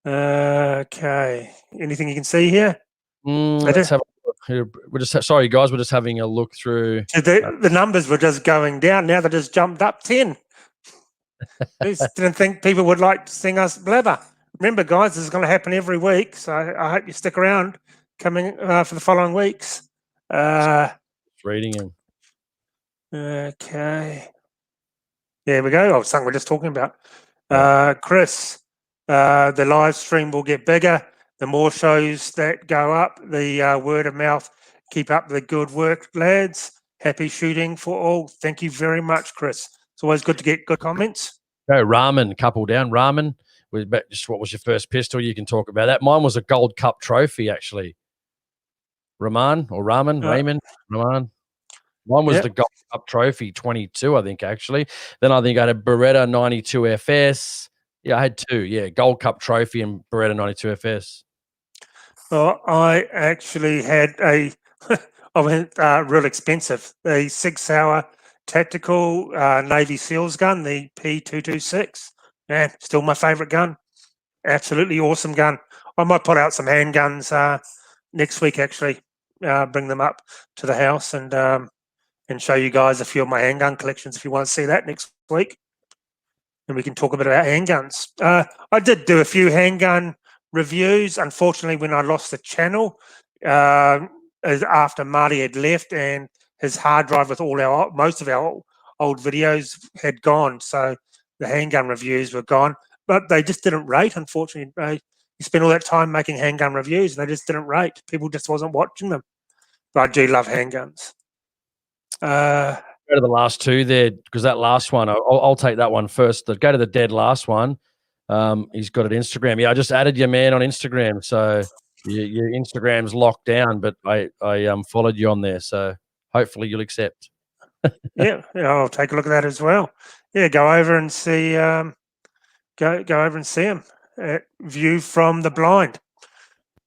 Okay. Anything you can see here? Let's have a look. Sorry, guys. We're just having a look through. The numbers were just going down. Now they just jumped up 10. Didn't think people would like to sing us blabber. Remember, guys, this is going to happen every week. So I hope you stick around coming for the following weeks. Reading him. Okay. There we go. Something we're just talking about. Chris, the live stream will get bigger. The more shows that go up, the word of mouth. Keep up the good work, lads. Happy shooting for all. Thank you very much, Chris. It's always good to get good comments. Go Ramen, couple down. Ramen, just what was your first pistol? You can talk about that. Mine was a Gold Cup trophy, actually. Raman or Ramen, Raymond, Raman. Mine was the Gold Cup trophy, 22, I think, actually. Then I think I had a Beretta 92 FS. Yeah, I had two. Yeah, Gold Cup trophy and Beretta 92 FS. Well, I actually had I went real expensive. The 6-hour tactical Navy SEALs gun, the P226. Man, still my favorite gun. Absolutely awesome gun. I might put out some handguns next week, actually. Bring them up to the house and show you guys a few of my handgun collections if you want to see that next week. And we can talk a bit about handguns. I did do a few handgun reviews. Unfortunately, when I lost the channel, after Marty had left and his hard drive with most of our old videos had gone. So the handgun reviews were gone, but they just didn't rate, unfortunately. You spend all that time making handgun reviews and they just didn't rate. People just wasn't watching them. But I do love handguns. Go to the last two there, because that last one, I'll take that one first. Go to the dead last one. He's got an Instagram. Yeah, I just added your man on Instagram, so your Instagram's locked down. But I followed you on there, so hopefully you'll accept. Yeah, I'll take a look at that as well. Yeah, go over and see. Go over and see him. View from the blind.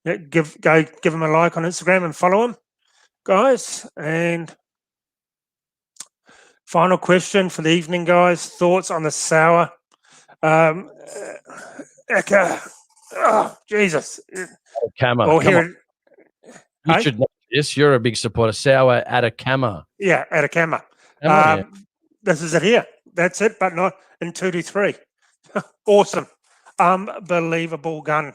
Yeah, give him a like on Instagram and follow him, guys. And final question for the evening, guys. Thoughts on the sour? Eka. Oh, Jesus. Atacama. Well, here. You should know this. You're a big supporter. Sour Atacama. Yeah, Atacama. This is it here. That's it, but not in 223. Awesome. Unbelievable gun.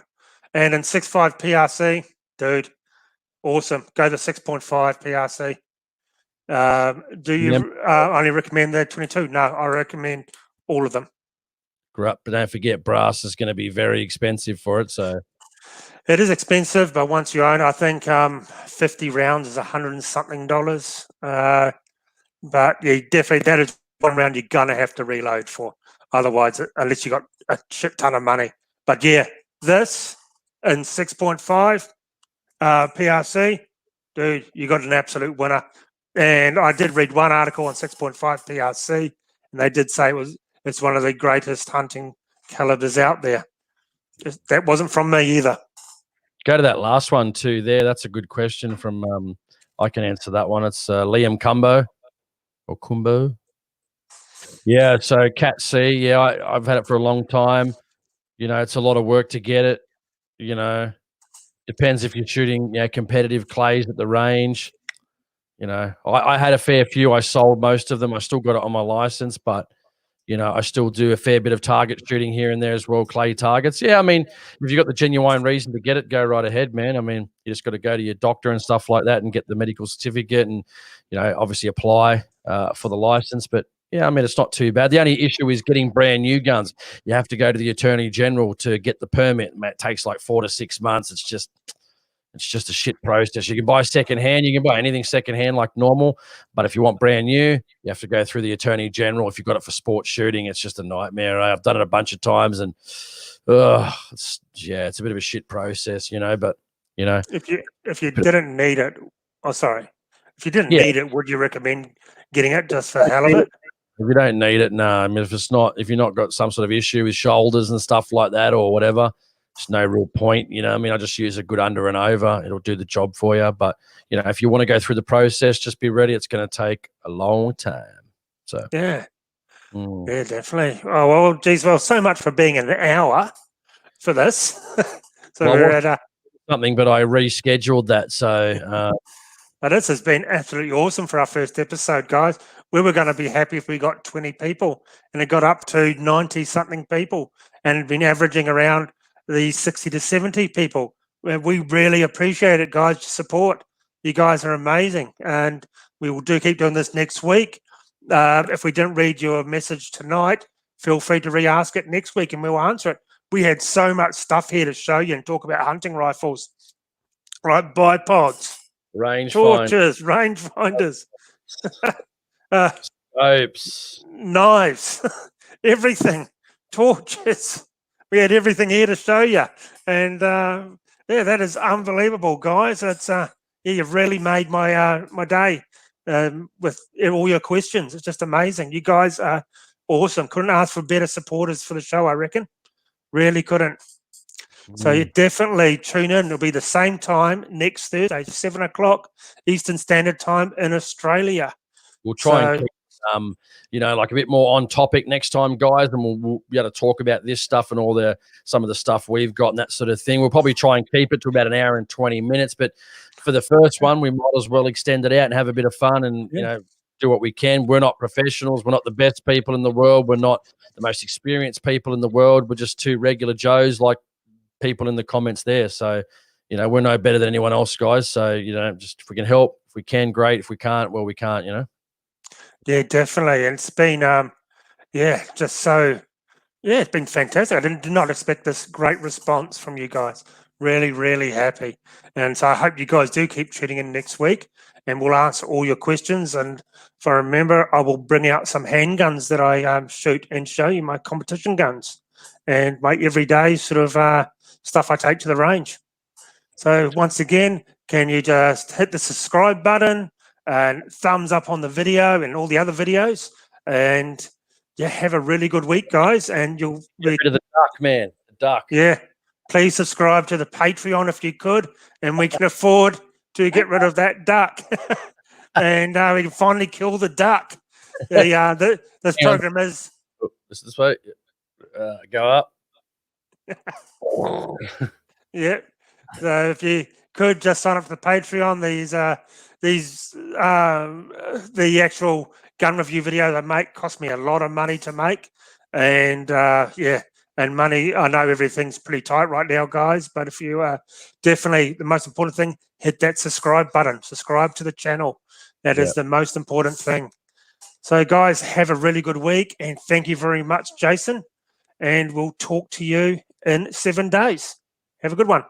And in 6.5 PRC, dude, awesome. Go the 6.5 PRC. Do you only recommend the 22? No, I recommend all of them. But don't forget, brass is going to be very expensive for it. So it is expensive, but once you own, I think 50 rounds is $100 and something. But yeah, definitely that is one round you're gonna have to reload for. Otherwise, unless you got a shit ton of money. But yeah, this in 6.5 PRC, dude, you got an absolute winner. And I did read one article on 6.5 PRC, and they did say it's one of the greatest hunting calibers out there. That wasn't from me either. Go to that last one too there. That's a good question from, I can answer that one. It's Liam Cumbo or Kumbo. Yeah, so Cat C, yeah, I've had it for a long time. You know, it's a lot of work to get it. You know, depends if you're shooting, competitive clays at the range. You know, I had a fair few. I sold most of them. I still got it on my license, but you know, I still do a fair bit of target shooting here and there as well, clay targets. Yeah, I mean, if you've got the genuine reason to get it, go right ahead, man. I mean, you just got to go to your doctor and stuff like that and get the medical certificate and, you know, obviously apply for the license. But yeah, I mean, it's not too bad. The only issue is getting brand new guns. You have to go to the Attorney General to get the permit. And it takes like 4 to 6 months. It's just a shit process. You can buy secondhand. You can buy anything secondhand like normal. But if you want brand new, you have to go through the Attorney General. If you've got it for sports shooting, it's just a nightmare. I've done it a bunch of times, and it's a bit of a shit process, you know. But you know, if you didn't need it, if you didn't need it, would you recommend getting it just for the hell of it? If you don't need it, no. I mean, if you're not got some sort of issue with shoulders and stuff like that or whatever, there's no real point, you know. I mean, I just use a good under and over. It'll do the job for you. But, you know, if you want to go through the process, just be ready. It's going to take a long time. So, yeah, definitely. Oh, well, geez, well, so much for being an hour for this. So we're at something, but I rescheduled that. So, this has been absolutely awesome for our first episode, guys. We were going to be happy if we got 20 people, and it got up to 90-something people, and been averaging around the 60 to 70 people. We really appreciate it, guys. Your support. You guys are amazing, and we will keep doing this next week. If we didn't read your message tonight, feel free to re-ask it next week, and we'll answer it. We had so much stuff here to show you and talk about hunting rifles, right? Bipods, torches, rangefinders, scopes, knives, everything, torches. We had everything here to show you, and that is unbelievable, guys. It's you've really made my my day with all your questions. It's just amazing. You guys are awesome. Couldn't ask for better supporters for the show, I reckon. Really couldn't. So you definitely tune in. It'll be the same time next Thursday, 7 o'clock Eastern Standard Time in Australia. We'll try and keep, you know, like a bit more on topic next time, guys, and we'll be able to talk about this stuff and all some of the stuff we've got and that sort of thing. We'll probably try and keep it to about an hour and 20 minutes, but for the first one, we might as well extend it out and have a bit of fun and, you know, do what we can. We're not professionals. We're not the best people in the world. We're not the most experienced people in the world. We're just two regular Joes like people in the comments there. So, you know, we're no better than anyone else, guys. So, you know, just if we can help, if we can, great. If we can't, well, we can't, you know. Yeah, definitely. And it's been, it's been fantastic. I did not expect this great response from you guys. Really, really happy. And so I hope you guys do keep tuning in next week, and we'll answer all your questions. And if I remember, I will bring out some handguns that I shoot and show you my competition guns and my everyday sort of stuff I take to the range. So once again, can you just hit the subscribe button and thumbs up on the video and all the other videos, and have a really good week, guys. And you'll get rid of the duck, man. The duck. Yeah. Please subscribe to the Patreon if you could, and we can afford to get rid of that duck. And we can finally kill the duck. This program is this way. Go up. Yeah. So if you could just sign up for the Patreon, the actual gun review videos I make cost me a lot of money to make, and and money. I know everything's pretty tight right now, guys, but if you definitely, the most important thing, hit that subscribe button. Subscribe to the channel. That is the most important thing. So, guys, have a really good week, and thank you very much, Jason. And we'll talk to you in 7 days. Have a good one.